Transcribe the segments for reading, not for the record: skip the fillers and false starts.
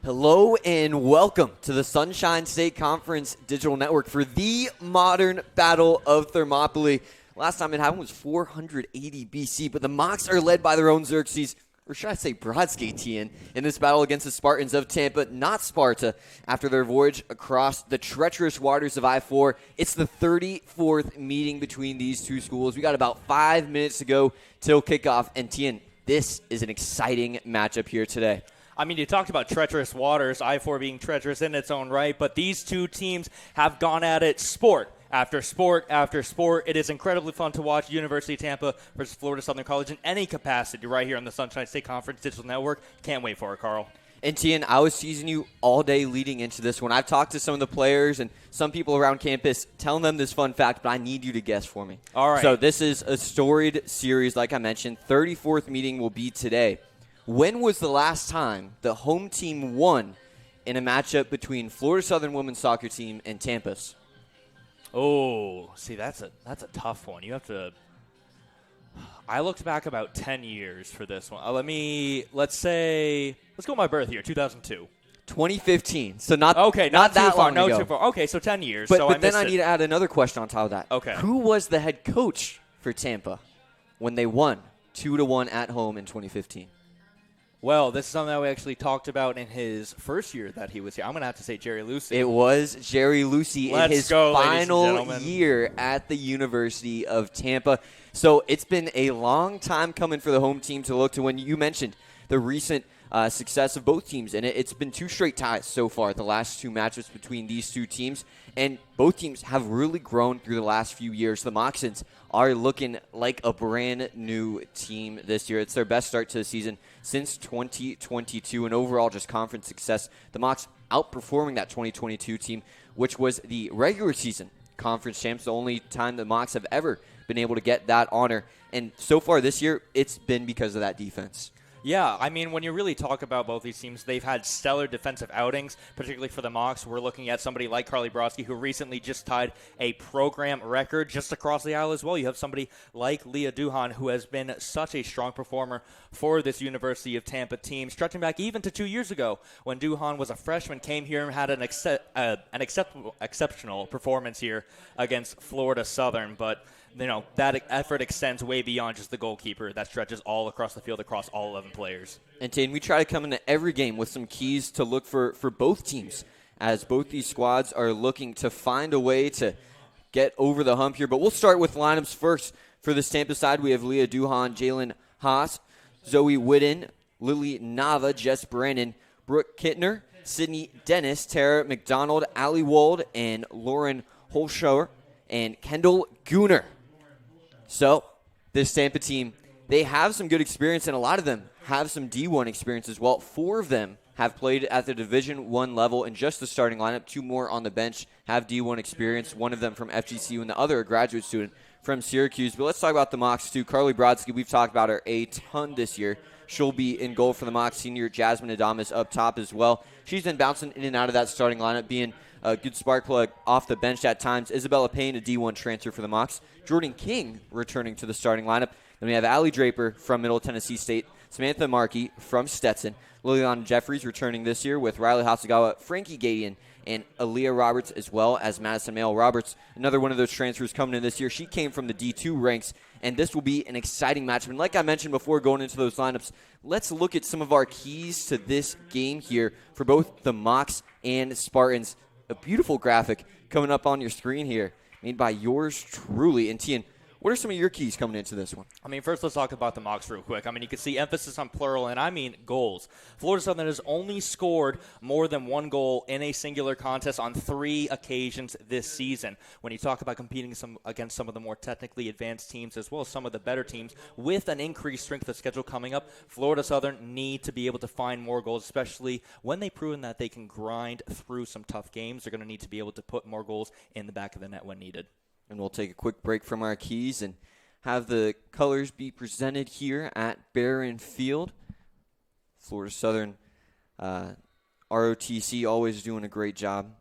Hello and welcome to the Sunshine State Conference Digital Network for the modern Battle of Thermopylae. Last time it happened was 480 BC, but the Mocs are led by their own Xerxes, or should I say Brodsky in this battle against the Spartans of Tampa, not Sparta, after their voyage across the treacherous waters of I-4. It's the 34th meeting between these two schools. We got about 5 minutes to go till kickoff, and Tien, this is an exciting matchup here today. I mean, you talked about treacherous waters, I-4 being treacherous in its own right, but these two teams have gone at it sport after sport after sport. It is incredibly fun to watch University of Tampa versus Florida Southern College in any capacity right here on the Sunshine State Conference Digital Network. Can't wait for it, Carl. And Tien, I was teasing you all day leading into this one. I've talked to some of the players and some people around campus telling them this fun fact, but I need you to guess for me. All right. So this is a storied series, like I mentioned. 34th meeting will be today. When was the last time the home team won in a matchup between Florida Southern women's soccer team and Tampa's? Oh, see, that's a tough one. You have to. I looked back about 10 years for this one. Let's go my birth year, 2002. 2015. So not not that long ago. No, too far. Okay, so 10 years. But then I need to add another question on top of that. Okay. Who was the head coach for Tampa when they won 2-1 at home in 2015? Well, this is something that we actually talked about in his first year that he was here. I'm going to have to say Jerry Lucy. It was Jerry Lucy in his final year at the University of Tampa. So it's been a long time coming for the home team to look to win. You mentioned the recent success of both teams, and it's been 2 straight ties so far, the last 2 matchups between these two teams, and both teams have really grown through the last few years. The Moccasins are looking like a brand new team this year. It's their best start to the season since 2022, and overall just conference success. The Mocs outperforming that 2022 team, which was the regular season conference champs, the only time the Mocs have ever been able to get that honor, and so far this year, it's been because of that defense. Yeah, I mean, when you really talk about both these teams, they've had stellar defensive outings, particularly for the Mocs. We're looking at somebody like Carly Brodsky, who recently just tied a program record just across the aisle as well. You have somebody like Leah Duhan, who has been such a strong performer for this University of Tampa team, stretching back even to 2 years ago when Duhan was a freshman, came here and had an exceptional performance here against Florida Southern. But that effort extends way beyond just the goalkeeper. That stretches all across the field, across all 11 players. And Tane, we try to come into every game with some keys to look for both teams, as both these squads are looking to find a way to get over the hump here. But we'll start with lineups first. For this Tampa side, we have Leah Duhan, Jalen Haas, Zoe Whitten, Lily Nava, Jess Brandon, Brooke Kittner, Sydney Dennis, Tara McDonald, Allie Wold, and Lauren Holshower, and Kendall Gooner. So, this Tampa team, they have some good experience, and a lot of them have some D1 experience as well. 4 of them have played at the Division I level in just the starting lineup. 2 more on the bench have D1 experience, one of them from FGCU and the other a graduate student from Syracuse. But let's talk about the Mocs, too. Carly Brodsky, we've talked about her a ton this year. She'll be in goal for the Mocs. Senior Jasmine Adamas up top as well. She's been bouncing in and out of that starting lineup, being a good spark plug off the bench at times. Isabella Payne, a D1 transfer for the Mocs. Jordan King returning to the starting lineup. Then we have Allie Draper from Middle Tennessee State. Samantha Markey from Stetson. Liliana Jeffries returning this year with Riley Hasagawa, Frankie Gadian, and Aaliyah Roberts, as well as Madison Mail Roberts. Another one of those transfers coming in this year. She came from the D2 ranks, and this will be an exciting matchup. And like I mentioned before going into those lineups, let's look at some of our keys to this game here for both the Mocs and Spartans. A beautiful graphic coming up on your screen here, made by yours truly. And Tien, what are some of your keys coming into this one? I mean, first let's talk about the Mocs real quick. I mean, you can see emphasis on plural, and I mean goals. Florida Southern has only scored more than 1 goal in a singular contest on 3 occasions this season. When you talk about competing against some of the more technically advanced teams as well as some of the better teams with an increased strength of schedule coming up, Florida Southern need to be able to find more goals, especially when they've proven that they can grind through some tough games. They're going to need to be able to put more goals in the back of the net when needed. And we'll take a quick break from our keys and have the colors be presented here at Barron Field. Florida Southern ROTC always doing a great job.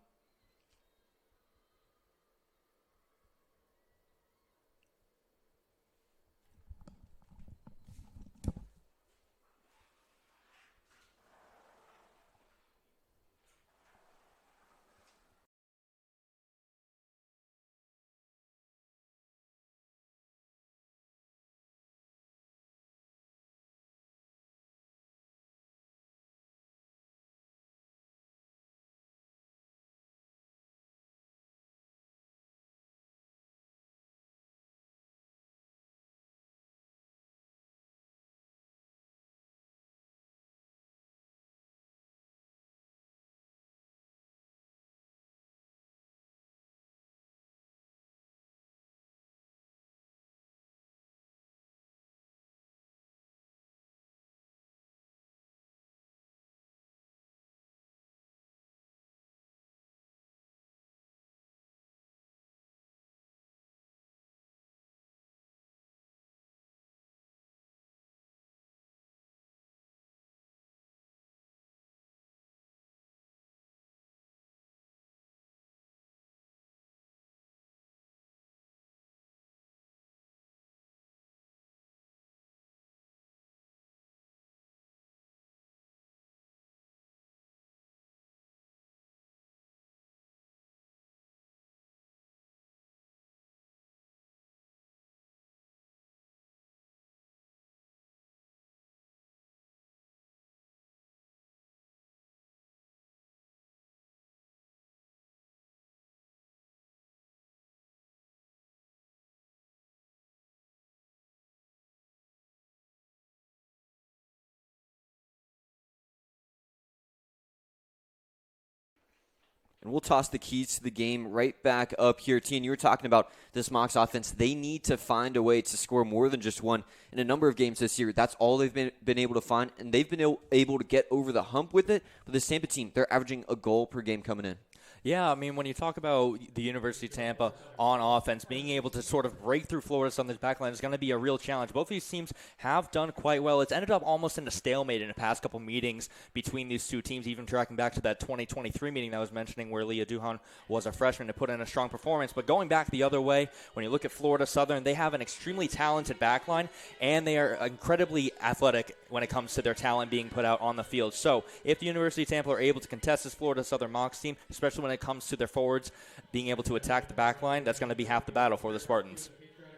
And we'll toss the keys to the game right back up here. Tien, you were talking about this Mocs offense. They need to find a way to score more than just one. In a number of games this year, that's all they've been able to find, and they've been able to get over the hump with it. But this Tampa team, they're averaging a goal per game coming in. Yeah, I mean, when you talk about the University of Tampa on offense, being able to sort of break through Florida Southern's backline is going to be a real challenge. Both of these teams have done quite well. It's ended up almost in a stalemate in the past couple meetings between these two teams, even tracking back to that 2023 meeting that I was mentioning where Leah Duhan was a freshman to put in a strong performance. But going back the other way, when you look at Florida Southern, they have an extremely talented backline, and they are incredibly athletic when it comes to their talent being put out on the field. So if the University of Tampa are able to contest this Florida Southern Mocs team, especially when it comes to their forwards being able to attack the back line, that's going to be half the battle for the Spartans.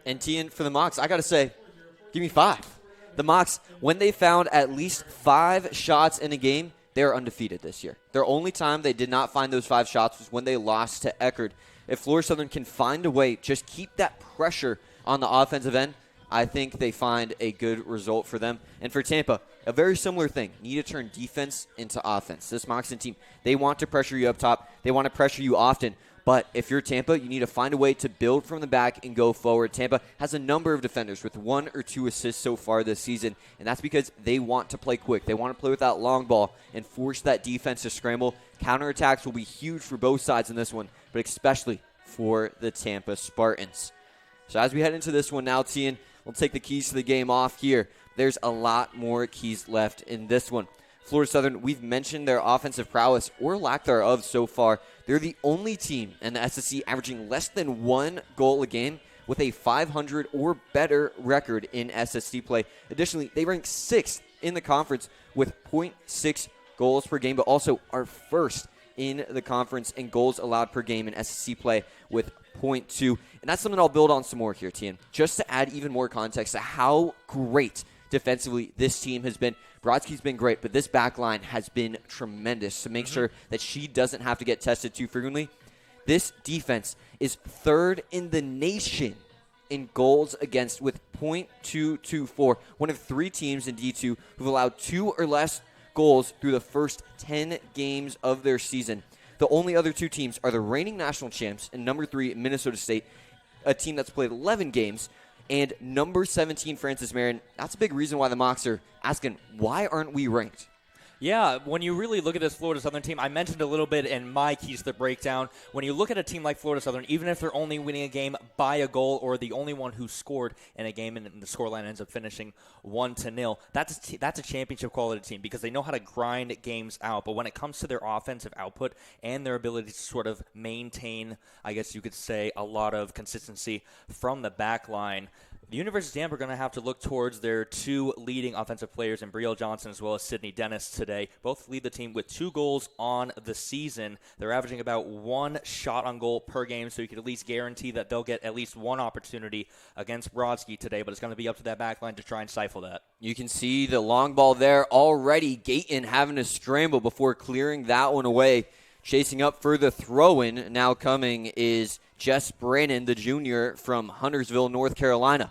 And Tien, for the Mocs, I got to say, give me 5. The Mocs, when they found at least 5 shots in a game, they're undefeated this year. Their only time they did not find those 5 shots was when they lost to Eckerd. If Florida Southern can find a way, just keep that pressure on the offensive end, I think they find a good result for them. And for Tampa, a very similar thing. Need to turn defense into offense. This Moxon team, they want to pressure you up top. They want to pressure you often. But if you're Tampa, you need to find a way to build from the back and go forward. Tampa has a number of defenders with 1 or 2 assists so far this season, and that's because they want to play quick. They want to play with that long ball and force that defense to scramble. Counterattacks will be huge for both sides in this one, but especially for the Tampa Spartans. So as we head into this one now, Tien, we'll take the keys to the game off here. There's a lot more keys left in this one. Florida Southern, we've mentioned their offensive prowess or lack thereof so far. They're the only team in the SSC averaging less than 1 goal a game with a 500 or better record in SSC play. Additionally, they rank 6th in the conference with 0.6 goals per game, but also are first in the conference in goals allowed per game in SSC play with 0.2. And that's something I'll build on some more here, Tien, just to add even more context to how great defensively this team has been. Brodsky's been great, but this back line has been tremendous to make sure that she doesn't have to get tested too frequently. This defense is 3rd in the nation in goals against with .224, one of 3 teams in D2 who've allowed 2 or less goals through the first 10 games of their season. The only other 2 teams are the reigning national champs and number 3 Minnesota State, a team that's played 11 games, and number 17 Francis Marion. That's a big reason why the Mocs are asking, why aren't we ranked? Yeah, when you really look at this Florida Southern team, I mentioned a little bit in my keys to the breakdown. When you look at a team like Florida Southern, even if they're only winning a game by a goal or the only one who scored in a game and the scoreline ends up finishing 1-0, that's a championship quality team because they know how to grind games out. But when it comes to their offensive output and their ability to sort of maintain, I guess you could say, a lot of consistency from the back line, the University of Tampa are going to have to look towards their 2 leading offensive players in Brielle Johnson as well as Sydney Dennis today. Both lead the team with 2 goals on the season. They're averaging about 1 shot on goal per game, so you can at least guarantee that they'll get at least 1 opportunity against Brodsky today, but it's going to be up to that back line to try and stifle that. You can see the long ball there already. Gayton having to scramble before clearing that one away. Chasing up for the throw-in now coming is Jess Brannon, the junior from Huntersville, North Carolina.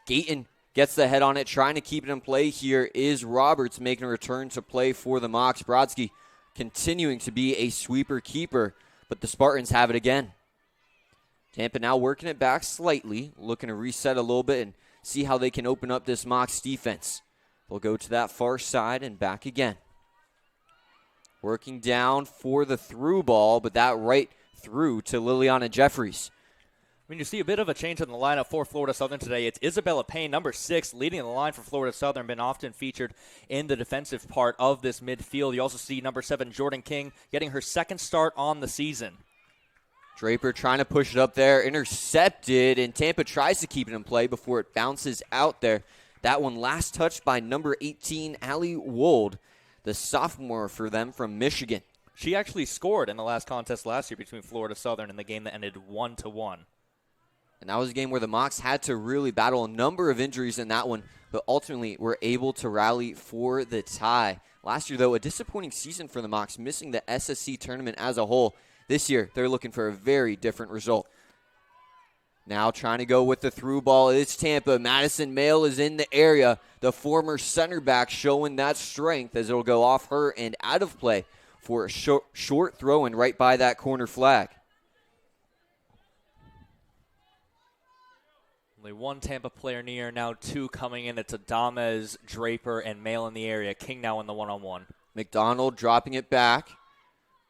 Gayton gets the head on it, trying to keep it in play here is Roberts making a return to play for the Mocs. Brodsky continuing to be a sweeper keeper, but the Spartans have it again. Tampa now working it back slightly, looking to reset a little bit and see how they can open up this Mocs defense. They'll go to that far side and back again. Working down for the through ball, but that right through to Liliana Jeffries. I mean, you see a bit of a change in the lineup for Florida Southern today. It's Isabella Payne, number 6, leading the line for Florida Southern, been often featured in the defensive part of this midfield. You also see number 7, Jordan King, getting her 2nd start on the season. Draper trying to push it up there, intercepted, and Tampa tries to keep it in play before it bounces out there. That one last touched by number 18, Allie Wold, the sophomore for them from Michigan. She actually scored in the last contest last year between Florida Southern and the game that ended 1-1. And that was a game where the Mocs had to really battle a number of injuries in that one, but ultimately were able to rally for the tie. Last year, though, a disappointing season for the Mocs, missing the SSC tournament as a whole. This year, they're looking for a very different result. Now trying to go with the through ball is Tampa. Madison Mail is in the area. The former center back showing that strength as it'll go off her and out of play for a short throw and right by that corner flag. Only one Tampa player near, now two coming in. It's Adames, Draper, and Mail in the area. King now in the one-on-one. McDonald dropping it back.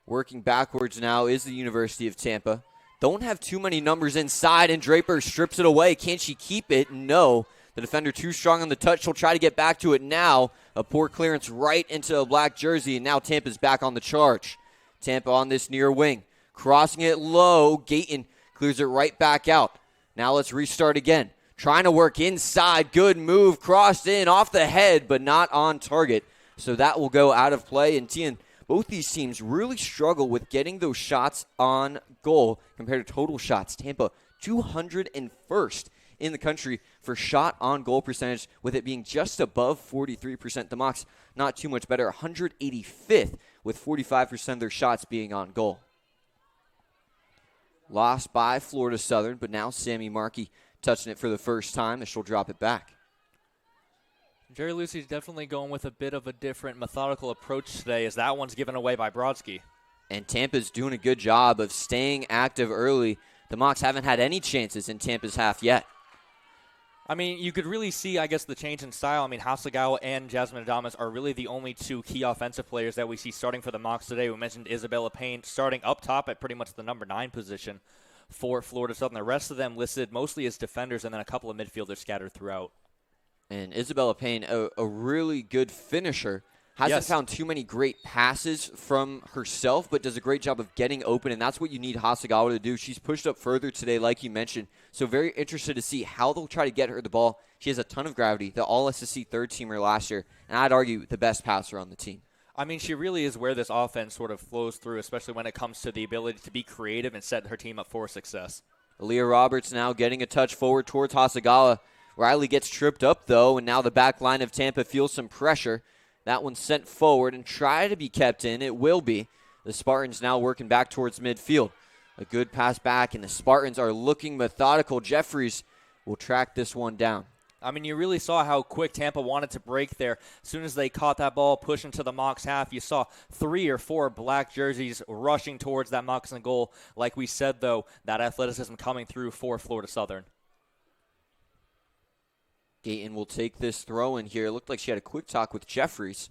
Working backwards now is the University of Tampa. Don't have too many numbers inside, and Draper strips it away. Can she keep it? No. The defender too strong on the touch. She'll try to get back to it now. A poor clearance right into a black jersey, and now Tampa's back on the charge. Tampa on this near wing. Crossing it low. Gayton clears it right back out. Now let's restart again. Trying to work inside. Good move. Crossed in off the head, but not on target. So that will go out of play. And Tian, both these teams really struggle with getting those shots on goal compared to total shots. Tampa 201st in the country for shot on goal percentage, with it being just above 43%. The Mocs not too much better, 185th with 45% of their shots being on goal. Lost by Florida Southern, but now Sammy Markey touching it for the first time, and she'll drop it back. Jerry Lucy's definitely going with a bit of a different methodical approach today, as that one's given away by Brodsky. And Tampa's doing a good job of staying active early. The Mocs haven't had any chances in Tampa's half yet. I mean, you could really see, I guess, the change in style. I mean, Hasegawa and Jasmine Adames are really the only two key offensive players that we see starting for the Mocs today. We mentioned Isabella Payne starting up top at pretty much the number 9 position for Florida Southern. The rest of them listed mostly as defenders, and then a couple of midfielders scattered throughout. And Isabella Payne, a really good finisher. Hasn't found too many great passes from herself, but does a great job of getting open, and that's what you need Hasegawa to do. She's pushed up further today, like you mentioned, so very interested to see how they'll try to get her the ball. She has a ton of gravity, the All-SEC third-teamer last year, and I'd argue the best passer on the team. I mean, she really is where this offense sort of flows through, especially when it comes to the ability to be creative and set her team up for success. Aaliyah Roberts now getting a touch forward towards Hasegawa. Riley gets tripped up, though, and now the back line of Tampa feels some pressure. That one's sent forward and try to be kept in. It will be. The Spartans now working back towards midfield. A good pass back, and the Spartans are looking methodical. Jeffries will track this one down. I mean, you really saw how quick Tampa wanted to break there. As soon as they caught that ball, pushing to the Mocs half, you saw 3 or 4 black jerseys rushing towards that Moccasin goal. Like we said, though, that athleticism coming through for Florida Southern. Gayton will take this throw in here. It looked like she had a quick talk with Jeffries.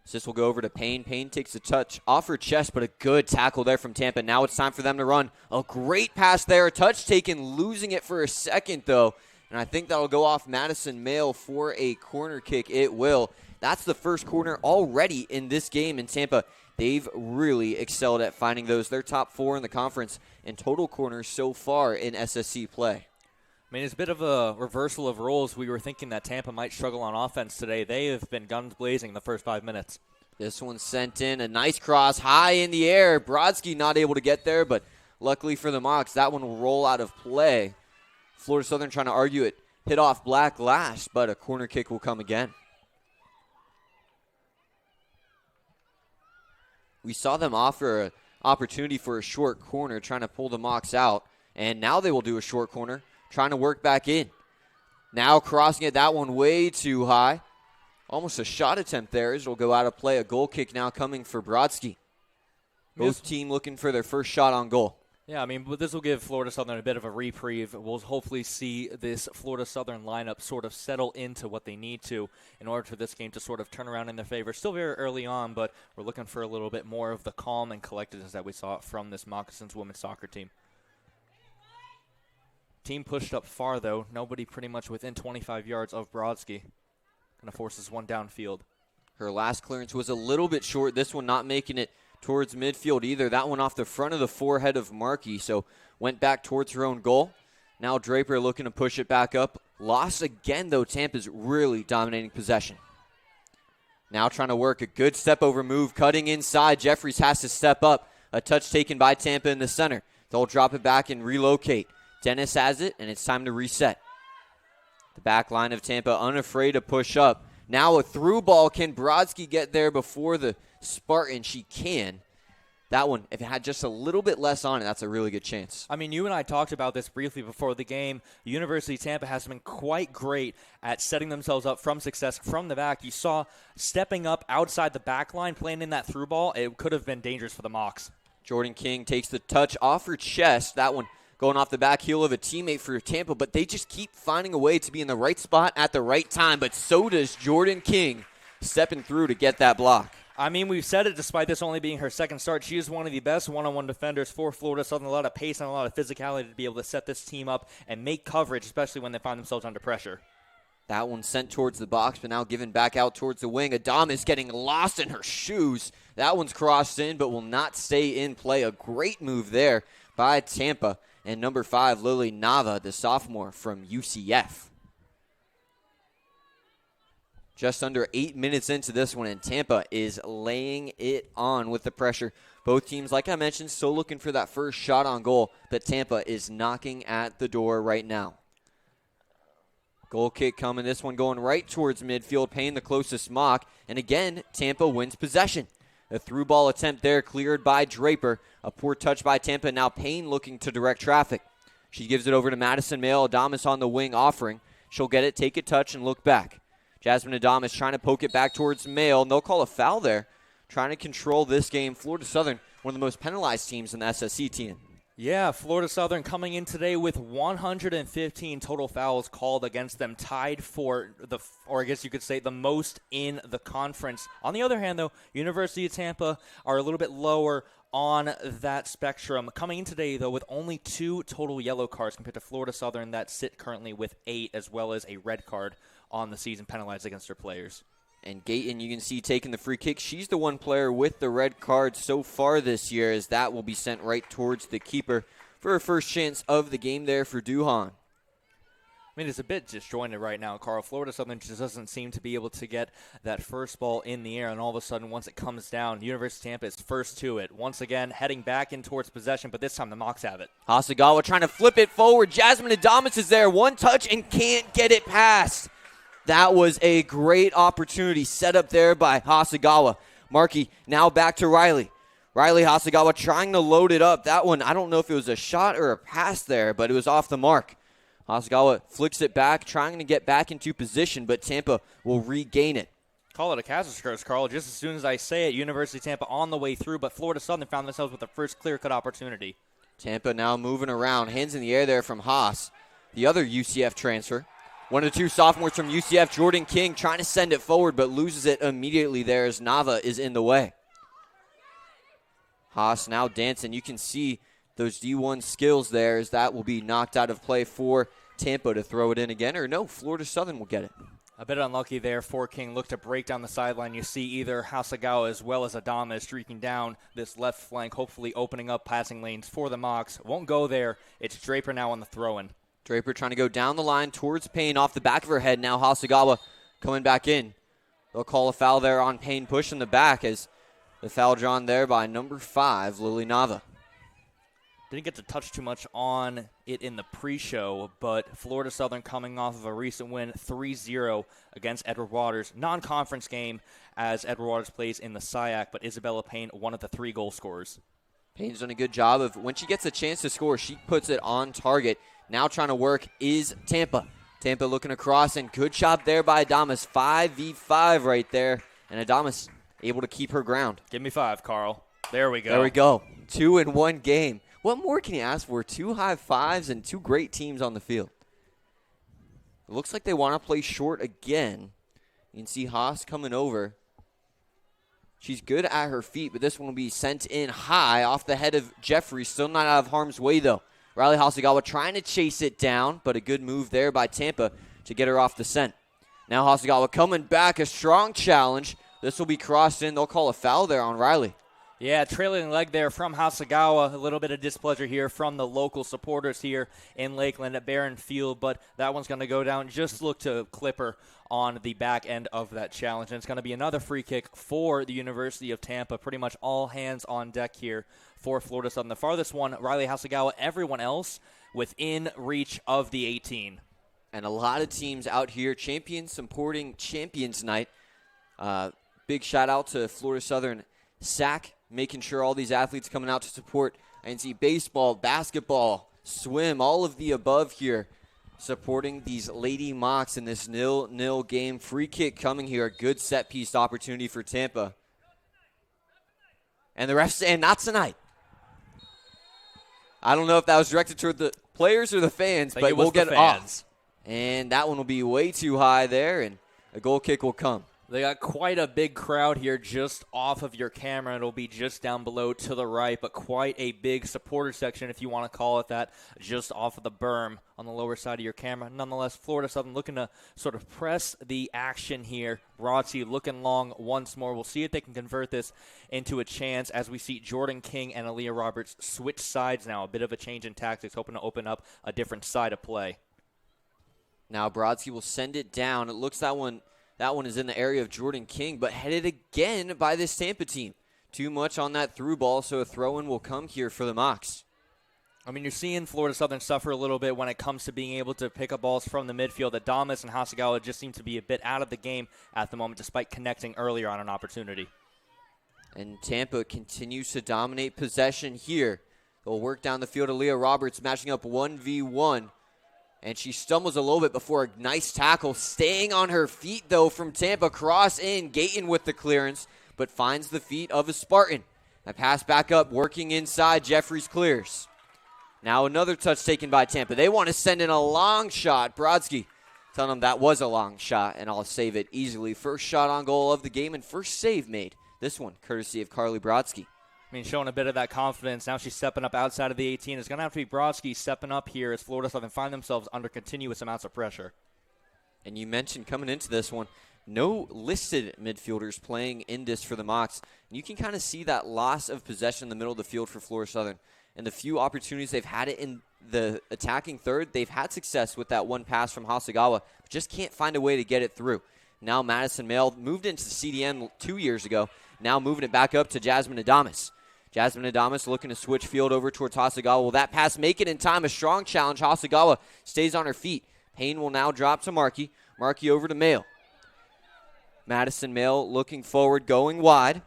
So this will go over to Payne. Payne takes a touch off her chest, but a good tackle there from Tampa. Now it's time for them to run. A great pass there. A touch taken, losing it for a second, though. And I think that'll go off Madison Mail for a corner kick. It will. That's the first corner already in this game in Tampa. They've really excelled at finding those. They're top 4 in the conference in total corners so far in SSC play. I mean, it's a bit of a reversal of roles. We were thinking that Tampa might struggle on offense today. They have been guns blazing the first 5 minutes. This one's sent in. A nice cross high in the air. Brodsky not able to get there, but luckily for the Mocs, that one will roll out of play. Florida Southern trying to argue it. Hit off Black last, but a corner kick will come again. We saw them offer an opportunity for a short corner, trying to pull the Mocs out, and now they will do a short corner, trying to work back in. Now crossing it, that one way too high. Almost a shot attempt there as it'll go out of play. A goal kick now coming for Brodsky. Both team looking for their first shot on goal. Yeah, I mean, but this will give Florida Southern a bit of a reprieve. We'll hopefully see this Florida Southern lineup sort of settle into what they need to in order for this game to sort of turn around in their favor. Still very early on, but we're looking for a little bit more of the calm and collectedness that we saw from this Moccasins women's soccer team. Team pushed up far, though. Nobody pretty much within 25 yards of Brodsky. Kind of forces one downfield. Her last clearance was a little bit short. This one not making it towards midfield either. That one off the front of the forehead of Markey, so went back towards her own goal. Now Draper looking to push it back up. Lost again, though. Tampa's really dominating possession. Now trying to work a good step-over move, cutting inside. Jeffries has to step up. A touch taken by Tampa in the center. They'll drop it back and relocate. Dennis has it, and it's time to reset. The back line of Tampa unafraid to push up. Now a through ball. Can Brodsky get there before the Spartan? She can. that one, if it had just a little bit less on it, that's a really good chance. I mean, you and I talked about this briefly before the game. University of Tampa has been quite great at setting themselves up from success from the back. You saw stepping up outside the back line, playing in that through ball. It could have been dangerous for the Mocs. Jordan King takes the touch off her chest. That one going off the back heel of a teammate for Tampa, but they just keep finding a way to be in the right spot at the right time. But so does Jordan King stepping through to get that block. I mean, we've said it despite this only being her second start. She is one of the best one-on-one defenders for Florida Southern. A lot of pace and a lot of physicality to be able to set this team up and make coverage, especially when they find themselves under pressure. That one sent towards the box, but now given back out towards the wing. Adamas getting lost in her shoes. That one's crossed in, but will not stay in play. A great move there by Tampa. And number 5, Lily Nava, the sophomore from UCF. Just under 8 minutes into this one, and Tampa is laying it on with the pressure. Both teams, like I mentioned, still looking for that first shot on goal, but Tampa is knocking at the door right now. Goal kick coming, this one going right towards midfield, Payne the closest Mock, and again, Tampa wins possession. A through ball attempt there cleared by Draper. A poor touch by Tampa, now Payne looking to direct traffic. She gives it over to Madison Mail, Adamas on the wing offering. She'll get it, take a touch, and look back. Jasmine Adamas trying to poke it back towards Mail, and they'll call a foul there. Trying to control this game. Florida Southern, one of the most penalized teams in the SSC team. Yeah, Florida Southern coming in today with 115 total fouls called against them, tied for or I guess you could say the most in the conference. On the other hand, though, University of Tampa are a little bit lower on that spectrum. Coming in today, though, with only 2 total yellow cards compared to Florida Southern that sit currently with 8, as well as a red card on the season penalized against their players. And Gayton, you can see taking the free kick. She's the one player with the red card so far this year, as that will be sent right towards the keeper for her first chance of the game there for Duhan. I mean, it's a bit disjointed right now, Carl. Florida Southern just doesn't seem to be able to get that first ball in the air, and all of a sudden, once it comes down, University of Tampa is first to it. Once again, heading back in towards possession, but this time the Mocs have it. Hasegawa trying to flip it forward. Jasmine Adamas is there. One touch and can't get it past. That was a great opportunity set up there by Hasegawa. Markey now back to Riley. Riley Hasegawa trying to load it up. That one, I don't know if it was a shot or a pass there, but it was off the mark. Hasegawa flicks it back, trying to get back into position, but Tampa will regain it. Call it a Casas curse, Carl. Just as soon as I say it, University of Tampa on the way through, but Florida Southern found themselves with the first clear-cut opportunity. Tampa now moving around. Hands in the air there from Haas, the other UCF transfer. One of the 2 sophomores from UCF, Jordan King, trying to send it forward, but loses it immediately there as Nava is in the way. Haas now dancing. You can see those D1 skills there, as that will be knocked out of play for Tampa to throw it in again. Or no, Florida Southern will get it. A bit unlucky there for King. Looked to break down the sideline. You see either Hasegawa as well as Adama streaking down this left flank, hopefully opening up passing lanes for the Mocs. Won't go there. It's Draper now on the throw-in. Draper trying to go down the line towards Payne off the back of her head. Now Hasegawa coming back in. They'll call a foul there on Payne, pushing the back, as the foul drawn there by number 5, Lily Nava. Didn't get to touch too much on it in the pre-show, but Florida Southern coming off of a recent win 3-0 against Edward Waters. Non-conference game as Edward Waters plays in the SIAC, but Isabella Payne, one of the 3 goal scorers. Payne's done a good job of, when she gets a chance to score, she puts it on target. Now trying to work is Tampa. Tampa looking across, and good shot there by Adamas. 5v5 right there, and Adamas able to keep her ground. Give me 5, Carl. There we go. There we go. 2 in 1 game. What more can you ask for? 2 high fives and 2 great teams on the field. It looks like they want to play short again. You can see Haas coming over. She's good at her feet, but this one will be sent in high off the head of Jeffrey. Still not out of harm's way, though. Riley Hasegawa trying to chase it down, but a good move there by Tampa to get her off the scent. Now Hasegawa coming back, a strong challenge. This will be crossed in. They'll call a foul there on Riley. Yeah, trailing leg there from Hasegawa. A little bit of displeasure here from the local supporters here in Lakeland at Barron Field, but that one's going to go down. Just look to clip her on the back end of that challenge. And it's going to be another free kick for the University of Tampa. Pretty much all hands on deck here for Florida Southern. The farthest one, Riley Hasegawa. Everyone else within reach of the 18. And a lot of teams out here, champions supporting champions night. Big shout out to Florida Southern SAC making sure all these athletes coming out to support. I can see baseball, basketball, swim, all of the above here supporting these Lady Mocs in this 0-0 game. Free kick coming here. A good set-piece opportunity for Tampa. And the refs saying, not tonight. I don't know if that was directed toward the players or the fans, but we'll get it off. And that one will be way too high there, and a goal kick will come. They got quite a big crowd here just off of your camera. It'll be just down below to the right, but quite a big supporter section, if you want to call it that, just off of the berm on the lower side of your camera. Nonetheless, Florida Southern looking to sort of press the action here. Broadsea looking long once more. We'll see if they can convert this into a chance as we see Jordan King and Aaliyah Roberts switch sides now. A bit of a change in tactics, hoping to open up a different side of play. Now Brodsky will send it down. It looks that one is in the area of Jordan King, but headed again by this Tampa team. Too much on that through ball, so a throw-in will come here for the Mocs. I mean, you're seeing Florida Southern suffer a little bit when it comes to being able to pick up balls from the midfield. Adamas and Hasegawa just seem to be a bit out of the game at the moment, despite connecting earlier on an opportunity. And Tampa continues to dominate possession here. They'll work down the field. Aaliyah Roberts matching up 1v1. And she stumbles a little bit before a nice tackle. Staying on her feet, though, from Tampa. Cross in. Gayton with the clearance, but finds the feet of a Spartan. That pass back up, working inside. Jeffries clears. Now another touch taken by Tampa. They want to send in a long shot. Brodsky telling them that was a long shot, and I'll save it easily. First shot on goal of the game and first save made. This one courtesy of Carly Brodsky. I mean, showing a bit of that confidence. Now she's stepping up outside of the 18. It's going to have to be Brodsky stepping up here as Florida Southern find themselves under continuous amounts of pressure. And you mentioned coming into this one, no listed midfielders playing in this for the Mocs. And you can kind of see that loss of possession in the middle of the field for Florida Southern. And the few opportunities they've had it in the attacking third, they've had success with that one pass from Hasegawa, but just can't find a way to get it through. Now Madison Mail moved into the CDN 2 years ago, now moving it back up to Jasmine Adamas. Jasmine Adamas looking to switch field over towards Hasegawa. Will that pass make it in time? A strong challenge. Hasegawa stays on her feet. Payne will now drop to Markey. Markey over to Mail. Madison Mail looking forward, going wide.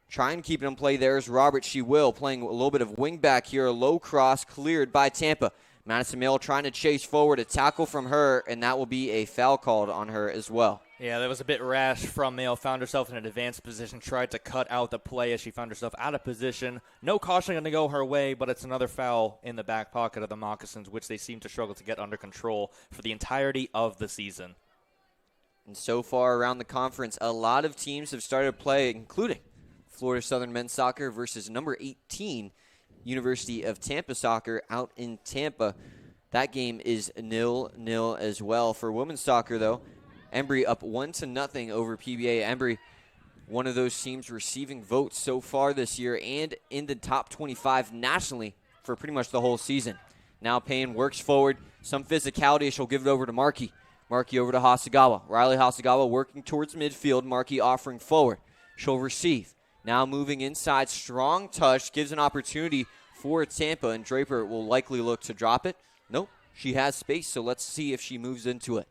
Trying to keep it in play there is Robert. She will. Playing a little bit of wing back here. A low cross cleared by Tampa. Madison Mail trying to chase forward. A tackle from her, and that will be a foul called on her as well. Yeah, that was a bit rash from Mail. Found herself in an advanced position. Tried to cut out the play as she found herself out of position. No caution going to go her way, but it's another foul in the back pocket of the Moccasins, which they seem to struggle to get under control for the entirety of the season. And so far around the conference, a lot of teams have started to play, including Florida Southern men's soccer versus number 18, University of Tampa soccer out in Tampa. That game is 0-0 as well. For women's soccer, though, Embry up 1-0 over PBA. Embry, one of those teams receiving votes so far this year and in the top 25 nationally for pretty much the whole season. Now Payne works forward. Some physicality. She'll give it over to Markey. Markey over to Hasegawa. Riley Hasegawa working towards midfield. Markey offering forward. She'll receive. Now moving inside. Strong touch. Gives an opportunity for Tampa, and Draper will likely look to drop it. Nope. She has space, so let's see if she moves into it.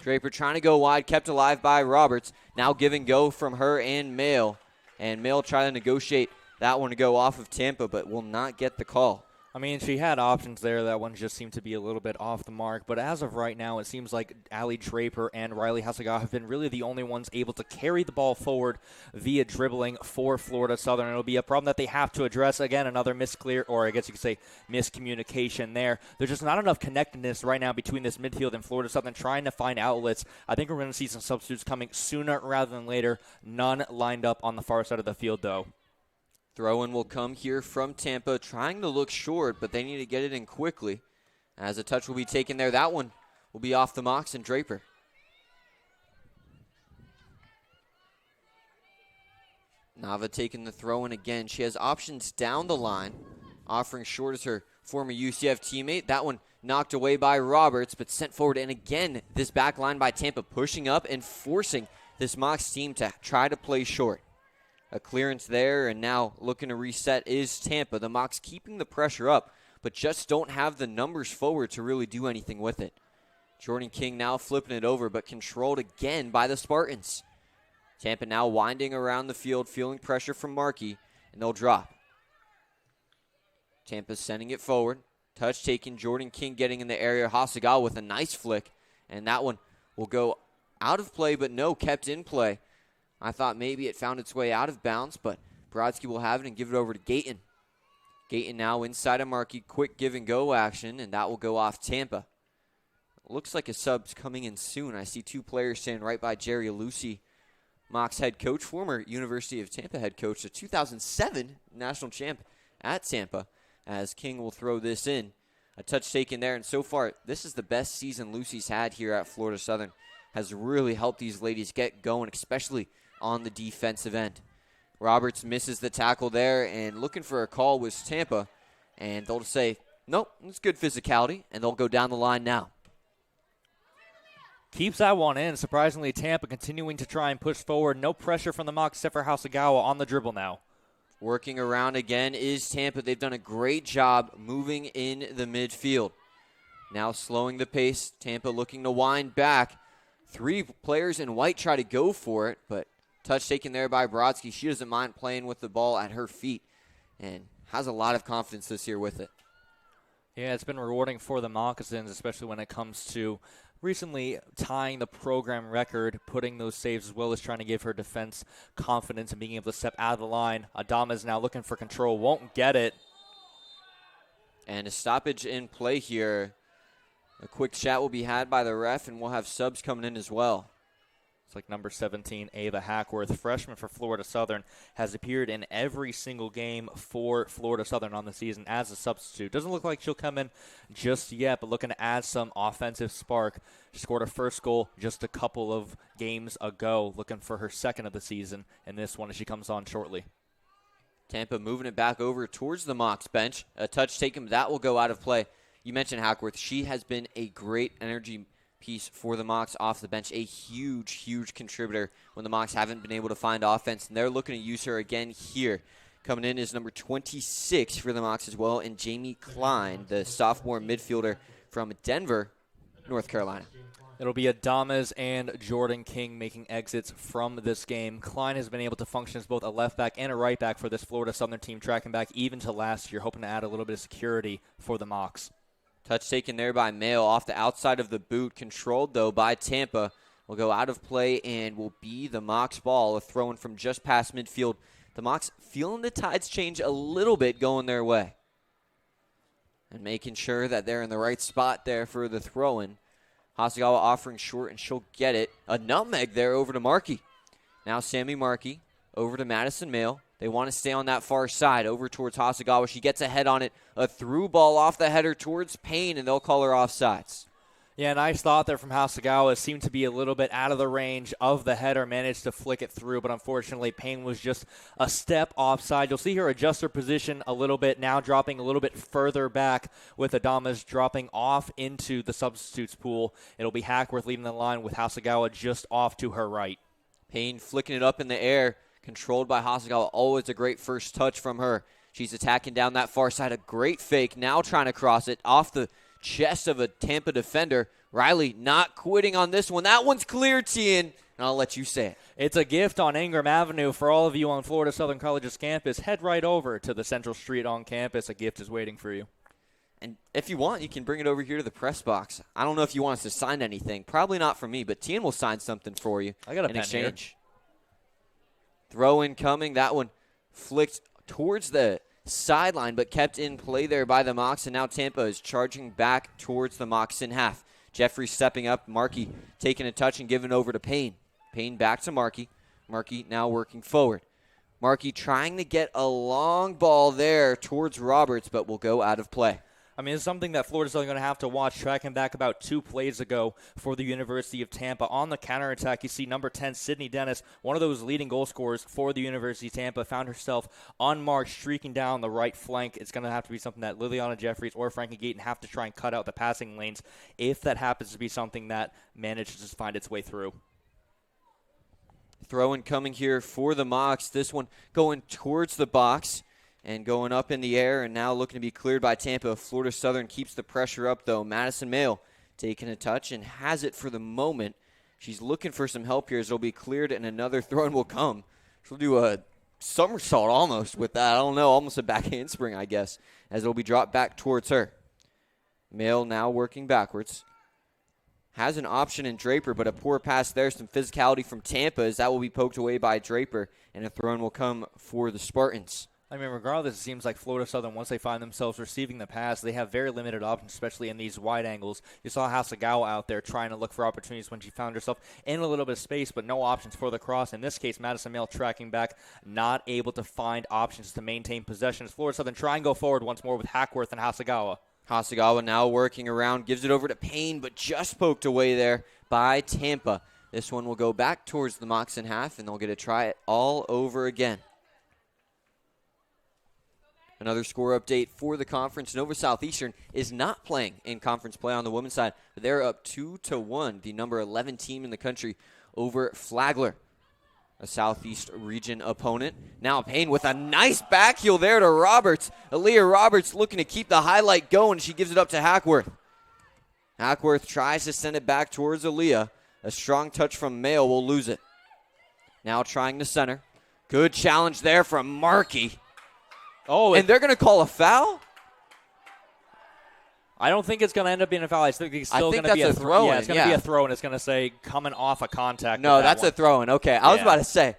Draper trying to go wide, kept alive by Roberts. Now give and go from her and Mail. And Mail trying to negotiate that one to go off of Tampa, but will not get the call. I mean, she had options there. That one just seemed to be a little bit off the mark. But as of right now, it seems like Allie Draper and Riley Hasegawa have been really the only ones able to carry the ball forward via dribbling for Florida Southern. It'll be a problem that they have to address. Again, another misclear, or I guess you could say miscommunication there. There's just not enough connectedness right now between this midfield and Florida Southern trying to find outlets. I think we're going to see some substitutes coming sooner rather than later. None lined up on the far side of the field, though. Throw-in will come here from Tampa, trying to look short, but they need to get it in quickly. As a touch will be taken there, that one will be off the Mocs and Draper. Nava taking the throw-in again. She has options down the line, offering short as her former UCF teammate. That one knocked away by Roberts, but sent forward. And again, this back line by Tampa pushing up and forcing this Mocs team to try to play short. A clearance there, and now looking to reset is Tampa. The Mocs keeping the pressure up, but just don't have the numbers forward to really do anything with it. Jordan King now flipping it over, but controlled again by the Spartans. Tampa now winding around the field, feeling pressure from Markey, and they'll drop. Tampa's sending it forward. Touch taken. Jordan King getting in the area. Hasegawa with a nice flick, and that one will go out of play, but no, kept in play. I thought maybe it found its way out of bounds, but Brodsky will have it and give it over to Gayton. Gayton now inside of Markey. Quick give-and-go action, and that will go off Tampa. Looks like a sub's coming in soon. I see two players standing right by Jerry Lucy, Mocs head coach, former University of Tampa head coach, the 2007 national champ at Tampa, as King will throw this in. A touch taken there, and so far, this is the best season Lucy's had here at Florida Southern. Has really helped these ladies get going, especially on the defensive end. Roberts misses the tackle there, and looking for a call was Tampa, and they'll say, nope, it's good physicality, and they'll go down the line now. Keeps that one in. Surprisingly, Tampa continuing to try and push forward. No pressure from the Mocs except for Hasegawa on the dribble now. Working around again is Tampa. They've done a great job moving in the midfield. Now slowing the pace. Tampa looking to wind back. Three players in white try to go for it, but touch taken there by Brodsky. She doesn't mind playing with the ball at her feet and has a lot of confidence this year with it. Yeah, it's been rewarding for the Moccasins, especially when it comes to recently tying the program record, putting those saves, as well as trying to give her defense confidence and being able to step out of the line. Adama is now looking for control, won't get it. And a stoppage in play here. A quick chat will be had by the ref, and we'll have subs coming in as well. It's like number 17, Ava Hackworth, freshman for Florida Southern, has appeared in every single game for Florida Southern on the season as a substitute. Doesn't look like she'll come in just yet, but looking to add some offensive spark. She scored her first goal just a couple of games ago, looking for her second of the season in this one as she comes on shortly. Tampa moving it back over towards the Mocs bench. A touch taken, that will go out of play. You mentioned Hackworth. She has been a great energy piece for the Mocs off the bench. A huge, huge contributor when the Mocs haven't been able to find offense, and they're looking to use her again here. Coming in is number 26 for the Mocs as well, and Jamie Klein, the sophomore midfielder from Denver, North Carolina. It'll be Adamas and Jordan King making exits from this game. Klein has been able to function as both a left back and a right back for this Florida Southern team, tracking back even to last year, hoping to add a little bit of security for the Mocs. Touch taken there by Mayo off the outside of the boot, controlled though by Tampa. Will go out of play and will be the Mocs ball, a throw-in from just past midfield. The Mocs feeling the tides change a little bit going their way. And making sure that they're in the right spot there for the throw-in. Hasegawa offering short, and she'll get it. A nutmeg there over to Markey. Now Sammy Markey over to Madison Mayo. They want to stay on that far side, over towards Hasegawa. She gets a head on it, a through ball off the header towards Payne, and they'll call her offsides. Yeah, nice thought there from Hasegawa. Seemed to be a little bit out of the range of the header, managed to flick it through, but unfortunately Payne was just a step offside. You'll see her adjust her position a little bit, now dropping a little bit further back with Adamas dropping off into the substitutes pool. It'll be Hackworth leading the line with Hasegawa just off to her right. Payne flicking it up in the air. Controlled by Hasegawa. Always a great first touch from her. She's attacking down that far side. A great fake. Now trying to cross it off the chest of a Tampa defender. Riley not quitting on this one. That one's clear, Tien. And I'll let you say it. It's a gift on Ingram Avenue for all of you on Florida Southern College's campus. Head right over to the Central Street on campus. A gift is waiting for you. And if you want, you can bring it over here to the press box. I don't know if you want us to sign anything. Probably not for me, but Tien will sign something for you. I got a in pen exchange. Here. Throw in coming. That one flicked towards the sideline, but kept in play there by the Mocs. And now Tampa is charging back towards the Mocs in half. Jeffrey stepping up. Markey taking a touch and giving over to Payne. Payne back to Markey. Markey now working forward. Markey trying to get a long ball there towards Roberts, but will go out of play. I mean, it's something that Florida's going to have to watch, tracking back about 2 plays ago for the University of Tampa. On the counterattack, you see number 10, Sydney Dennis, one of those leading goal scorers for the University of Tampa, found herself unmarked, streaking down the right flank. It's going to have to be something that Liliana Jeffries or Frankie Gayton have to try and cut out the passing lanes if that happens to be something that manages to find its way through. Throw-in coming here for the Mocs. This one going towards the box. And going up in the air and now looking to be cleared by Tampa. Florida Southern keeps the pressure up, though. Madison Mayo taking a touch and has it for the moment She's looking for some help here as it'll be cleared and another throw-in will come. She'll do a somersault almost with that. I don't know, almost a back handspring, I guess, as it'll be dropped back towards her. Mail now working backwards. Has an option in Draper, but a poor pass there. Some physicality from Tampa as that will be poked away by Draper, and a throw-in will come for the Spartans. I mean, regardless, it seems like Florida Southern, once they find themselves receiving the pass, they have very limited options, especially in these wide angles. You saw Hasegawa out there trying to look for opportunities when she found herself in a little bit of space, but no options for the cross. In this case, Madison Mail tracking back, not able to find options to maintain possession. As Florida Southern try and go forward once more with Hackworth and Hasegawa. Hasegawa now working around, gives it over to Payne, but just poked away there by Tampa. This one will go back towards the Mocs in half, and they'll get to try it all over again. Another score update for the conference. Nova Southeastern is not playing in conference play on the women's side, but they're up 2-1, the number 11 team in the country over Flagler, a Southeast region opponent. Now Payne with a nice back heel there to Roberts. Aaliyah Roberts looking to keep the highlight going. She gives it up to Hackworth. Hackworth tries to send it back towards Aaliyah. A strong touch from Mayo will lose it. Now trying to center. Good challenge there from Markey. Oh, and they're going to call a foul? I don't think it's going to end up being a foul. I think it's still going to that's be a throw-in. Yeah, it's going to be a throw, and it's going to say coming off a contact. No, that's a throw-in. Okay, I was about to say,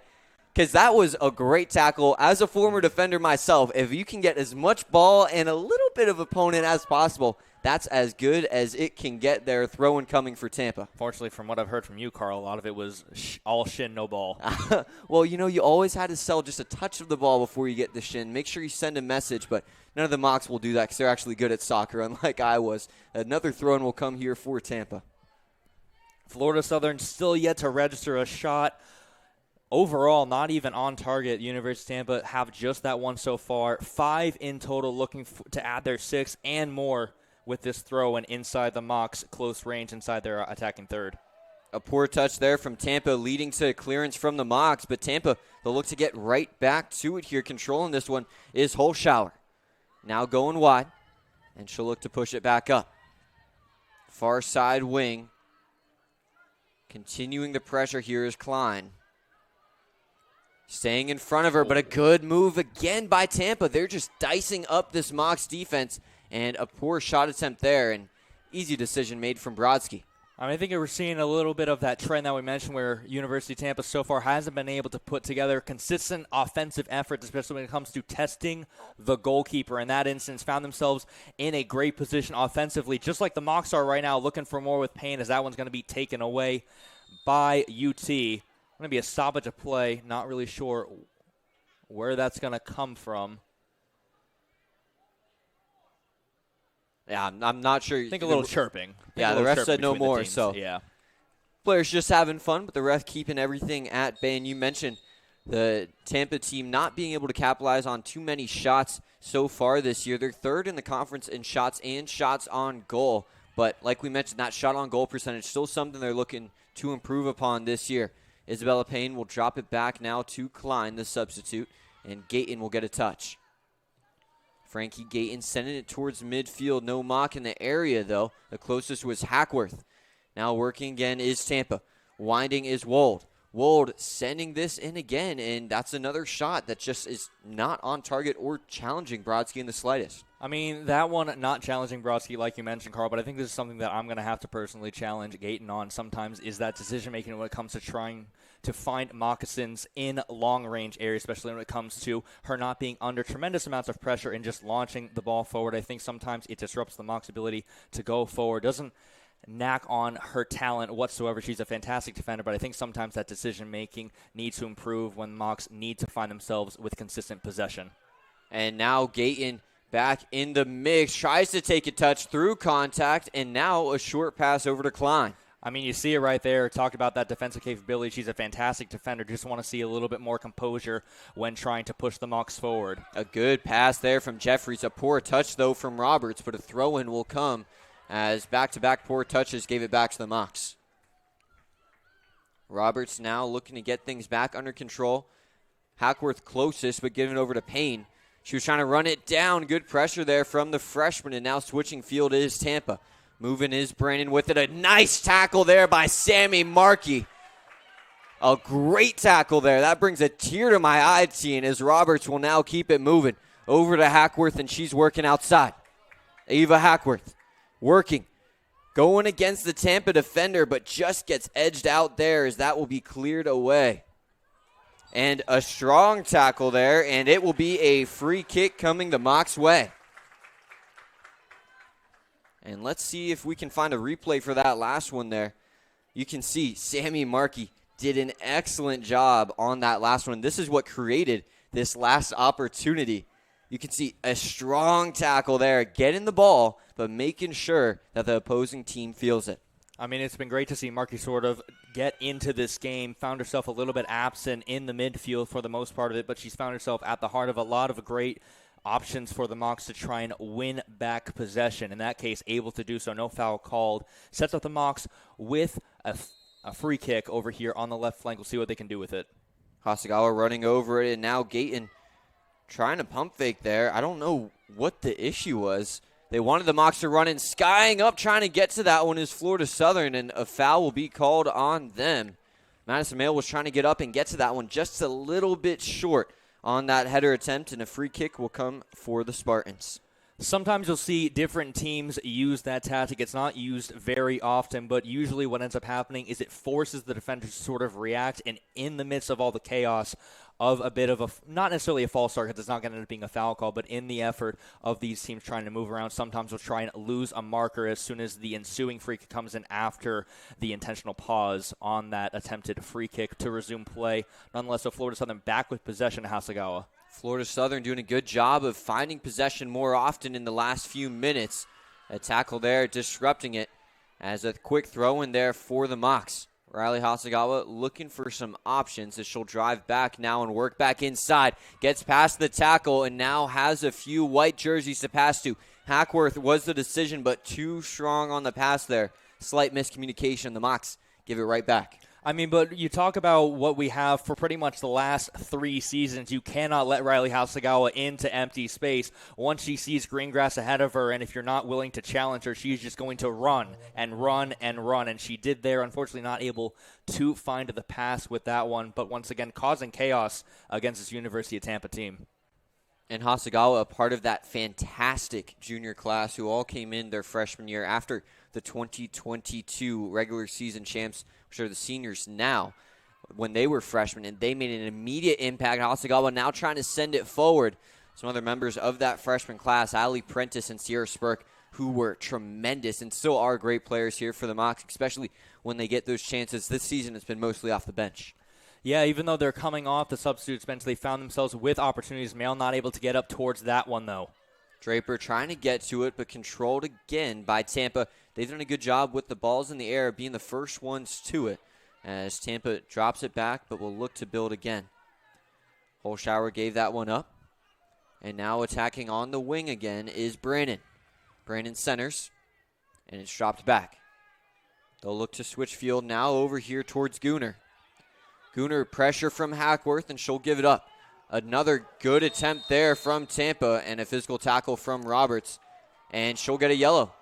because that was a great tackle. As a former defender myself, if you can get as much ball and a little bit of opponent as possible, that's as good as it can get there. Throw-in coming for Tampa. Fortunately, from what I've heard from you, Carl, a lot of it was all shin, no ball. Well, you always had to sell just a touch of the ball before you get the shin. Make sure you send a message, but none of the Mocs will do that because they're actually good at soccer, unlike I was. Another throw-in will come here for Tampa. Florida Southern still yet to register a shot. Overall, not even on target. University of Tampa have just that one so far. 5 in total, looking to add their 6 and more with this throw and inside the Mocs, close range inside their attacking third. A poor touch there from Tampa leading to clearance from the Mocs, but Tampa, they'll look to get right back to it here. Controlling this one is Holschauer. Now going wide, and she'll look to push it back up. Far side wing. Continuing the pressure here is Klein. Staying in front of her, but a good move again by Tampa. They're just dicing up this Mocs defense, and a poor shot attempt there, and easy decision made from Brodsky. I think we're seeing a little bit of that trend that we mentioned where University of Tampa so far hasn't been able to put together consistent offensive efforts, especially when it comes to testing the goalkeeper. In that instance, found themselves in a great position offensively, just like the Mocs are right now, looking for more with Payne as that one's going to be taken away by UT. Going to be a stoppage of play. Not really sure where that's going to come from. Yeah, I'm not sure. I think a little chirping. Yeah, the ref said no more. So yeah, players just having fun, but the ref keeping everything at bay. And you mentioned the Tampa team not being able to capitalize on too many shots so far this year. They're third in the conference in shots and shots on goal. But like we mentioned, that shot on goal percentage still something they're looking to improve upon this year. Isabella Payne will drop it back now to Klein, the substitute, and Gayton will get a touch. Frankie Gayton sending it towards midfield. No mock in the area, though. The closest was Hackworth. Now working again is Tampa. Winding is Wold. Wold sending this in again, and that's another shot that just is not on target or challenging Brodsky in the slightest. That one not challenging Brodsky like you mentioned, Carl, but I think this is something that I'm going to have to personally challenge Gayton on sometimes is that decision-making when it comes to trying to find moccasins in long-range areas, especially when it comes to her not being under tremendous amounts of pressure and just launching the ball forward. I think sometimes it disrupts the Mocs' ability to go forward. Doesn't knack on her talent whatsoever. She's a fantastic defender, but I think sometimes that decision-making needs to improve when Mocs need to find themselves with consistent possession. And now Gayton back in the mix, tries to take a touch through contact, and now a short pass over to Klein. You see it right there. Talked about that defensive capability. She's a fantastic defender. Just want to see a little bit more composure when trying to push the Mocs forward. A good pass there from Jeffries. A poor touch, though, from Roberts, but a throw-in will come as back-to-back poor touches gave it back to the Mocs. Roberts now looking to get things back under control. Hackworth closest, but giving it over to Payne. She was trying to run it down. Good pressure there from the freshman, and now switching field is Tampa. Moving is Brandon with it. A nice tackle there by Sammy Markey. A great tackle there. That brings a tear to my eye, Tien, as Roberts will now keep it moving. Over to Hackworth, and she's working outside. Ava Hackworth working. Going against the Tampa defender, but just gets edged out there as that will be cleared away. And a strong tackle there, and it will be a free kick coming the Mocs' way. And let's see if we can find a replay for that last one there. You can see Sammy Markey did an excellent job on that last one. This is what created this last opportunity. You can see a strong tackle there, getting the ball, but making sure that the opposing team feels it. I mean, it's been great to see Markey sort of get into this game, found herself a little bit absent in the midfield for the most part of it, but she's found herself at the heart of a lot of great options for the Mocs to try and win back possession. In that case, able to do so. No foul called. Sets up the Mocs with a free kick over here on the left flank. We'll see what they can do with it. Hasegawa running over it, and now Gayton trying to pump fake there. I don't know what the issue was. They wanted the Mocs to run in, skying up, trying to get to that one is Florida Southern, and a foul will be called on them. Madison Mail was trying to get up and get to that one just a little bit short on that header attempt, and a free kick will come for the Spartans. Sometimes you'll see different teams use that tactic. It's not used very often, but usually what ends up happening is it forces the defenders to sort of react, and in the midst of all the chaos of a bit of a, not necessarily a false start because it's not going to end up being a foul call, but in the effort of these teams trying to move around, sometimes we'll try and lose a marker as soon as the ensuing free kick comes in after the intentional pause on that attempted free kick to resume play. Nonetheless, so Florida Southern back with possession to Hasegawa. Florida Southern doing a good job of finding possession more often in the last few minutes. A tackle there disrupting it as a quick throw in there for the Mocs. Riley Hasegawa looking for some options as she'll drive back now and work back inside. Gets past the tackle and now has a few white jerseys to pass to. Hackworth was the decision, but too strong on the pass there. Slight miscommunication. The Mocs give it right back. I mean, but you talk about what we have for pretty much the last 3 seasons. You cannot let Riley Hasegawa into empty space. Once she sees green grass ahead of her, and if you're not willing to challenge her, she's just going to run and run and run. And she did there, unfortunately not able to find the pass with that one, but once again causing chaos against this University of Tampa team. And Hasegawa, a part of that fantastic junior class who all came in their freshman year after the 2022 regular season champs, which are the seniors now, when they were freshmen, and they made an immediate impact. Hasegawa now trying to send it forward. Some other members of that freshman class, Ali Prentice and Sierra Spurk, who were tremendous and still are great players here for the Mocs, especially when they get those chances. This season it's been mostly off the bench. Yeah, even though they're coming off the substitutes bench, they found themselves with opportunities. Mail not able to get up towards that one, though. Draper trying to get to it, but controlled again by Tampa. They've done a good job with the balls in the air, being the first ones to it, as Tampa drops it back, but will look to build again. Holshower gave that one up, and now attacking on the wing again is Brandon. Brandon centers, and it's dropped back. They'll look to switch field now over here towards Gooner. Gooner pressure from Hackworth, and she'll give it up. Another good attempt there from Tampa, and a physical tackle from Roberts, and she'll get a yellow.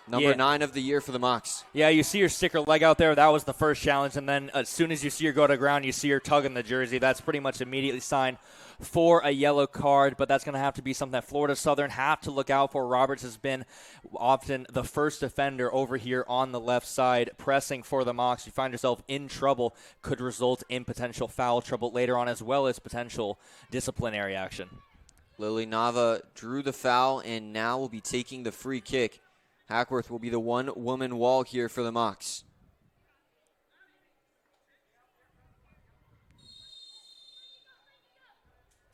Number 9 of the year for the Mocs. Yeah, you see her stick her leg out there. That was the first challenge. And then as soon as you see her go to the ground, you see her tugging the jersey. That's pretty much immediately signed for a yellow card. But that's going to have to be something that Florida Southern have to look out for. Roberts has been often the first defender over here on the left side, pressing for the Mocs. You find yourself in trouble. Could result in potential foul trouble later on, as well as potential disciplinary action. Lily Nava drew the foul and now will be taking the free kick. Hackworth will be the one-woman wall here for the Mocs.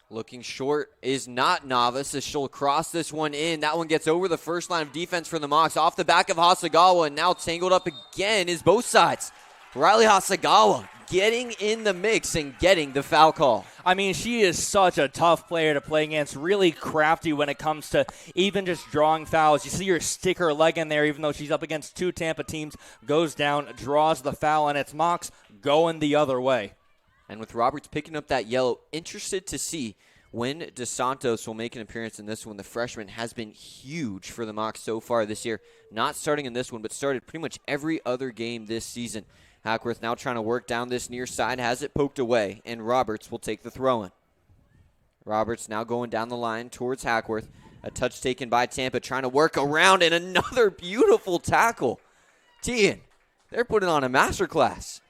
Looking short is not Navas as she'll cross this one in. That one gets over the first line of defense for the Mocs. Off the back of Hasegawa, and now tangled up again is both sides. Riley Hasegawa getting in the mix and getting the foul call. I mean, she is such a tough player to play against, really crafty when it comes to even just drawing fouls. You see her stick her leg in there, even though she's up against 2 Tampa teams, goes down, draws the foul, and it's Mocs going the other way. And with Roberts picking up that yellow, interested to see When DeSantos will make an appearance in this one, the freshman has been huge for the Mocs so far this year. Not starting in this one, but started pretty much every other game this season. Hackworth now trying to work down this near side, has it poked away, and Roberts will take the throw-in. Roberts now going down the line towards Hackworth. A touch taken by Tampa, trying to work around, and another beautiful tackle. Tian, they're putting on a masterclass.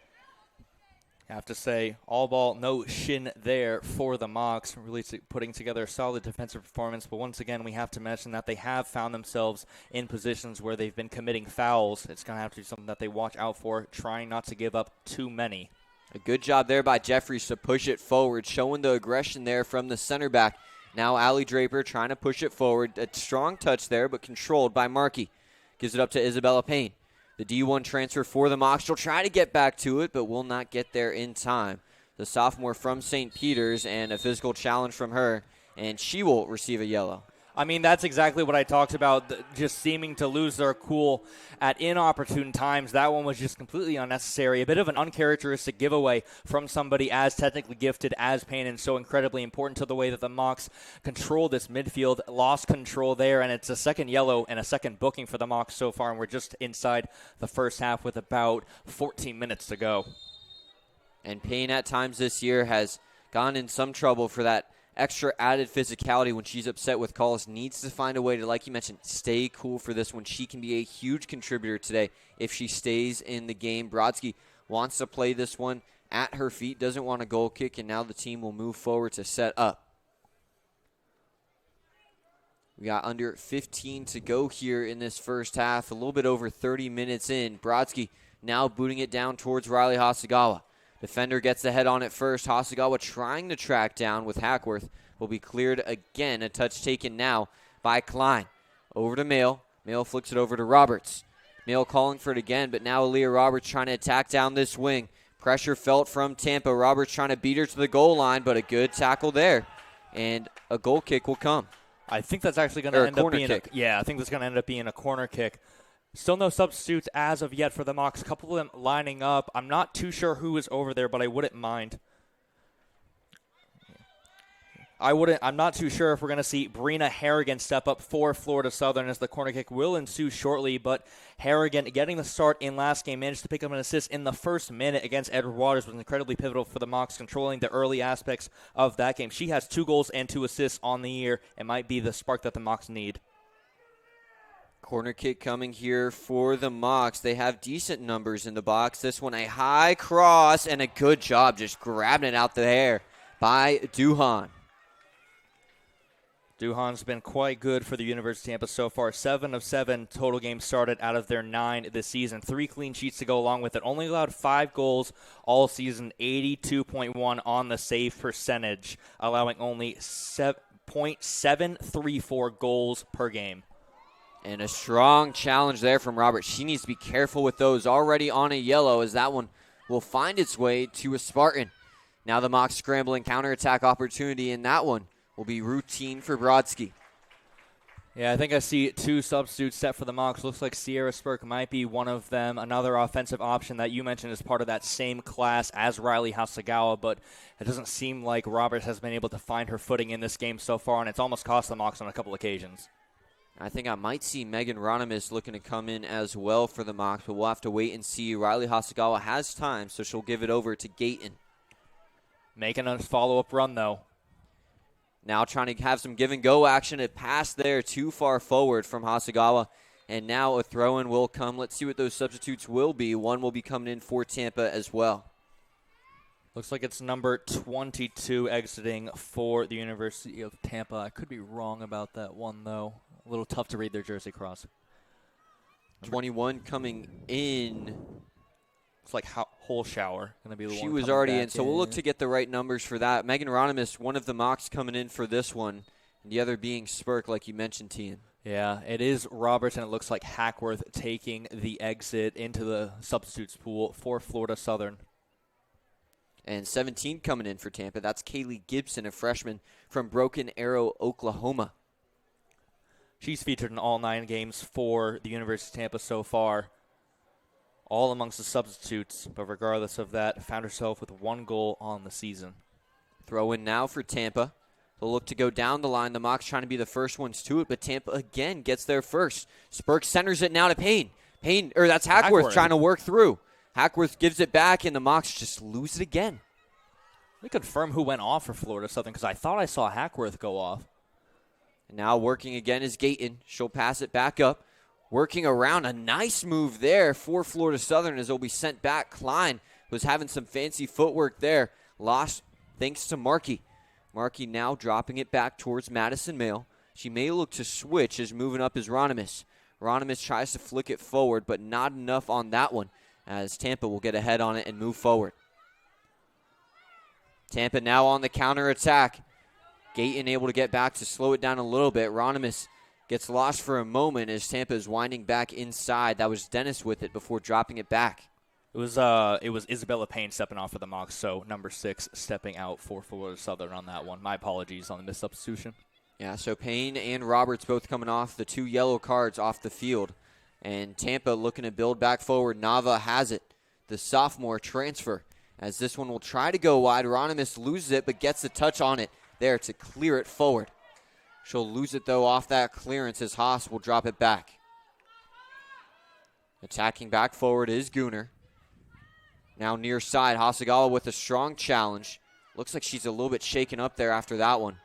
I have to say, all ball, no shin there for the Mocs, really putting together a solid defensive performance. But once again, we have to mention that they have found themselves in positions where they've been committing fouls. It's going to have to be something that they watch out for, trying not to give up too many. A good job there by Jeffries to push it forward, showing the aggression there from the center back. Now Allie Draper trying to push it forward. A strong touch there, but controlled by Markey. Gives it up to Isabella Payne. The D1 transfer for the Mocs. She'll try to get back to it, but will not get there in time. The sophomore from St. Peter's, and a physical challenge from her, and she will receive a yellow. I mean, that's exactly what I talked about, just seeming to lose their cool at inopportune times. That one was just completely unnecessary. A bit of an uncharacteristic giveaway from somebody as technically gifted as Payne, and so incredibly important to the way that the Mocs control this midfield. Lost control there, and it's a second yellow and a second booking for the Mocs so far, and we're just inside the first half with about 14 minutes to go. And Payne at times this year has gone in some trouble for that extra added physicality when she's upset with calls. Needs to find a way to, like you mentioned, stay cool for this one. She can be a huge contributor today if she stays in the game. Brodsky wants to play this one at her feet, doesn't want a goal kick, and now the team will move forward to set up. We got under 15 to go here in this first half, a little bit over 30 minutes in. Brodsky now booting it down towards Riley Hasegawa. Defender gets the head on it first. Hasegawa trying to track down with Hackworth. Will be cleared again. A touch taken now by Klein. Over to Mail. Mail flicks it over to Roberts. Mail calling for it again, but now Aaliyah Roberts trying to attack down this wing. Pressure felt from Tampa. Roberts trying to beat her to the goal line, but a good tackle there. And a goal kick will come. I think that's actually going to end up being I think that's going to end up being a corner kick. Still no substitutes as of yet for the Mocs. A couple of them lining up. I'm not too sure who is over there, but I wouldn't mind. I'm not too sure if we're going to see Brina Harrigan step up for Florida Southern, as the corner kick will ensue shortly. But Harrigan, getting the start in last game, managed to pick up an assist in the first minute against Edward Waters, was incredibly pivotal for the Mocs, controlling the early aspects of that game. She has 2 goals and 2 assists on the year. It might be the spark that the Mocs need. Corner kick coming here for the Mocs. They have decent numbers in the box. This one a high cross, and a good job just grabbing it out the air by Duhan. Duhan's been quite good for the University of Tampa so far. 7 of 7 total games started out of their 9 this season. 3 clean sheets to go along with it. Only allowed 5 goals all season. 82.1 on the save percentage, allowing only 0.734 goals per game. And a strong challenge there from Robert. She needs to be careful with those. Already on a yellow, as that one will find its way to a Spartan. Now the Mocs scrambling counterattack opportunity, and that one will be routine for Brodsky. Yeah, I think I see 2 substitutes set for the Mocs. Looks like Sierra Spurk might be one of them. Another offensive option that you mentioned is part of that same class as Riley Hasegawa, but it doesn't seem like Roberts has been able to find her footing in this game so far, and it's almost cost the Mocs on a couple occasions. I think I might see Megan Ronimus looking to come in as well for the Mocs, but we'll have to wait and see. Riley Hasegawa has time, so she'll give it over to Gayton. Making a follow-up run, though. Now trying to have some give-and-go action. A pass there too far forward from Hasegawa, and now a throw-in will come. Let's see what those substitutes will be. One will be coming in for Tampa as well. Looks like it's number 22 exiting for the University of Tampa. I could be wrong about that one, though. A little tough to read their jersey cross. 21 coming in. It's like whole shower. Gonna be the she one was already back in, so we'll look to get the right numbers for that. Megan Ronimus, one of the Mocs coming in for this one, and the other being Spurk, like you mentioned, Tian. Yeah, it is Roberts, and it looks like Hackworth taking the exit into the substitutes pool for Florida Southern. And 17 coming in for Tampa. That's Kaylee Gibson, a freshman from Broken Arrow, Oklahoma. She's featured in all 9 games for the University of Tampa so far, all amongst the substitutes, but regardless of that, found herself with 1 goal on the season. Throw in now for Tampa. They'll look to go down the line. The Mocs trying to be the first ones to it, but Tampa again gets there first. Spurk centers it now to Payne. That's Hackworth trying to work through. Hackworth gives it back, and the Mocs just lose it again. Let me confirm who went off for Florida Southern, because I thought I saw Hackworth go off. And now working again is Gayton. She'll pass it back up. Working around, a nice move there for Florida Southern as it'll be sent back. Klein was having some fancy footwork there. Lost thanks to Markey. Markey now dropping it back towards Madison Mail. She may look to switch as moving up is Ronimus. Ronimus tries to flick it forward, but not enough on that one as Tampa will get ahead on it and move forward. Tampa now on the counterattack. Gayton able to get back to slow it down a little bit. Ronimus gets lost for a moment as Tampa is winding back inside. That was Dennis with it before dropping it back. It was Isabella Payne stepping off for the Mocs, so number 6 stepping out for Florida Southern on that one. My apologies on the missed substitution. Yeah, so Payne and Roberts both coming off the 2 yellow cards off the field. And Tampa looking to build back forward. Nava has it. The sophomore transfer as this one will try to go wide. Ronimus loses it but gets the touch on it there to clear it forward. She'll lose it, though, off that clearance as Haas will drop it back. Attacking back forward is Gooner. Now near side, Hasagawa with a strong challenge. Looks like she's a little bit shaken up there after that one.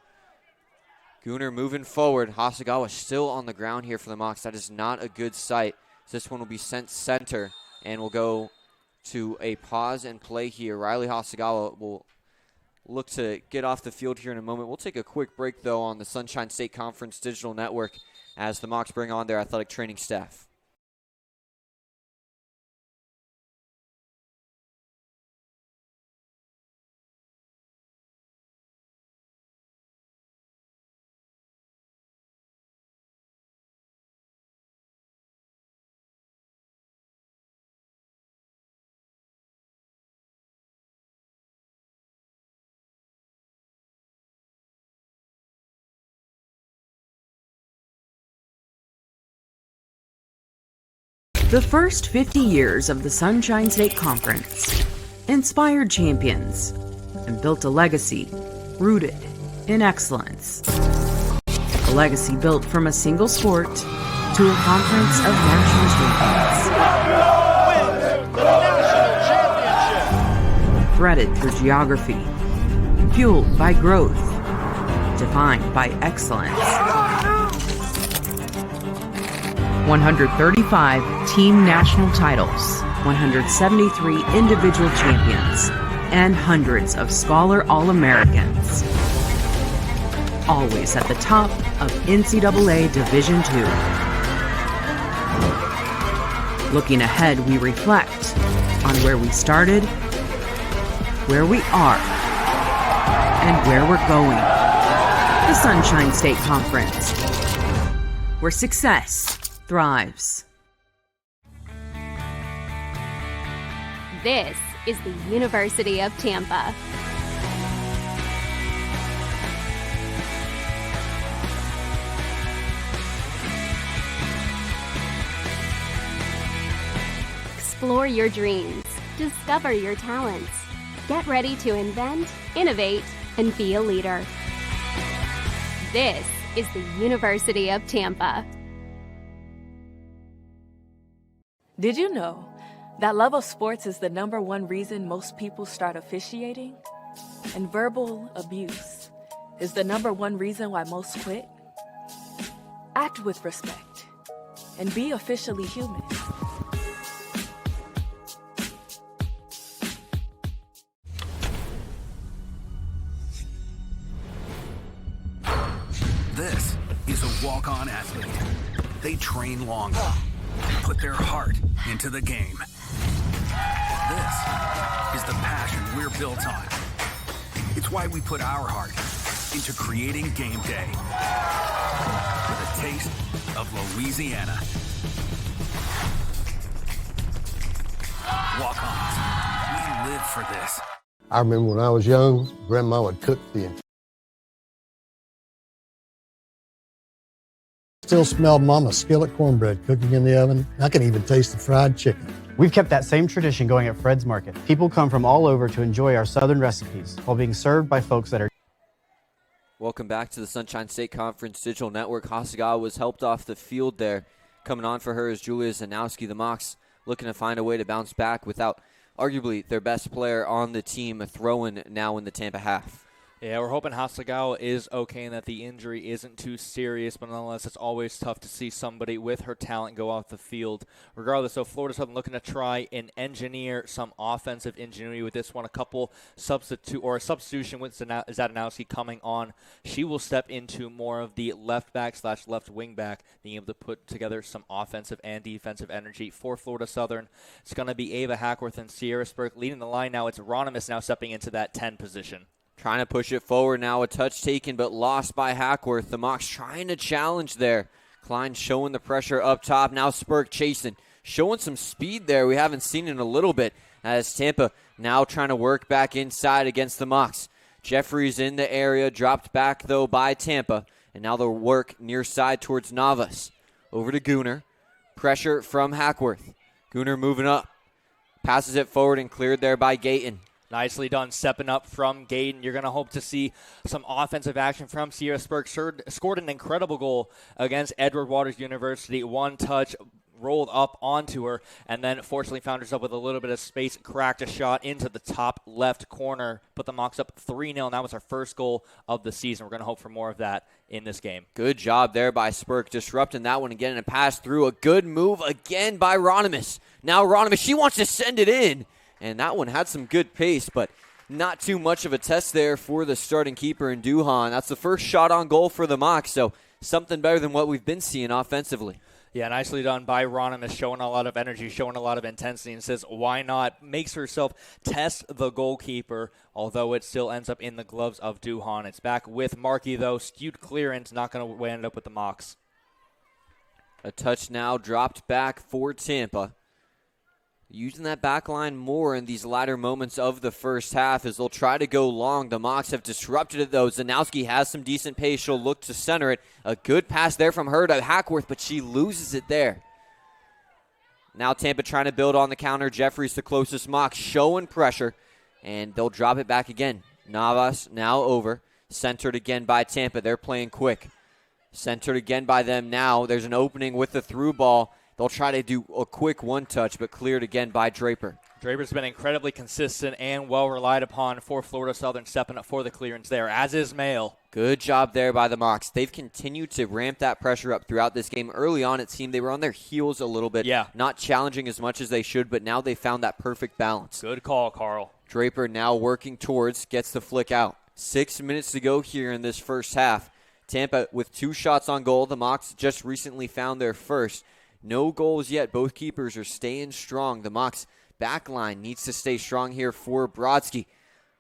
Gooner moving forward. Hasagawa still on the ground here for the Mocs. That is not a good sight. This one will be sent center and will go to a pause and play here. Riley Hasagawa will look to get off the field here in a moment. We'll take a quick break, though, on the Sunshine State Conference Digital Network as the Mocs bring on their athletic training staff. The first 50 years of the Sunshine State Conference inspired champions and built a legacy rooted in excellence. A legacy built from a single sport to a conference of national champions. Threaded through geography, fueled by growth, defined by excellence. 135 team national titles, 173 individual champions, and hundreds of Scholar All-Americans. Always at the top of NCAA Division II. Looking ahead, we reflect on where we started, where we are, and where we're going. The Sunshine State Conference, where success thrives. This is the University of Tampa. Explore your dreams. Discover your talents. Get ready to invent, innovate, and be a leader. This is the University of Tampa. Did you know that love of sports is the #1 reason most people start officiating? And verbal abuse is the #1 reason why most quit? Act with respect and be officially human. This is a walk-on athlete. They train longer, put their heart into the game. This is the passion we're built on. It's why we put our heart into creating game day with a taste of Louisiana. Walk-ons, we live for this. I remember when I was young, Grandma would cook the Still smell Mama's skillet cornbread cooking in the oven. I can even taste the fried chicken. We've kept that same tradition going at Fred's Market. People come from all over to enjoy our Southern recipes while being served by folks that are Welcome back to the Sunshine State Conference Digital Network. Hasegawa was helped off the field there. Coming on for her is Julia Zanowski. The Mocs looking to find a way to bounce back without arguably their best player on the team throwing now in the Tampa half. Yeah, we're hoping Hasegawa is okay and that the injury isn't too serious, but nonetheless, it's always tough to see somebody with her talent go off the field. Regardless, though, Florida Southern looking to try and engineer some offensive ingenuity with this one. A substitution with Zadanowski coming on. She will step into more of the left back / left wing back, being able to put together some offensive and defensive energy for Florida Southern. It's going to be Ava Hackworth and Sierra Spurk leading the line now. It's Ronimus now stepping into that 10 position. Trying to push it forward now. A touch taken, but lost by Hackworth. The Mocs trying to challenge there. Klein showing the pressure up top. Now Spurk chasing. Showing some speed there. We haven't seen in a little bit. As Tampa now trying to work back inside against the Mocs. Jeffries in the area. Dropped back, though, by Tampa. And now they'll work near side towards Navas. Over to Gooner. Pressure from Hackworth. Gooner moving up. Passes it forward and cleared there by Gayton. Nicely done, stepping up from Gaden. You're going to hope to see some offensive action from Sierra Spurk. Scored an incredible goal against Edward Waters University. One touch, rolled up onto her, and then fortunately found herself with a little bit of space, cracked a shot into the top left corner, put the Mocs up 3-0, and that was our first goal of the season. We're going to hope for more of that in this game. Good job there by Spurk, disrupting that one again, and a pass through. A good move again by Ronimus. Now Ronimus, she wants to send it in. And that one had some good pace, but not too much of a test there for the starting keeper in Duhan. That's the first shot on goal for the Mocs, so something better than what we've been seeing offensively. Yeah, nicely done by Ronimus, showing a lot of energy, showing a lot of intensity, and says, why not? Makes herself test the goalkeeper, although it still ends up in the gloves of Duhan. It's back with Markey, though. Skewed clearance, not going to end up with the Mocs. A touch now dropped back for Tampa. Using that back line more in these latter moments of the first half as they'll try to go long. The Mocs have disrupted it, though. Zanowski has some decent pace. She'll look to center it. A good pass there from her to Hackworth, but she loses it there. Now Tampa trying to build on the counter. Jeffries the closest Moc, showing pressure, and they'll drop it back again. Navas now over. Centered again by Tampa. They're playing quick. Centered again by them now. There's an opening with the through ball. They'll try to do a quick one-touch, but cleared again by Draper. Draper's been incredibly consistent and well relied upon for Florida Southern, stepping up for the clearance there, as is Mail. Good job there by the Mocs. They've continued to ramp that pressure up throughout this game. Early on, it seemed they were on their heels a little bit, not challenging as much as they should, but now they found that perfect balance. Good call, Carl. Draper now working towards, gets the flick out. 6 minutes to go here in this first half. Tampa with 2 shots on goal. The Mocs just recently found their first. No goals yet. Both keepers are staying strong. The Mocs back line needs to stay strong here for Brodsky.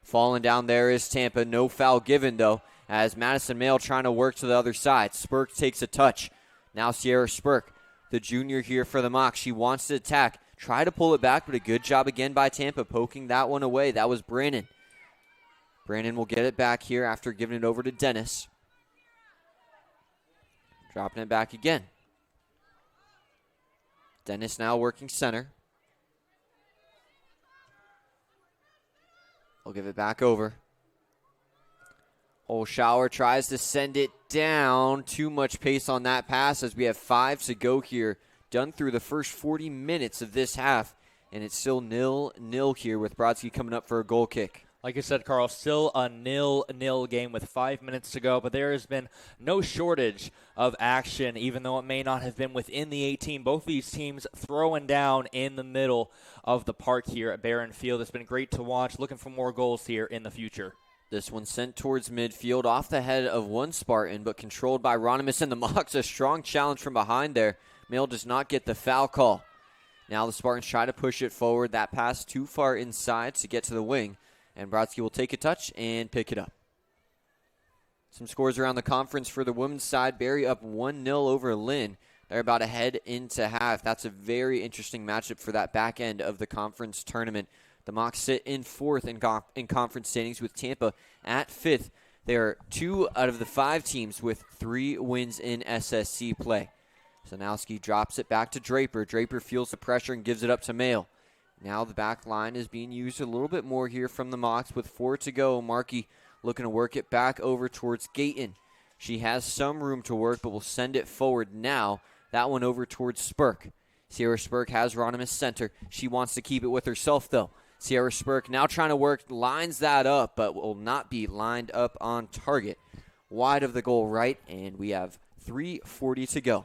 Falling down there is Tampa. No foul given, though, as Madison Mail trying to work to the other side. Spurk takes a touch. Now Sierra Spurk, the junior here for the Mocs. She wants to attack. Try to pull it back, but a good job again by Tampa, poking that one away. That was Brandon. Brandon will get it back here after giving it over to Dennis. Dropping it back again. Dennis now working center. We'll give it back over. Holschauer tries to send it down. Too much pace on that pass as we have 5 to go here. Done through the first 40 minutes of this half. And it's still 0-0 here with Brodsky coming up for a goal kick. Like you said, Carl, still a 0-0 game with 5 minutes to go, but there has been no shortage of action, even though it may not have been within the 18. Both these teams throwing down in the middle of the park here at Barron Field. It's been great to watch. Looking for more goals here in the future. This one sent towards midfield, off the head of one Spartan, but controlled by Ronimus and the Mocs. A strong challenge from behind there. Mail does not get the foul call. Now the Spartans try to push it forward. That pass too far inside to get to the wing. And Brodsky will take a touch and pick it up. Some scores around the conference for the women's side. Barry up 1-0 over Lynn. They're about to head into half. That's a very interesting matchup for that back end of the conference tournament. The Mocs sit in 4th in conference standings with Tampa at 5th. They are 2 out of the 5 teams with 3 wins in SSC play. Zanowski drops it back to Draper. Draper feels the pressure and gives it up to Mail. Now the back line is being used a little bit more here from the Mocs with 4 to go. Markey looking to work it back over towards Gayton. She has some room to work, but will send it forward now. That one over towards Spurk. Sierra Spurk has Ronimus center. She wants to keep it with herself, though. Sierra Spurk now trying to work, lines that up, but will not be lined up on target. Wide of the goal right, and we have 3:40 to go.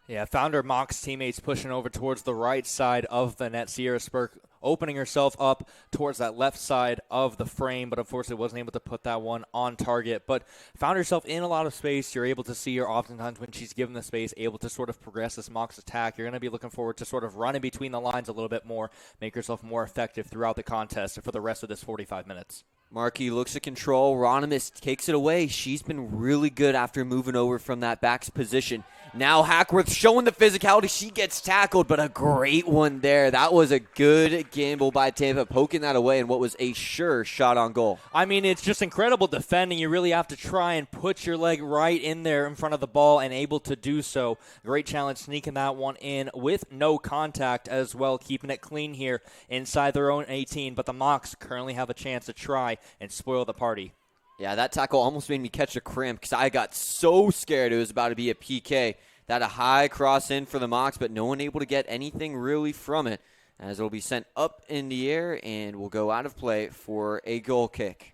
Yeah, Founder Mock's teammates pushing over towards the right side of the net. Sierra Spurk opening herself up towards that left side of the frame, but unfortunately wasn't able to put that one on target. But found herself in a lot of space. You're able to see her oftentimes when she's given the space, able to sort of progress this Mock's attack. You're going to be looking forward to sort of running between the lines a little bit more, make herself more effective throughout the contest for the rest of this 45 minutes. Markey looks to control. Ronimus takes it away. She's been really good after moving over from that back's position. Now Hackworth showing the physicality. She gets tackled, but a great one there. That was a good gamble by Tampa, poking that away in what was a sure shot on goal. I mean, it's just incredible defending. You really have to try and put your leg right in there in front of the ball and able to do so. Great challenge sneaking that one in with no contact as well, keeping it clean here inside their own 18. But the Mocs currently have a chance to try and spoil the party. Yeah, that tackle almost made me catch a cramp because I got so scared it was about to be a PK. That a high cross in for the Mocs, but no one able to get anything really from it, as it'll be sent up in the air and will go out of play for a goal kick.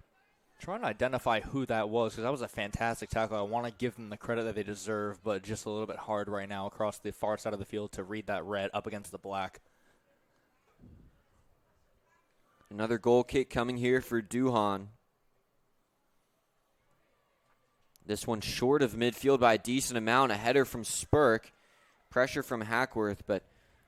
Trying to identify who that was, because that was a fantastic tackle. I want to give them the credit that they deserve, but just a little bit hard right now across the far side of the field to read that red up against the black. Another goal kick coming here for Duhan. This one short of midfield by a decent amount. A header from Spurk. Pressure from Hackworth, but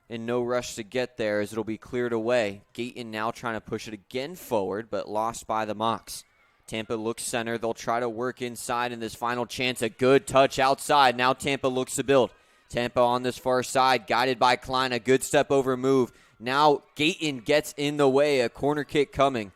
in no rush to get there as it'll be cleared away. Gayton now trying to push it again forward, but lost by the Mocs. Tampa looks center. They'll try to work inside in this final chance. A good touch outside. Now Tampa looks to build. Tampa on this far side, guided by Klein. A good step over move. Now Gayton gets in the way. A corner kick coming.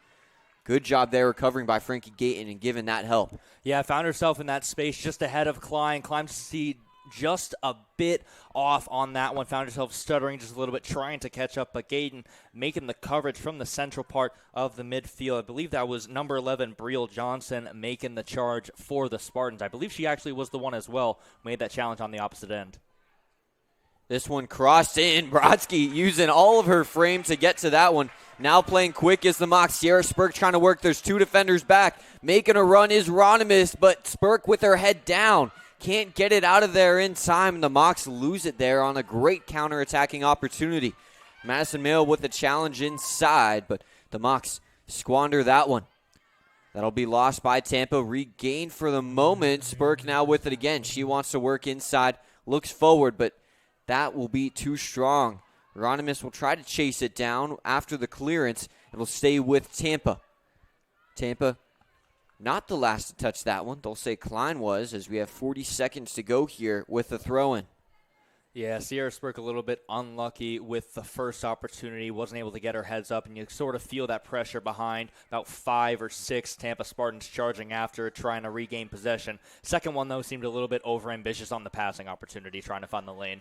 Good job there recovering by Frankie Gayton and giving that help. Yeah, found herself in that space just ahead of Klein. Klein to see just a bit off on that one. Found herself stuttering just a little bit, trying to catch up. But Gayton making the coverage from the central part of the midfield. I believe that was number 11, Brielle Johnson, making the charge for the Spartans. I believe she actually was the one as well, made that challenge on the opposite end. This one crossed in. Brodsky using all of her frame to get to that one. Now playing quick is the Mocs. Sierra Spurk trying to work. There's two defenders back. Making a run is Ronimus, but Spurk with her head down. Can't get it out of there in time, and the Mocs lose it there on a great counterattacking opportunity. Madison Mail with the challenge inside, but the Mocs squander that one. That'll be lost by Tampa. Regained for the moment. Spurk now with it again. She wants to work inside. Looks forward, but that will be too strong. Ronimus will try to chase it down after the clearance and will stay with Tampa. Tampa, not the last to touch that one. They'll say Klein was, as we have 40 seconds to go here with the throw-in. Yeah, Sierra Spurk a little bit unlucky with the first opportunity. Wasn't able to get her heads up, and you sort of feel that pressure behind. About 5 or 6 Tampa Spartans charging after, trying to regain possession. Second one, though, seemed a little bit overambitious on the passing opportunity, trying to find the lane.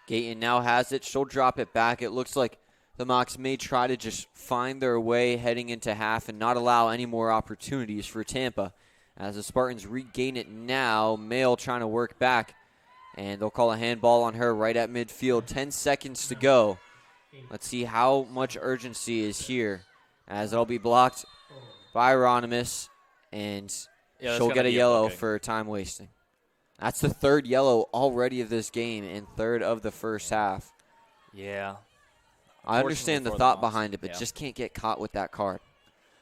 Gayton now has it. She'll drop it back. It looks like the Mocs may try to just find their way heading into half and not allow any more opportunities for Tampa. As the Spartans regain it now, Mail trying to work back. And they'll call a handball on her right at midfield. 10 seconds to go. Let's see how much urgency is here. As it'll be blocked by Ronimus. And she'll get a yellow for time wasting. That's the third yellow already of this game and third of the first half. Yeah. I understand the thought behind it, but just can't get caught with that card.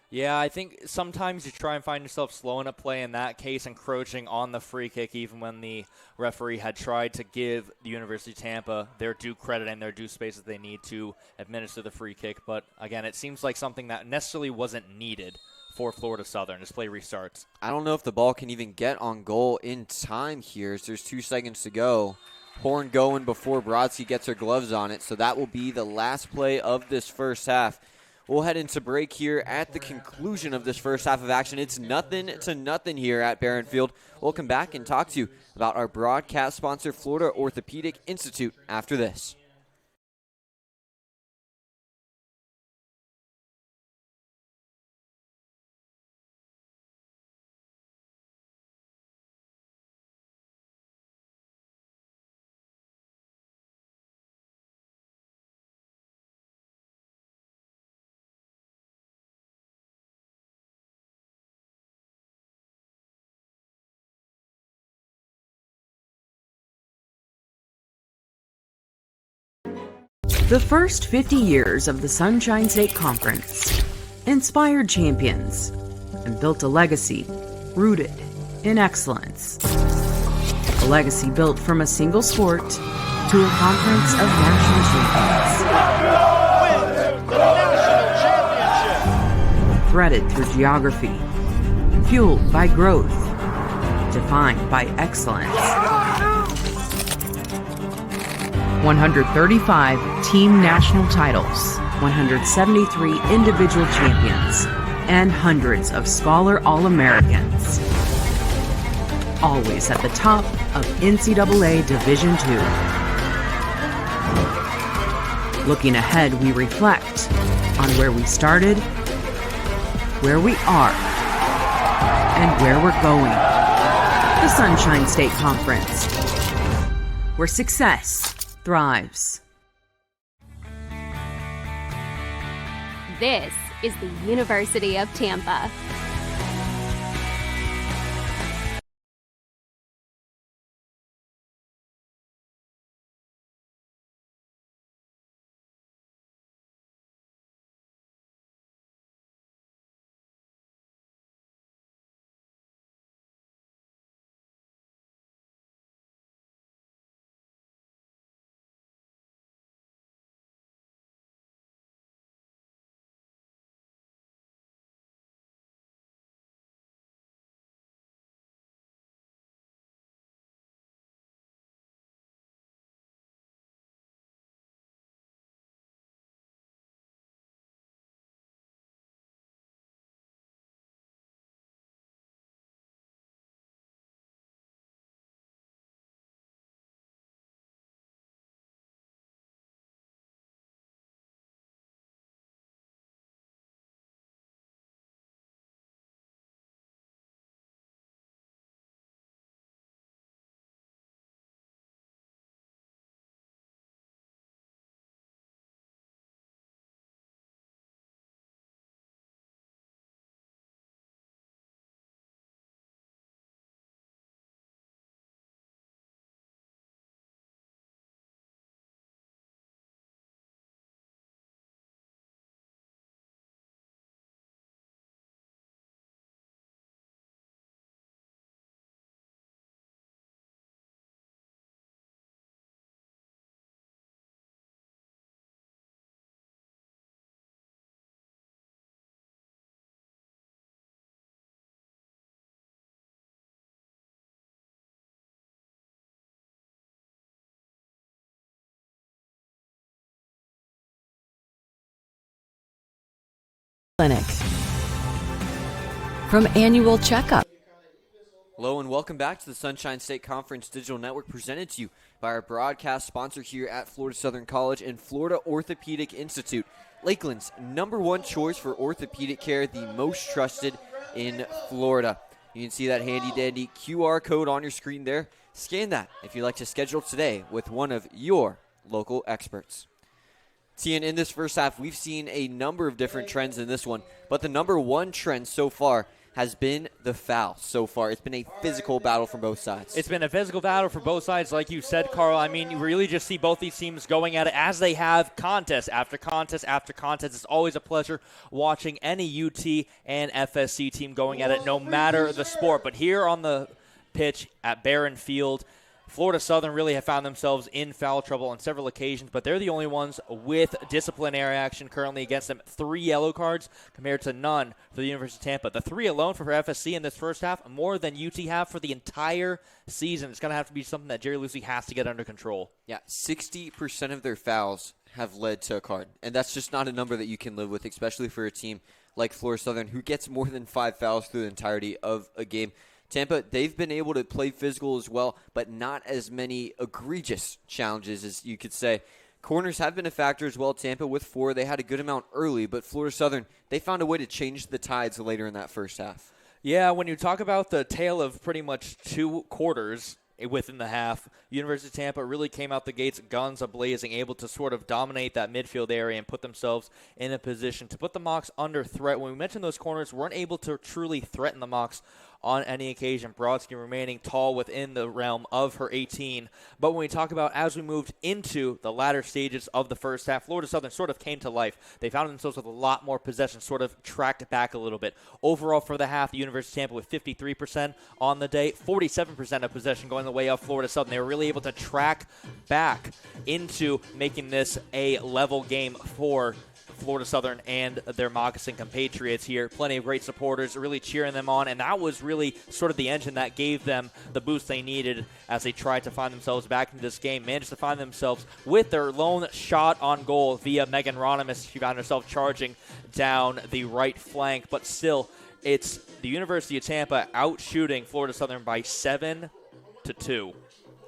Yeah, I think sometimes you try and find yourself slowing up play, in that case encroaching on the free kick, even when the referee had tried to give the University of Tampa their due credit and their due space that they need to administer the free kick. But, again, it seems like something that necessarily wasn't needed for Florida Southern as play restarts. I don't know if the ball can even get on goal in time here, as there's 2 seconds to go. Horn going before Brodsky gets her gloves on it, so that will be the last play of this first half. We'll head into break here at the conclusion of this first half of action. It's 0-0 here at Barron Field. We'll come back and talk to you about our broadcast sponsor, Florida Orthopedic Institute, after this. The first 50 years of the Sunshine State Conference inspired champions and built a legacy rooted in excellence. A legacy built from a single sport to a conference of national champions. Threaded through geography, fueled by growth, defined by excellence. 135 team national titles, 173 individual champions, and hundreds of Scholar All-Americans. Always at the top of NCAA Division II. Looking ahead, we reflect on where we started, where we are, and where we're going. The Sunshine State Conference, where success thrives. This is the University of Tampa. Clinic. From annual checkup. Hello and welcome back to the Sunshine State Conference Digital Network, presented to you by our broadcast sponsor here at Florida Southern College and Florida Orthopedic Institute, Lakeland's #1 choice for orthopedic care, the most trusted in Florida. You can see that handy-dandy QR code on your screen there. Scan that if you'd like to schedule today with one of your local experts. Tian, in this first half, we've seen a number of different trends in this one, but the #1 trend so far has been the foul so far. It's been a physical battle from both sides. It's been a physical battle for both sides, like you said, Carl. I mean, you really just see both these teams going at it as they have contest after contest after contest. It's always a pleasure watching any UT and FSC team going at it, no matter the sport. But here on the pitch at Barron Field, Florida Southern really have found themselves in foul trouble on several occasions, but they're the only ones with disciplinary action currently against them. 3 yellow cards compared to none for the University of Tampa. The 3 alone for FSC in this first half, more than UT have for the entire season. It's going to have to be something that Jerry Lucy has to get under control. Yeah, 60% of their fouls have led to a card, and that's just not a number that you can live with, especially for a team like Florida Southern who gets more than 5 fouls through the entirety of a game. Tampa, they've been able to play physical as well, but not as many egregious challenges as you could say. Corners have been a factor as well. Tampa with 4. They had a good amount early, but Florida Southern, they found a way to change the tides later in that first half. Yeah, when you talk about the tale of pretty much 2 quarters within the half, University of Tampa really came out the gates guns a-blazing, able to sort of dominate that midfield area and put themselves in a position to put the Mocs under threat. When we mentioned those corners, weren't able to truly threaten the Mocs on any occasion. Brodsky remaining tall within the realm of her 18. But when we talk about as we moved into the latter stages of the first half, Florida Southern sort of came to life. They found themselves with a lot more possession, sort of tracked back a little bit. Overall for the half, the University of Tampa with 53% on the day, 47% of possession going the way of Florida Southern. They were really able to track back into making this a level game for Florida Southern and their Moccasin compatriots here. Plenty of great supporters really cheering them on, and that was really sort of the engine that gave them the boost they needed as they tried to find themselves back into this game. Managed to find themselves with their lone shot on goal via Megan Ronimus. She found herself charging down the right flank, but still, it's the University of Tampa out shooting Florida Southern by 7-2.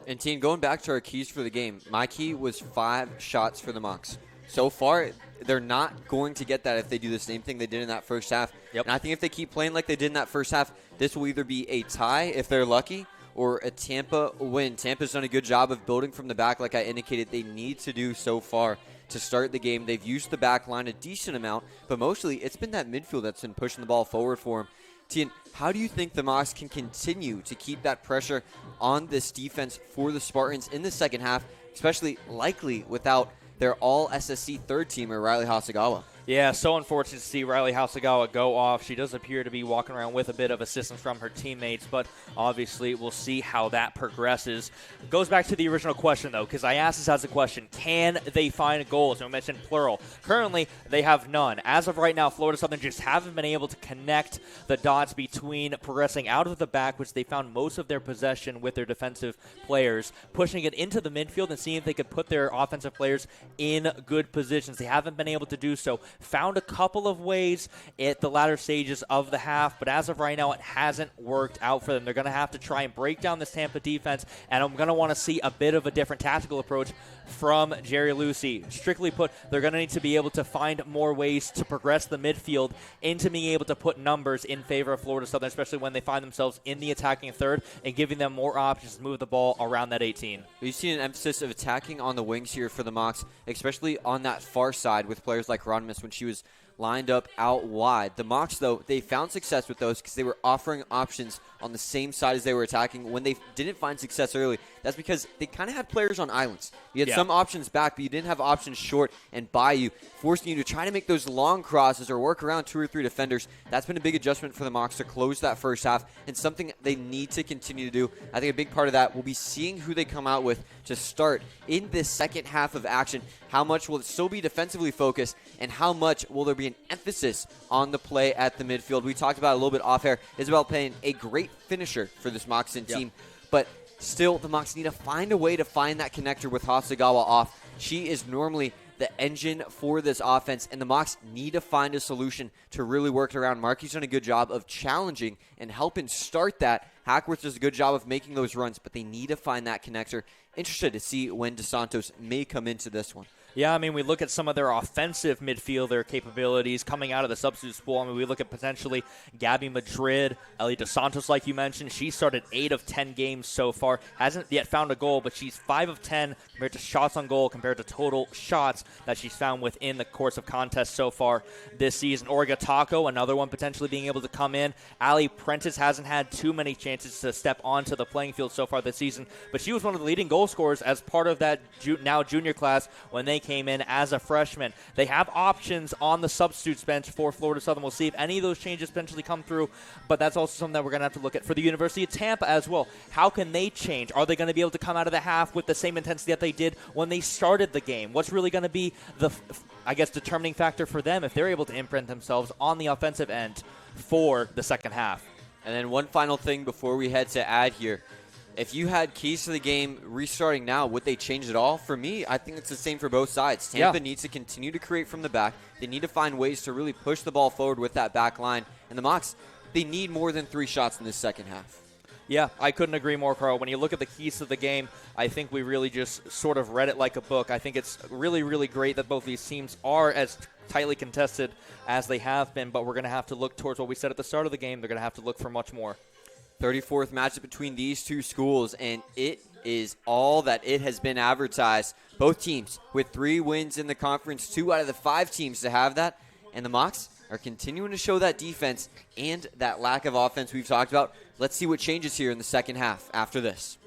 And team, going back to our keys for the game, my key was 5 shots for the Mocs. So far, they're not going to get that if they do the same thing they did in that first half. Yep. And I think if they keep playing like they did in that first half, this will either be a tie if they're lucky or a Tampa win. Tampa's done a good job of building from the back like I indicated they need to do so far to start the game. They've used the back line a decent amount, but mostly it's been that midfield that's been pushing the ball forward for them. Tien, how do you think the Mocs can continue to keep that pressure on this defense for the Spartans in the second half, especially likely without their all-SSC third-teamer, Riley Hasagawa? Yeah, so unfortunate to see Riley Hasagawa go off. She does appear to be walking around with a bit of assistance from her teammates, but obviously we'll see how that progresses. Goes back to the original question, though, because I asked this as a question. Can they find goals? And we mentioned plural. Currently, they have none. As of right now, Florida Southern just haven't been able to connect the dots between progressing out of the back, which they found most of their possession with their defensive players, pushing it into the midfield and seeing if they could put their offensive players in good positions. They haven't been able to do so. Found a couple of ways at the latter stages of the half, but as of right now, it hasn't worked out for them. They're going to have to try and break down this Tampa defense, and I'm going to want to see a bit of a different tactical approach from Jerry Lucy. Strictly put, they're going to need to be able to find more ways to progress the midfield into being able to put numbers in favor of Florida Southern, especially when they find themselves in the attacking third and giving them more options to move the ball around that 18. We've seen an emphasis of attacking on the wings here for the Mocs, especially on that far side with players like Ronimus when she was lined up out wide. The Mocs, though, they found success with those because they were offering options on the same side as they were attacking. When they didn't find success early, that's because they kind of had players on islands. You had some options back, but you didn't have options short and by you, forcing you to try to make those long crosses or work around 2 or 3 defenders. That's been a big adjustment for the Mocs to close that first half and something they need to continue to do. I think a big part of that will be seeing who they come out with to start in this second half of action. How much will it still be defensively focused, and how much will there be an emphasis on the play at the midfield? We talked about it a little bit off air. Isabel playing a great finisher for this Moccasin team, but still the Mocs need to find a way to find that connector with Hasagawa off. She is normally the engine for this offense, and the Mocs need to find a solution to really work it around. Markey's done a good job of challenging and helping start that. Hackworth does a good job of making those runs, but they need to find that connector. Interested to see when DeSantos may come into this one. Yeah, I mean, we look at some of their offensive midfielder capabilities coming out of the substitute pool. I mean, we look at potentially Gabby Madrid, Ellie DeSantos, like you mentioned. She started 8 of 10 games so far. Hasn't yet found a goal, but she's 5 of 10 compared to shots on goal compared to total shots that she's found within the course of contests so far this season. Orga Taco, another one potentially being able to come in. Allie Prentice hasn't had too many chances to step onto the playing field so far this season, but she was one of the leading goal scorers as part of that now junior class when they came in as a freshman. They have options on the substitutes bench for Florida Southern. We'll see if any of those changes potentially come through, but that's also something that we're going to have to look at for the University of Tampa as well. How can they change? Are they going to be able to come out of the half with the same intensity that they did when they started the game? What's really going to be the, I guess, determining factor for them if they're able to imprint themselves on the offensive end for the second half? And then one final thing before we head to add here. If you had keys to the game restarting now, would they change it all? For me, I think it's the same for both sides. Tampa needs to continue to create from the back. They need to find ways to really push the ball forward with that back line. And the Mocs, they need more than 3 shots in this second half. Yeah, I couldn't agree more, Carl. When you look at the keys to the game, I think we really just sort of read it like a book. I think it's really, really great that both these teams are as tightly contested as they have been, but we're going to have to look towards what we said at the start of the game. They're going to have to look for much more. 34th matchup between these two schools, and it is all that it has been advertised. Both teams with 3 wins in the conference, 2 out of the 5 teams to have that. And the Mocs, are continuing to show that defense and that lack of offense we've talked about. Let's see what changes here in the second half after this.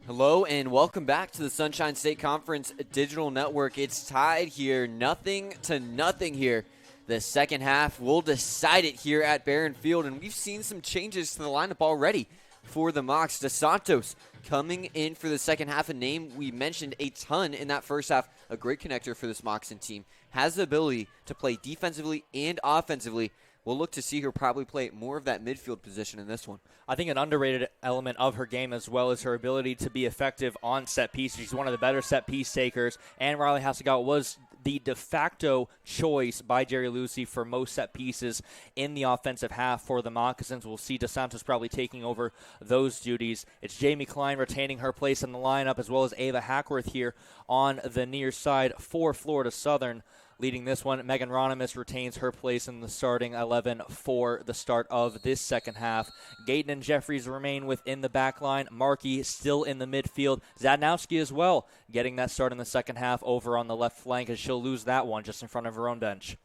Hello, and welcome back to the Sunshine State Conference Digital Network. It's tied here, 0-0 here. The second half will decide it here at Barron Field, and we've seen some changes to the lineup already for the Mocs. DeSantos coming in for the second half, a name we mentioned a ton in that first half, a great connector for this Moxon team. Has the ability to play defensively and offensively. we'll look to see her probably play more of that midfield position in this one. I think an underrated element of her game as well is her ability to be effective on set pieces. She's one of the better set piece takers, and Riley Hasegawa was the de facto choice by Jerry Lucey for most set pieces in the offensive half for the Moccasins. We'll see DeSantos probably taking over those duties. It's Jamie Klein retaining her place in the lineup, as well as Ava Hackworth here on the near side for Florida Southern. Leading this one, Megan Ronimus retains her place in the starting 11 for the start of this second half. Gayton and Jeffries remain within the back line. Markey still in the midfield. Zadnowski as well, getting that start in the second half over on the left flank, as she'll lose that one just in front of her own bench.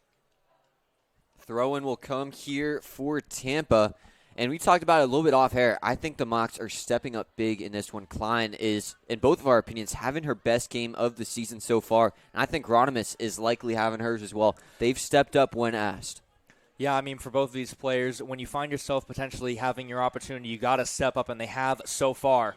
Throw-in will come here for Tampa. And we talked about it a little bit off air. I think the Mocs are stepping up big in this one. Klein is, in both of our opinions, having her best game of the season so far. And I think Ronimus is likely having hers as well. They've stepped up when asked. Yeah, I mean, for both of these players, when you find yourself potentially having your opportunity, you got to step up, and they have so far.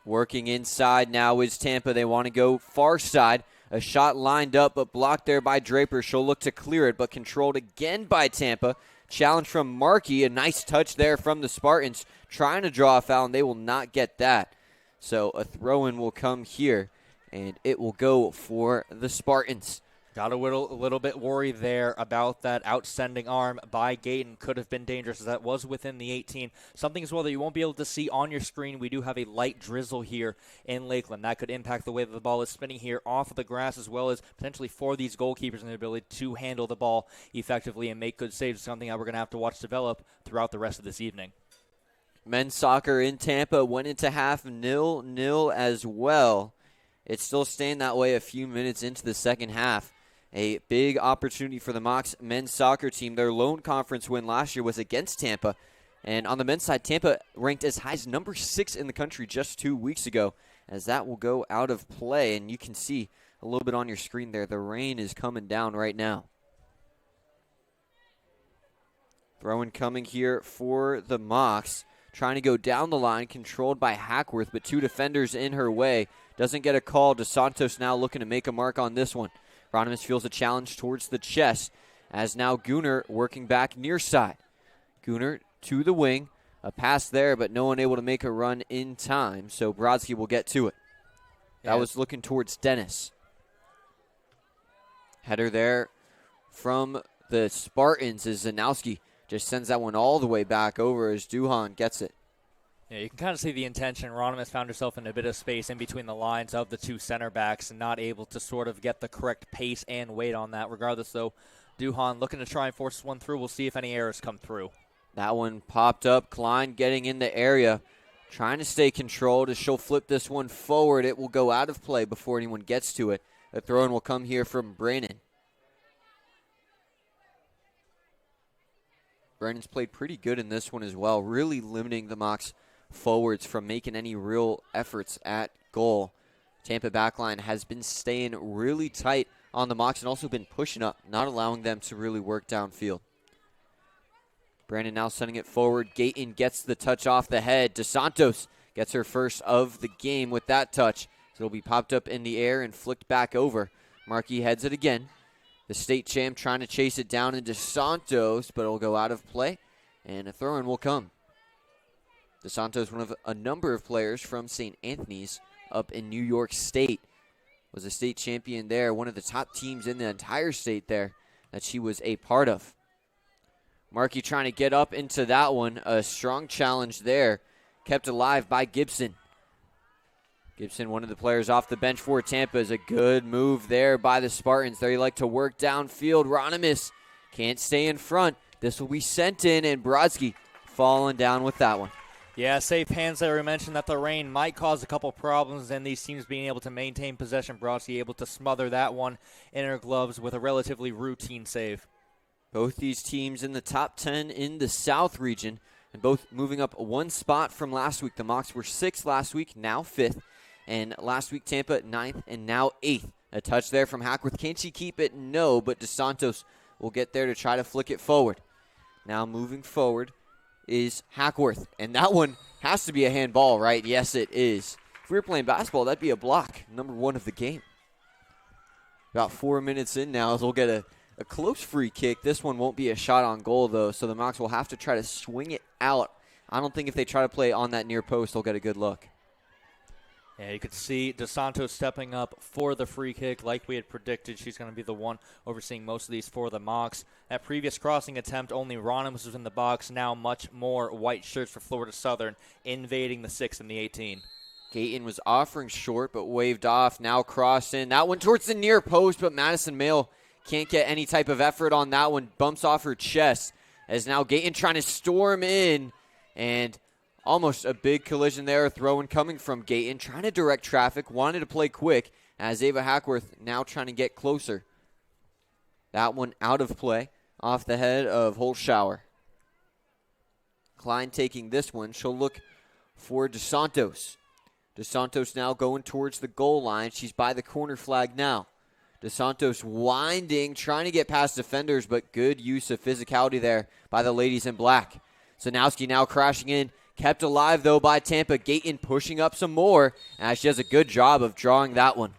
Working inside now is Tampa. They want to go far side. A shot lined up, but blocked there by Draper. She'll look to clear it, but controlled again by Tampa. Challenge from Markey. A nice touch there from the Spartans. Trying to draw a foul, and they will not get that. So a throw-in will come here, and it will go for the Spartans. Got a little bit worried there about that outsending arm by Gayton. Could have been dangerous, as that was within the 18. Something as well that you won't be able to see on your screen. We do have a light drizzle here in Lakeland. That could impact the way that the ball is spinning here off of the grass, as well as potentially for these goalkeepers and their ability to handle the ball effectively and make good saves. Something that we're going to have to watch develop throughout the rest of this evening. Men's soccer in Tampa went into half 0-0 as well. It's still staying that way a few minutes into the second half. A big opportunity for the Mocs men's soccer team. Their lone conference win last year was against Tampa. And on the men's side, Tampa ranked as high as number 6 in the country just 2 weeks ago, as that will go out of play. And you can see a little bit on your screen there, the rain is coming down right now. Throw-in coming here for the Mocs. Trying to go down the line, controlled by Hackworth, but 2 defenders in her way. Doesn't get a call. DeSantos now looking to make a mark on this one. Ronimus feels a challenge towards the chest, as now Gunnar working back near side. Gunnar to the wing. A pass there, but no one able to make a run in time, so Brodsky will get to it. That was looking towards Dennis. Header there from the Spartans as Zanowski just sends that one all the way back over as Duhan gets it. Yeah, you can kind of see the intention. Ronimus found herself in a bit of space in between the lines of the 2 center backs and not able to sort of get the correct pace and weight on that. Regardless, though, Duhan looking to try and force one through. We'll see if any errors come through. That one popped up. Klein getting in the area, trying to stay controlled as she'll flip this one forward. It will go out of play before anyone gets to it. The throw-in will come here from Brannon. Brannon's played pretty good in this one as well, really limiting the Mocs forwards from making any real efforts at goal. Tampa backline has been staying really tight on the Mocs and also been pushing up, not allowing them to really work downfield. Brandon now sending it forward. Gayton gets the touch off the head. DeSantos gets her first of the game with that touch. So it'll be popped up in the air and flicked back over. Markey heads it again. The state champ trying to chase it down into DeSantos, but it'll go out of play, and a throw-in will come. DeSantos, one of a number of players from St. Anthony's up in New York State, was a state champion there, one of the top teams in the entire state there that she was a part of. Markey trying to get up into that one. A strong challenge there, kept alive by Gibson. Gibson, one of the players off the bench for Tampa, is a good move there by the Spartans. They like to work downfield. Ronimus can't stay in front. This will be sent in, and Brodsky falling down with that one. Yeah, safe hands there. We mentioned that the rain might cause a couple problems, and these teams being able to maintain possession. Brodsky able to smother that one in her gloves with a relatively routine save. Both these teams in the top 10 in the South region, and both moving up one spot from last week. The Mocs were 6th last week, now 5th. And last week, Tampa 9th and now 8th. A touch there from Hackworth. Can she keep it? No, but DeSantos will get there to try to flick it forward. Now moving forward is Hackworth. And that one has to be a handball, right? Yes, it is. If we were playing basketball, that'd be a block. Number 1 of the game. About 4 minutes in now, as we'll get a close free kick. This one won't be a shot on goal, though, so the Mocs will have to try to swing it out. I don't think if they try to play on that near post, they'll get a good look. Yeah, you could see DeSanto stepping up for the free kick like we had predicted. She's going to be the one overseeing most of these for the Mocs. That previous crossing attempt, only Ronimus was in the box. Now much more white shirts for Florida Southern invading the 6 and the 18. Gayton was offering short but waved off. Now cross in. That one towards the near post, but Madison Mail can't get any type of effort on that one. Bumps off her chest as now Gayton trying to storm in, and almost a big collision there. Throw-in coming from Gayton, trying to direct traffic, wanted to play quick as Ava Hackworth now trying to get closer. That one out of play off the head of Holshower. Klein taking this one. She'll look for DeSantos. DeSantos now going towards the goal line. She's by the corner flag now. DeSantos winding, trying to get past defenders, but good use of physicality there by the ladies in black. Zanowski now crashing in. Kept alive, though, by Tampa. Gayton pushing up some more, as she does a good job of drawing that one.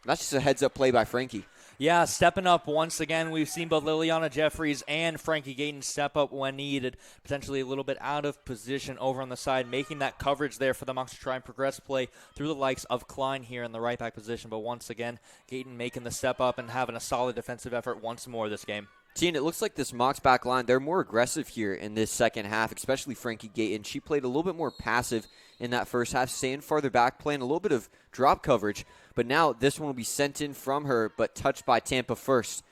That's just a heads-up play by Frankie. Yeah, stepping up once again. We've seen both Liliana Jeffries and Frankie Gayton step up when needed. Potentially a little bit out of position over on the side, making that coverage there for the Mocs to try and progress play through the likes of Klein here in the right back position. But once again, Gayton making the step up and having a solid defensive effort once more this game. Team, it looks like this Mocs back line, they're more aggressive here in this second half, especially Frankie Gayton. She played a little bit more passive in that first half, staying farther back, playing a little bit of drop coverage. But now this one will be sent in from her, but touched by Tampa first.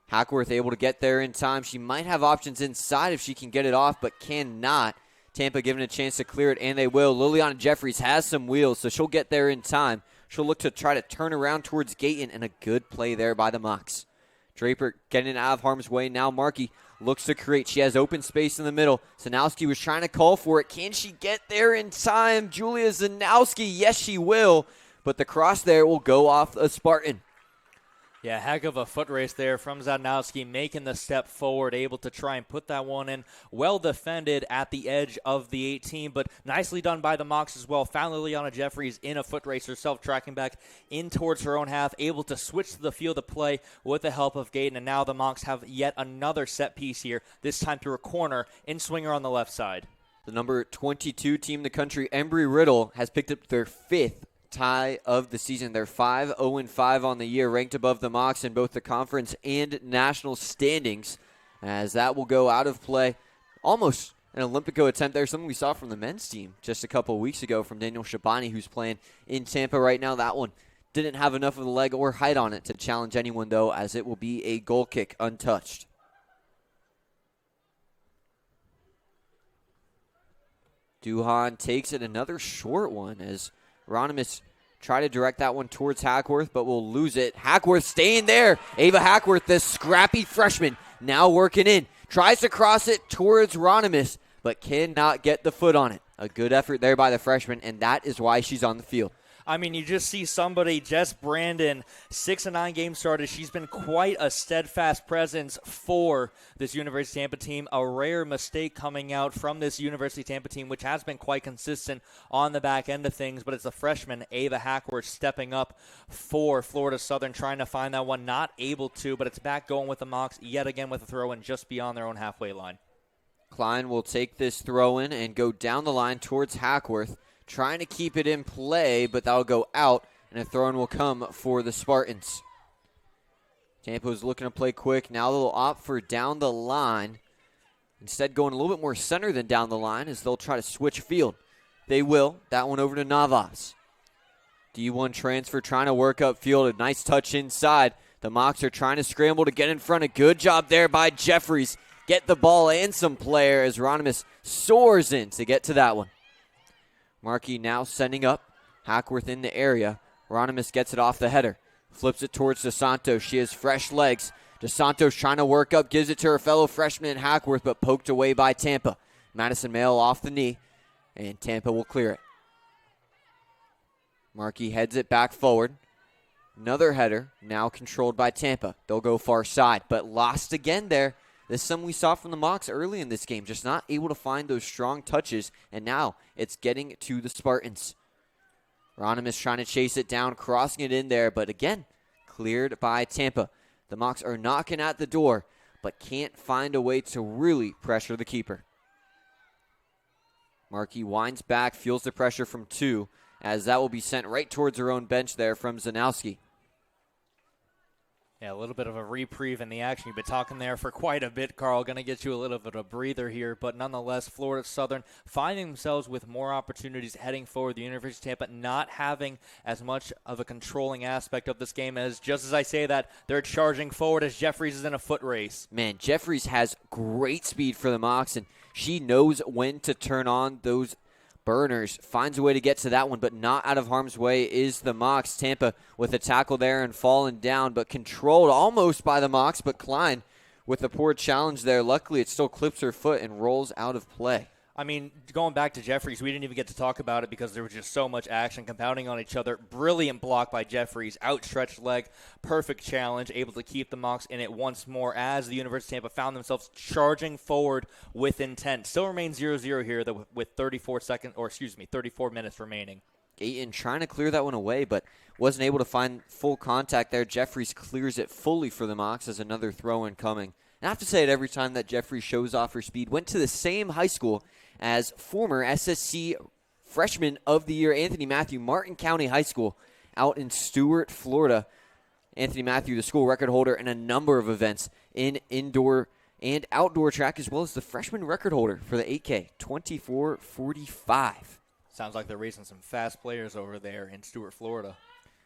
Hackworth able to get there in time. She might have options inside if she can get it off, but cannot. Tampa given a chance to clear it, and they will. Liliana Jeffries has some wheels, so she'll get there in time. She'll look to try to turn around towards Gayton, and a good play there by the Mocs. Draper getting out of harm's way. Now Markey looks to create. She has open space in the middle. Zanowski was trying to call for it. Can she get there in time? Julia Zanowski, yes, she will. But the cross there will go off a Spartan. Yeah, heck of a foot race there from Zanowski, making the step forward, able to try and put that one in. Well defended at the edge of the 18, but nicely done by the Mocs as well. Found Liliana Jeffries in a foot race herself, tracking back in towards her own half, able to switch to the field of play with the help of Gayton. And now the Mocs have yet another set piece here, this time through a corner in swinger on the left side. The number 22 team in the country, Embry-Riddle, has picked up their 5th tie of the season. They're 5-0-5 on the year, ranked above the Mocs in both the conference and national standings, as that will go out of play. Almost an Olympico attempt there, something we saw from the men's team just a couple of weeks ago from Daniel Shabani, who's playing in Tampa right now. That one didn't have enough of the leg or height on it to challenge anyone, though, as it will be a goal kick untouched. Duhan takes it, another short one, as Ronimus try to direct that one towards Hackworth, but will lose it. Hackworth staying there. Ava Hackworth, the scrappy freshman, now working in. Tries to cross it towards Ronimus, but cannot get the foot on it. A good effort there by the freshman, and that is why she's on the field. I mean, you just see somebody, Jess Brandon, 6-9 games started. She's been quite a steadfast presence for this University of Tampa team. A rare mistake coming out from this University of Tampa team, which has been quite consistent on the back end of things. But it's a freshman, Ava Hackworth, stepping up for Florida Southern, trying to find that one. Not able to, but it's back going with the Mocs yet again with a throw-in just beyond their own halfway line. Klein will take this throw-in and go down the line towards Hackworth, trying to keep it in play, but that'll go out, and a throw-in will come for the Spartans. Tampa's looking to play quick. Now they'll opt for down the line. Instead, going a little bit more center than down the line, as they'll try to switch field. They will. That one over to Navas. D1 transfer trying to work up field. A nice touch inside. The Mocs are trying to scramble to get in front. A good job there by Jeffries. Get the ball and some player as Ronimus soars in to get to that one. Markey now sending up. Hackworth in the area. Ronimus gets it off the header. Flips it towards DeSantos. She has fresh legs. DeSantos trying to work up. Gives it to her fellow freshman Hackworth, but poked away by Tampa. Madison Mail off the knee, and Tampa will clear it. Markey heads it back forward. Another header, now controlled by Tampa. They'll go far side, but lost again there. This is something we saw from the Mocs early in this game, just not able to find those strong touches, and now it's getting to the Spartans. Ronimus trying to chase it down, crossing it in there, but again, cleared by Tampa. The Mocs are knocking at the door, but can't find a way to really pressure the keeper. Markey winds back, feels the pressure from 2, as that will be sent right towards her own bench there from Zanowski. Yeah, a little bit of a reprieve in the action. You've been talking there for quite a bit, Carl. Going to get you a little bit of a breather here. But nonetheless, Florida Southern finding themselves with more opportunities heading forward. The University of Tampa not having as much of a controlling aspect of this game as, just as I say that, they're charging forward as Jeffries is in a foot race. Man, Jeffries has great speed for the Mocs, and she knows when to turn on those burners, finds a way to get to that one, but not out of harm's way is the Mocs. Tampa with a tackle there and falling down, but controlled almost by the Mocs, but Klein with a poor challenge there. Luckily, it still clips her foot and rolls out of play. I mean, going back to Jeffries, we didn't even get to talk about it because there was just so much action compounding on each other. Brilliant block by Jeffries, outstretched leg, perfect challenge, able to keep the Mocs in it once more as the University of Tampa found themselves charging forward with intent. Still remains 0-0 here with 34 minutes remaining. Gayton trying to clear that one away, but wasn't able to find full contact there. Jeffries clears it fully for the Mocs as another throw-in coming. And I have to say it every time that Jeffries shows off her speed. Went to the same high school as former SSC Freshman of the Year Anthony Matthew, Martin County High School out in Stuart, Florida. Anthony Matthew, the school record holder in a number of events in indoor and outdoor track, as well as the freshman record holder for the 8K, 24:45. Sounds like they're raising some fast players over there in Stuart, Florida.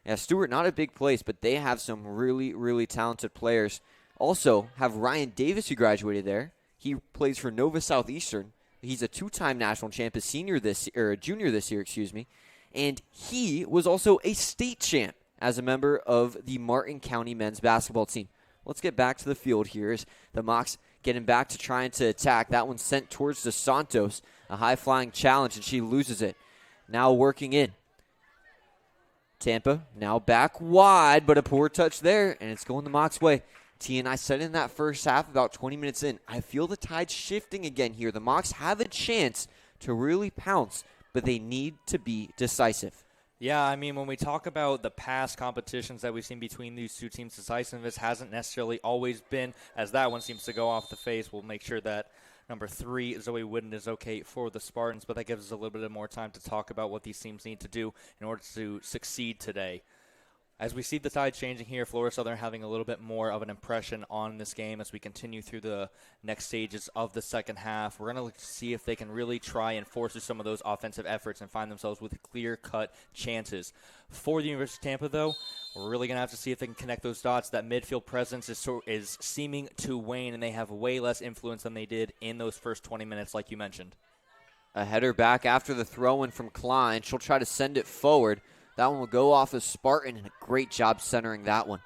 Yeah, Stuart, not a big place, but they have some really, really talented players. Also have Ryan Davis, who graduated there. He plays for Nova Southeastern. He's a 2-time national champ, a junior this year, and he was also a state champ as a member of the Martin County men's basketball team. Let's get back to the field here as the Mocs getting back to trying to attack. That one sent towards the Santos, a high-flying challenge, and she loses it. Now working in. Tampa now back wide, but a poor touch there, and it's going the Mocs' way. T and I said in that first half, about 20 minutes in, I feel the tide shifting again here. The Mocs have a chance to really pounce, but they need to be decisive. Yeah, I mean, when we talk about the past competitions that we've seen between these two teams, decisiveness hasn't necessarily always been, as that one seems to go off the face. We'll make sure that number 3, Zoe Wooden, is okay for the Spartans, but that gives us a little bit more time to talk about what these teams need to do in order to succeed today. As we see the tide changing here, Florida Southern having a little bit more of an impression on this game as we continue through the next stages of the second half. We're going to see if they can really try and force through some of those offensive efforts and find themselves with clear-cut chances. For the University of Tampa, though, we're really going to have to see if they can connect those dots. That midfield presence is seeming to wane, and they have way less influence than they did in those first 20 minutes, like you mentioned. A header back after the throw-in from Klein. She'll try to send it forward. That one will go off of Spartan, and a great job centering that one.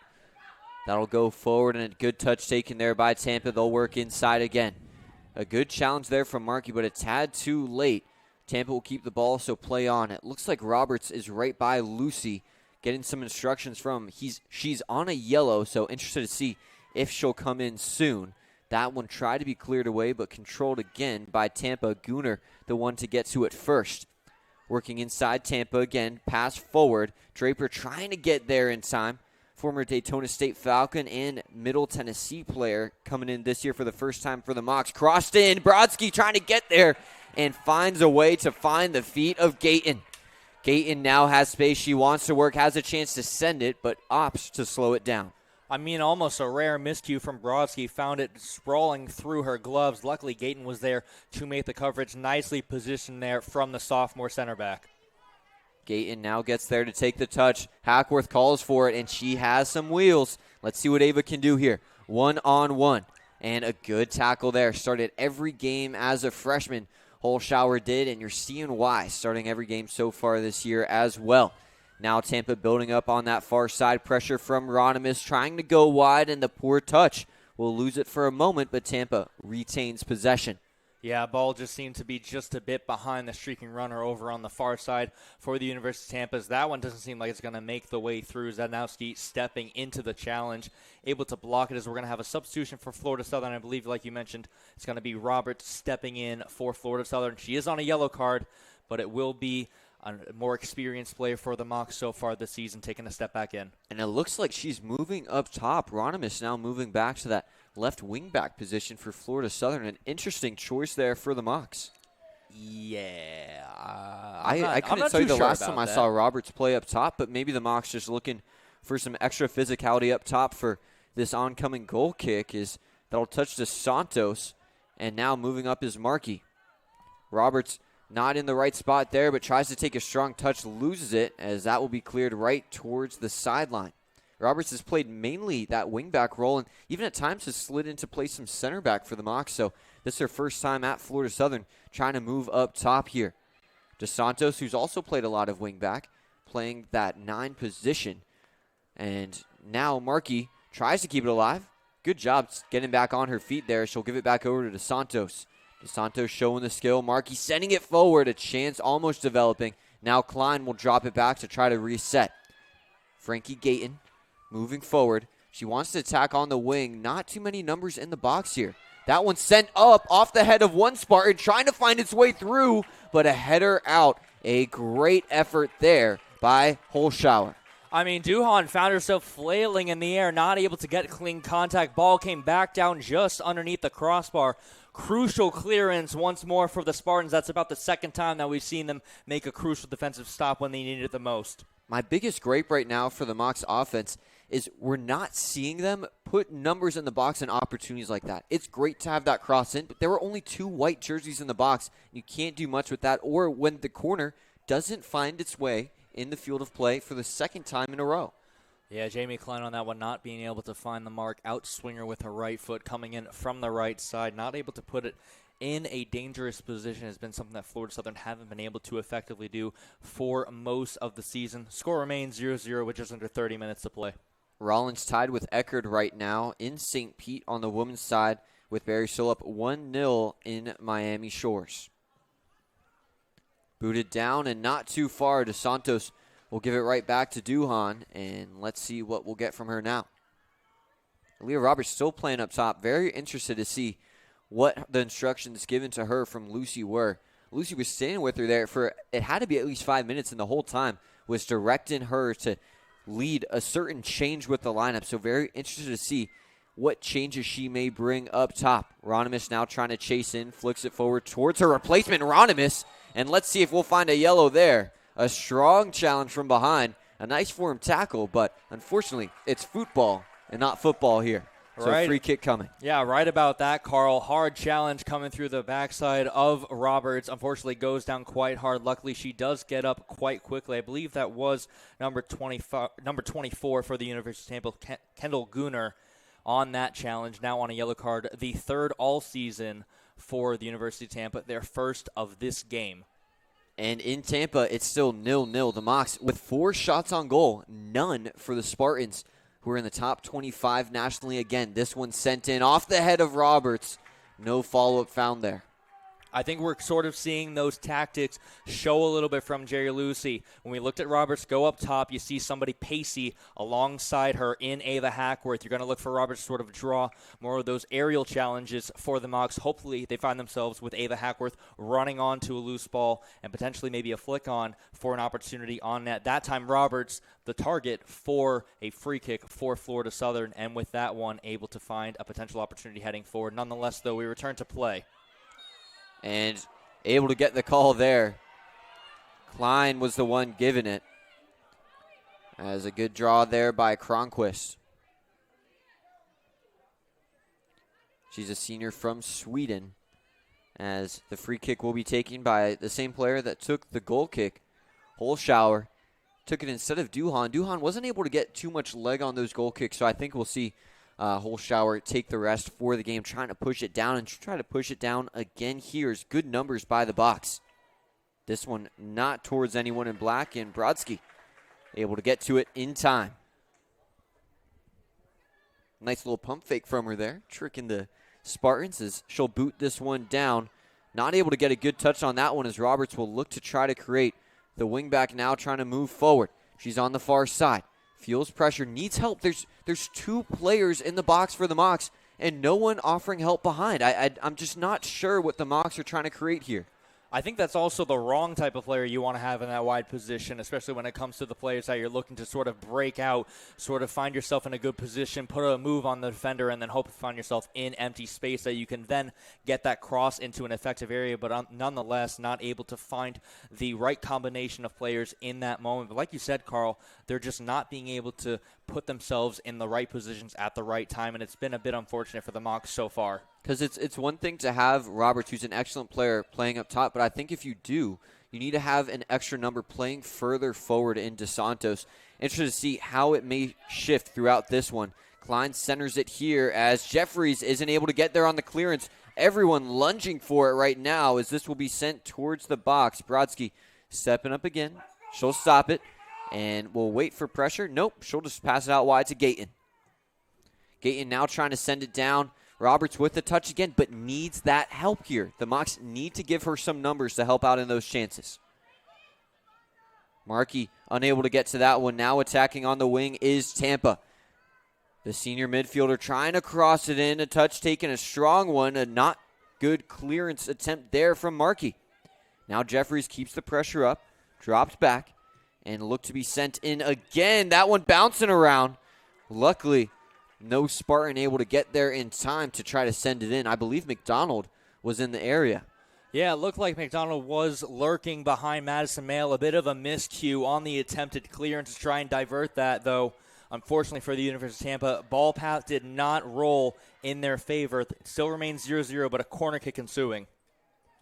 That'll go forward, and a good touch taken there by Tampa. They'll work inside again. A good challenge there from Markey, but a tad too late. Tampa will keep the ball, so play on. It looks like Roberts is right by Lucy, getting some instructions from him. She's on a yellow, so interested to see if she'll come in soon. That one tried to be cleared away, but controlled again by Tampa. Gooner, the one to get to it first. Working inside Tampa again, pass forward. Draper trying to get there in time. Former Daytona State Falcon and Middle Tennessee player coming in this year for the first time for the Mocs. Crossed in, Brodsky trying to get there and finds a way to find the feet of Gayton. Gayton now has space. She wants to work, has a chance to send it, but opts to slow it down. I mean, almost a rare miscue from Brodsky. Found it sprawling through her gloves. Luckily, Gayton was there to make the coverage. Nicely positioned there from the sophomore center back. Gayton now gets there to take the touch. Hackworth calls for it, and she has some wheels. Let's see what Ava can do here. 1-on-1, and a good tackle there. Started every game as a freshman. Holschauer did, and you're seeing why. Starting every game so far this year as well. Now Tampa building up on that far side. Pressure from Ronimus trying to go wide, and the poor touch will lose it for a moment, but Tampa retains possession. Yeah, ball just seemed to be just a bit behind the streaking runner over on the far side for the University of Tampa. As that one doesn't seem like it's going to make the way through. Zanowski stepping into the challenge, able to block it as we're going to have a substitution for Florida Southern. I believe, like you mentioned, it's going to be Roberts stepping in for Florida Southern. She is on a yellow card, but it will be a more experienced player for the Mocs so far this season, taking a step back in. And it looks like she's moving up top. Ronimus now moving back to that left wing back position for Florida Southern. An interesting choice there for the Mocs. Yeah. I couldn't tell you the last time I saw Roberts play up top, but maybe the Mocs just looking for some extra physicality up top for this oncoming goal kick is that'll touch to Santos, and now moving up is Markey. Roberts not in the right spot there, but tries to take a strong touch, loses it, as that will be cleared right towards the sideline. Roberts has played mainly that wingback role, and even at times has slid into play some center back for the Mocs, so this is their first time at Florida Southern trying to move up top here. DeSantos, who's also played a lot of wingback, playing that 9 position. And now Markey tries to keep it alive. Good job getting back on her feet there. She'll give it back over to DeSantos. DeSantos showing the skill. Markey sending it forward. A chance almost developing. Now Klein will drop it back to try to reset. Frankie Gayton moving forward. She wants to attack on the wing. Not too many numbers in the box here. That one sent up off the head of one Spartan, trying to find its way through, but a header out. A great effort there by Holschauer. I mean, Duhan found herself flailing in the air, not able to get clean contact. Ball came back down just underneath the crossbar. Crucial clearance once more for the Spartans. That's about the second time that we've seen them make a crucial defensive stop when they needed it the most. My biggest gripe right now for the Mocs offense is we're not seeing them put numbers in the box and opportunities like that. It's great to have that cross in, but there were only 2 white jerseys in the box. You can't do much with that, or when the corner doesn't find its way in the field of play for the second time in a row. Yeah, Jamie Klein on that one, not being able to find the mark. Outswinger with her right foot coming in from the right side, not able to put it in a dangerous position has been something that Florida Southern haven't been able to effectively do for most of the season. Score remains 0-0 with just under 30 minutes to play. Rollins tied with Eckerd right now in St. Pete on the women's side, with Barry still up 1-0 in Miami Shores. Booted down and not too far. DeSantos will give it right back to Duhan, and let's see what we'll get from her now. Leah Roberts still playing up top. Very interested to see what the instructions given to her from Lucy were. Lucy was standing with her there for, it had to be at least 5 minutes, and the whole time was directing her to lead a certain change with the lineup. So very interested to see what changes she may bring up top. Ronimus now trying to chase in, flicks it forward towards her replacement, Ronimus, and let's see if we'll find a yellow there. A strong challenge from behind, a nice form tackle, but unfortunately it's football and not football here. So right. Free kick coming. Yeah, right about that, Carl. Hard challenge coming through the backside of Roberts. Unfortunately, goes down quite hard. Luckily, she does get up quite quickly. I believe that was number 24 for the University of Tampa, Kendall Gooner, on that challenge. Now on a yellow card, the third all season for the University of Tampa, their first of this game. And in Tampa, it's still 0-0. The Mocs with 4 shots on goal, none for the Spartans, who are in the top 25 nationally again. This one sent in off the head of Roberts. No follow-up found there. I think we're sort of seeing those tactics show a little bit from Jerry Lucy. When we looked at Roberts go up top, you see somebody pacey alongside her in Ava Hackworth. You're going to look for Roberts to sort of draw more of those aerial challenges for the Mocs. Hopefully they find themselves with Ava Hackworth running onto a loose ball and potentially maybe a flick on for an opportunity on net. That time Roberts, the target for a free kick for Florida Southern, and with that one able to find a potential opportunity heading forward. Nonetheless, though, we return to play. And able to get the call there. Klein was the one giving it. As a good draw there by Cronquist. She's a senior from Sweden. As the free kick will be taken by the same player that took the goal kick. Holschauer took it instead of Duhan. Duhan wasn't able to get too much leg on those goal kicks, so I think we'll see Holschauer take the rest for the game, trying to push it down and try to push it down again here. Is good numbers by the box. This one not towards anyone in black, and Brodsky able to get to it in time. Nice little pump fake from her there, tricking the Spartans as she'll boot this one down. Not able to get a good touch on that one as Roberts will look to try to create the wingback now trying to move forward. She's on the far side. Feels pressure, needs help. There's 2 players in the box for the Mocs and no one offering help behind. I'm just not sure what the Mocs are trying to create here. I think that's also the wrong type of player you want to have in that wide position, especially when it comes to the players that you're looking to sort of break out, sort of find yourself in a good position, put a move on the defender, and then hope to find yourself in empty space that you can then get that cross into an effective area, but nonetheless not able to find the right combination of players in that moment. But like you said, Carl, they're just not being able to put themselves in the right positions at the right time, and it's been a bit unfortunate for the Mocs so far. Because it's one thing to have Roberts, who's an excellent player, playing up top, but I think if you do, you need to have an extra number playing further forward in DeSantos. Interested to see how it may shift throughout this one. Klein centers it here as Jeffries isn't able to get there on the clearance. Everyone lunging for it right now as this will be sent towards the box. Brodsky stepping up again. She'll stop it, and we'll wait for pressure. Nope, she'll just pass it out wide to Gayton. Gayton now trying to send it down. Roberts with the touch again, but needs that help here. The Mocs need to give her some numbers to help out in those chances. Markey unable to get to that one. Now attacking on the wing is Tampa. The senior midfielder trying to cross it in. A touch taken, a strong one. A not good clearance attempt there from Markey. Now Jeffries keeps the pressure up, dropped back, and looked to be sent in again. That one bouncing around. Luckily, no Spartan able to get there in time to try to send it in. I believe McDonald was in the area. Yeah, it looked like McDonald was lurking behind Madison Mail. A bit of a miscue on the attempted clearance to try and divert that, though. Unfortunately for the University of Tampa, ball path did not roll in their favor. It still remains 0-0, but a corner kick ensuing.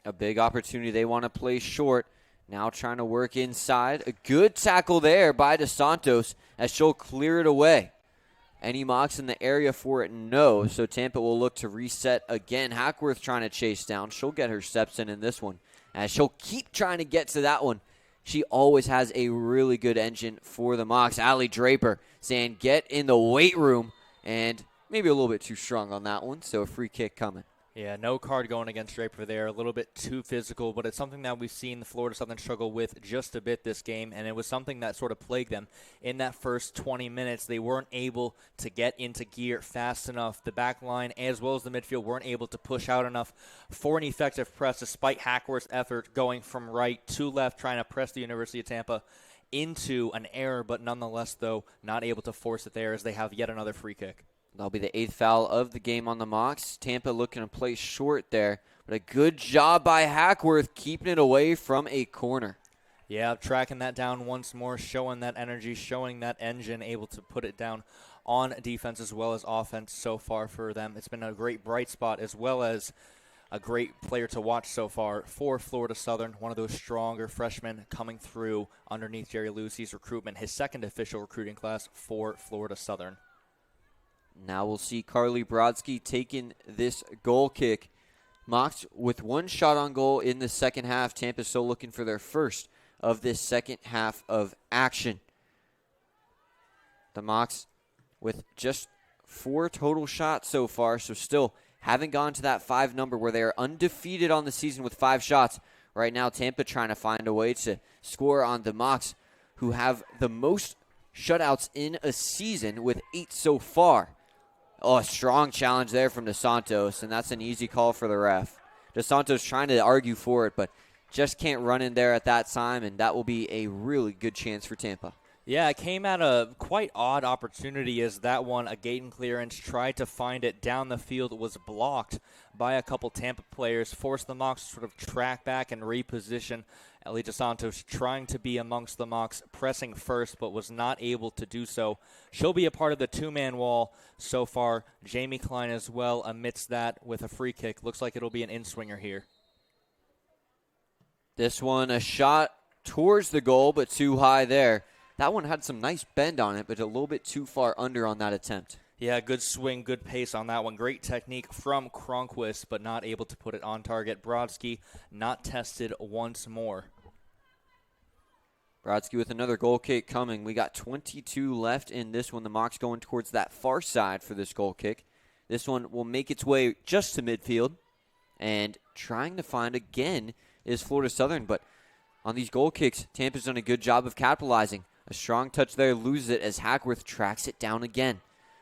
A big opportunity. They want to play short. Now trying to work inside. A good tackle there by DeSantos as she'll clear it away. Any Mocs in the area for it? No. So Tampa will look to reset again. Hackworth trying to chase down. She'll get her steps in this one. As she'll keep trying to get to that one. She always has a really good engine for the Mocs. Allie Draper saying get in the weight room. And maybe a little bit too strong on that one. So a free kick coming. Yeah, no card going against Draper there. A little bit too physical, but it's something that we've seen the Florida Southern struggle with just a bit this game, and it was something that sort of plagued them in that first 20 minutes. They weren't able to get into gear fast enough. The back line as well as the midfield weren't able to push out enough for an effective press, despite Hackworth's effort going from right to left, trying to press the University of Tampa into an error, but nonetheless, though, not able to force it there as they have yet another free kick. That'll be the 8th foul of the game on the Mocs. Tampa looking to play short there, but a good job by Hackworth keeping it away from a corner. Yeah, tracking that down once more, showing that energy, showing that engine, able to put it down on defense as well as offense so far for them. It's been a great bright spot as well as a great player to watch so far for Florida Southern, one of those stronger freshmen coming through underneath Jerry Lucie's recruitment, his second official recruiting class for Florida Southern. Now we'll see Carly Brodsky taking this goal kick. Mocs with one shot on goal in the second half. Tampa still looking for their first of this second half of action. The Mocs with just 4 total shots so far, so still haven't gone to that 5 number where they are undefeated on the season with 5 shots. Right now, Tampa trying to find a way to score on the Mocs, who have the most shutouts in a season with 8 so far. Oh, a strong challenge there from DeSantos, and that's an easy call for the ref. DeSantos trying to argue for it, but just can't run in there at that time, and that will be a really good chance for Tampa. Yeah, it came at a quite odd opportunity as that one, a Gayton clearance, tried to find it down the field, was blocked by a couple Tampa players, forced the Mocs to sort of track back and reposition. Ellie DeSantos trying to be amongst the Mocs, pressing first, but was not able to do so. She'll be a part of the 2-man wall so far. Jamie Klein as well amidst that with a free kick. Looks like it'll be an in-swinger here. This one, a shot towards the goal, but too high there. That one had some nice bend on it, but a little bit too far under on that attempt. Yeah, good swing, good pace on that one. Great technique from Cronquist, but not able to put it on target. Brodsky not tested once more. Brodsky with another goal kick coming. We got 22 left in this one. The Mocs going towards that far side for this goal kick. This one will make its way just to midfield. And trying to find again is Florida Southern. But on these goal kicks, Tampa's done a good job of capitalizing. A strong touch there, loses it as Hackworth tracks it down again.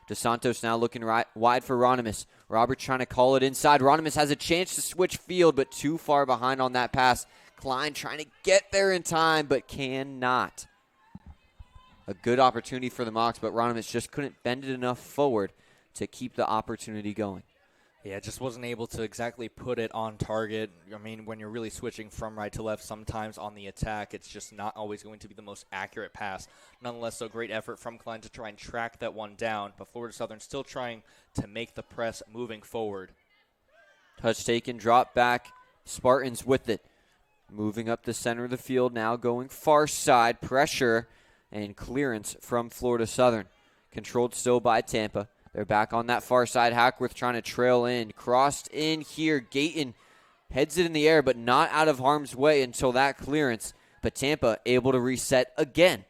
DeSantos now looking wide for Ronimus. Roberts trying to call it inside. Ronimus has a chance to switch field, but too far behind on that pass. Klein trying to get there in time, but cannot. A good opportunity for the Mocs, but Ronimus just couldn't bend it enough forward to keep the opportunity going. Yeah, just wasn't able to exactly put it on target. I mean, when you're really switching from right to left, sometimes on the attack, it's just not always going to be the most accurate pass. Nonetheless, so great effort from Klein to try and track that one down, but Florida Southern still trying to make the press moving forward. Touch taken, drop back. Spartans with it. Moving up the center of the field now, going far side. Pressure and clearance from Florida Southern. Controlled still by Tampa. They're back on that far side. Hackworth trying to trail in. Crossed in here. Gayton heads it in the air, but not out of harm's way until that clearance. But Tampa able to reset again.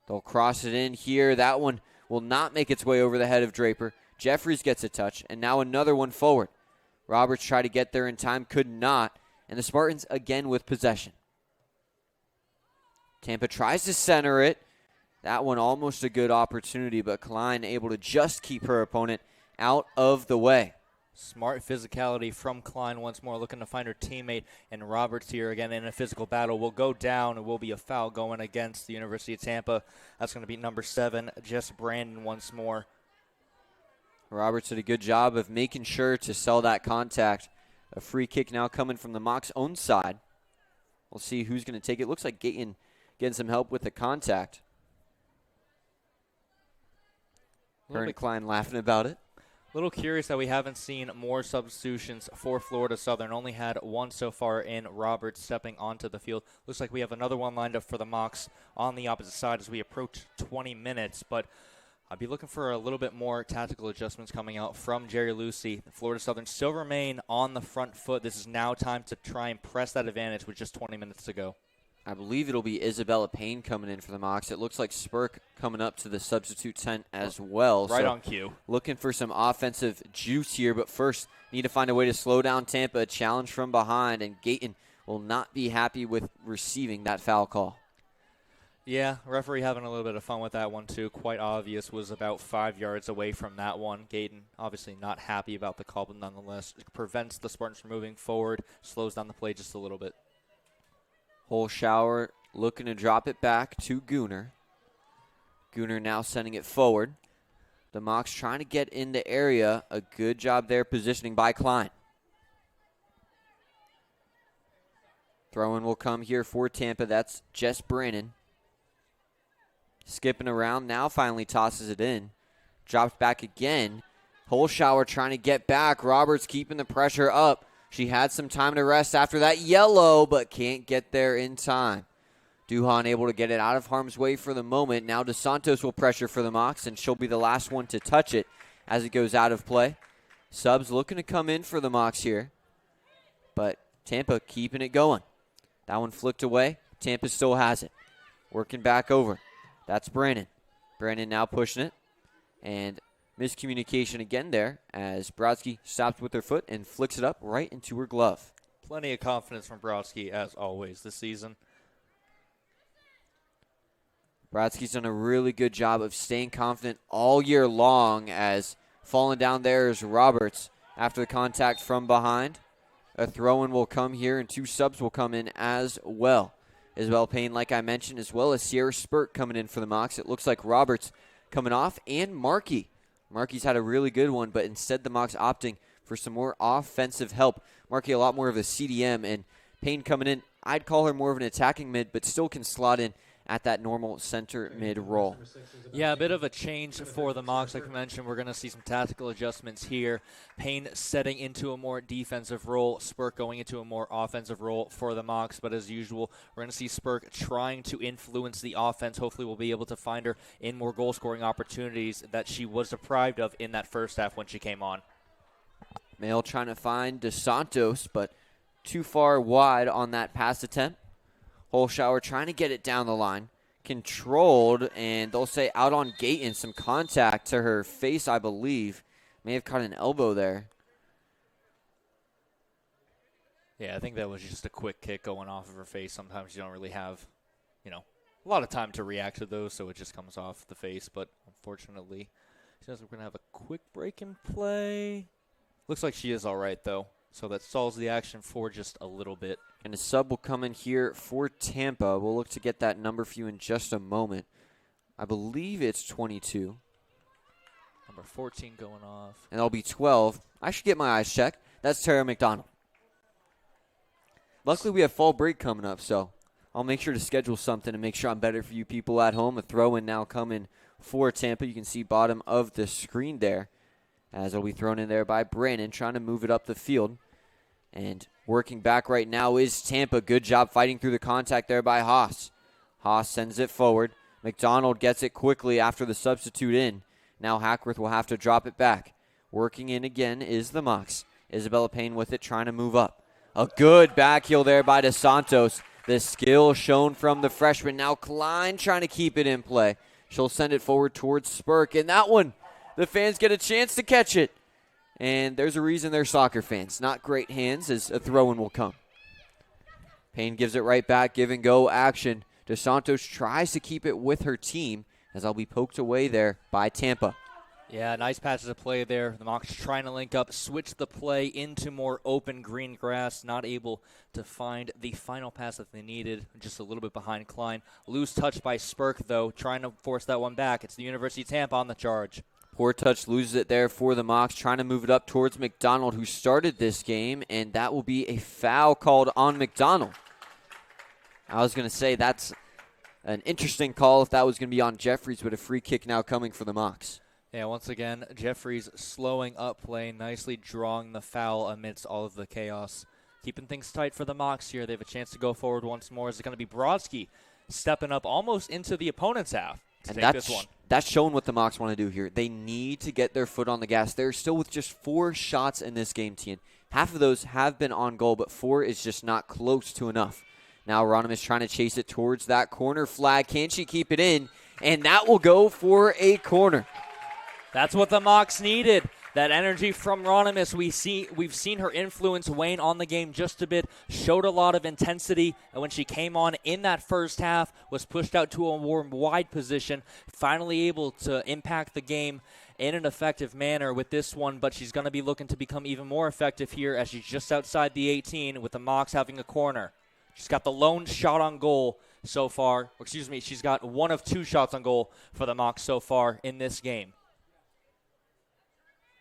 They'll cross it in here. That one will not make its way over the head of Draper. Jeffries gets a touch, and now another one forward. Roberts tried to get there in time, could not. And the Spartans again with possession. Tampa tries to center it. That one almost a good opportunity, but Klein able to just keep her opponent out of the way. Smart physicality from Klein once more, looking to find her teammate. And Roberts here again in a physical battle will go down. It will be a foul going against the University of Tampa. That's going to be number 7, Jess Brandon once more. Roberts did a good job of making sure to sell that contact. A free kick now coming from the Mocs' own side. We'll see who's going to take it. Looks like Gayton getting some help with the contact. Her and Klein laughing about it. A little curious that we haven't seen more substitutions for Florida Southern. Only had one so far in Roberts stepping onto the field. Looks like we have another one lined up for the Mocs on the opposite side as we approach 20 minutes. But I'd be looking for a little bit more tactical adjustments coming out from Jerry Lucy. Florida Southern still remain on the front foot. This is now time to try and press that advantage with just 20 minutes to go. I believe it'll be Isabella Payne coming in for the Mocs. It looks like Spurk coming up to the substitute tent as well. Right on cue. Looking for some offensive juice here, but first need to find a way to slow down Tampa. A challenge from behind, and Gayton will not be happy with receiving that foul call. Yeah, referee having a little bit of fun with that one too. Quite obvious, was about 5 yards away from that one. Gayton obviously not happy about the call, but nonetheless it prevents the Spartans from moving forward, slows down the play just a little bit. Holshower looking to drop it back to Gooner. Gooner now sending it forward. The Mocs trying to get in the area. A good job there positioning by Klein. Throw-in will come here for Tampa. That's Jess Brannon. Skipping around, now finally tosses it in. Drops back again. Holshower trying to get back. Roberts keeping the pressure up. She had some time to rest after that yellow, but can't get there in time. Duhan able to get it out of harm's way for the moment. Now DeSantos will pressure for the Mocs, and she'll be the last one to touch it as it goes out of play. Subs looking to come in for the Mocs here, but Tampa keeping it going. That one flicked away. Tampa still has it. Working back over. That's Brandon. Brandon now pushing it, and miscommunication again there as Brodsky stops with her foot and flicks it up right into her glove. Plenty of confidence from Brodsky, as always, this season. Brodsky's done a really good job of staying confident all year long, as falling down there is Roberts after the contact from behind. A throw-in will come here, and 2 subs will come in as well. Isabel Payne, like I mentioned, as well as Sierra Spurt coming in for the Mocs. It looks like Roberts coming off, and Markey. Markey's had a really good one, but instead the Mocs opting for some more offensive help. Markey a lot more of a CDM, and Payne coming in. I'd call her more of an attacking mid, but still can slot in at that normal center mid role. Yeah, a bit of a change for the Mocs. Like I mentioned, we're going to see some tactical adjustments here. Payne setting into a more defensive role, Spurk going into a more offensive role for the Mocs. But as usual, we're going to see Spurk trying to influence the offense. Hopefully we'll be able to find her in more goal-scoring opportunities that she was deprived of in that first half when she came on. Mail trying to find DeSantos, but too far wide on that pass attempt. Holshower trying to get it down the line. Controlled, and they'll say out on Gayton. Some contact to her face, I believe. May have caught an elbow there. Yeah, I think that was just a quick kick going off of her face. Sometimes you don't really have, A lot of time to react to those, so it just comes off the face. But unfortunately, she says we're going to have a quick break in play. Looks like she is all right, though. So that stalls the action for just a little bit. And a sub will come in here for Tampa. We'll look to get that number for you in just a moment. I believe it's 22. Number 14 going off. And that'll be 12. I should get my eyes checked. That's Tara McDonald. Luckily, we have fall break coming up, so I'll make sure to schedule something and make sure I'm better for you people at home. A throw-in now coming for Tampa. You can see bottom of the screen there as it'll be thrown in there by Brandon, trying to move it up the field. And working back right now is Tampa. Good job fighting through the contact there by Haas. Haas sends it forward. McDonald gets it quickly after the substitute in. Now Hackworth will have to drop it back. Working in again is the Mocs. Isabella Payne with it, trying to move up. A good back heel there by DeSantos. The skill shown from the freshman. Now Klein trying to keep it in play. She'll send it forward towards Spurk. And that one, the fans get a chance to catch it. And there's a reason they're soccer fans. Not great hands as a throw-in will come. Payne gives it right back. Give and go action. DeSantos tries to keep it with her team as I'll be poked away there by Tampa. Yeah, nice passes of play there. The Mocs trying to link up, switch the play into more open green grass. Not able to find the final pass that they needed. Just a little bit behind Klein. Loose touch by Spurk, though, trying to force that one back. It's the University of Tampa on the charge. Poor touch, loses it there for the Mocs, trying to move it up towards McDonald, who started this game, and that will be a foul called on McDonald. I was going to say that's an interesting call if that was going to be on Jeffries, but a free kick now coming for the Mocs. Yeah, once again, Jeffries slowing up play, nicely drawing the foul amidst all of the chaos. Keeping things tight for the Mocs here. They have a chance to go forward once more. Is it going to be Brodsky stepping up almost into the opponent's half to take this one? That's showing what the Mocs want to do here. They need to get their foot on the gas. They're still with just 4 shots in this game, Tien. Half of those have been on goal, but 4 is just not close to enough. Now Ronimus trying to chase it towards that corner flag. Can she keep it in? And that will go for a corner. That's what the Mocs needed. That energy from Ronimus. We've seen her influence wane on the game just a bit. Showed a lot of intensity, and when she came on in that first half, was pushed out to a more wide position. Finally able to impact the game in an effective manner with this one, but she's going to be looking to become even more effective here as she's just outside the 18 with the Mocs having a corner. She's got the lone shot on goal so far. She's got 1 of 2 shots on goal for the Mocs so far in this game.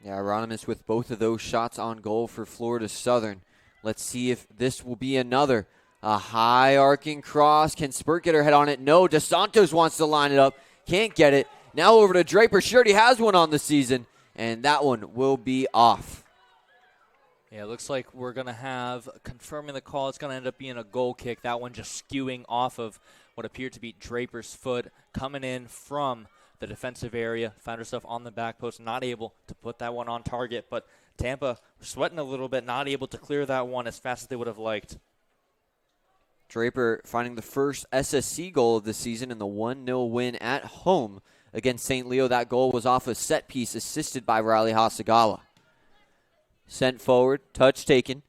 Yeah, Ronimus with both of those shots on goal for Florida Southern. Let's see if this will be another. A high arcing cross. Can Spurt get her head on it? No. DeSantos wants to line it up. Can't get it. Now over to Draper. She already has one on the season. And that one will be off. Yeah, it looks like we're going to have, confirming the call, it's going to end up being a goal kick. That one just skewing off of what appeared to be Draper's foot, coming in from the defensive area, found herself on the back post, not able to put that one on target. But Tampa sweating a little bit, not able to clear that one as fast as they would have liked. Draper finding the first SSC goal of the season in the 1-0 win at home against St. Leo. That goal was off a set piece assisted by Riley Hasagawa. Sent forward, touch taken.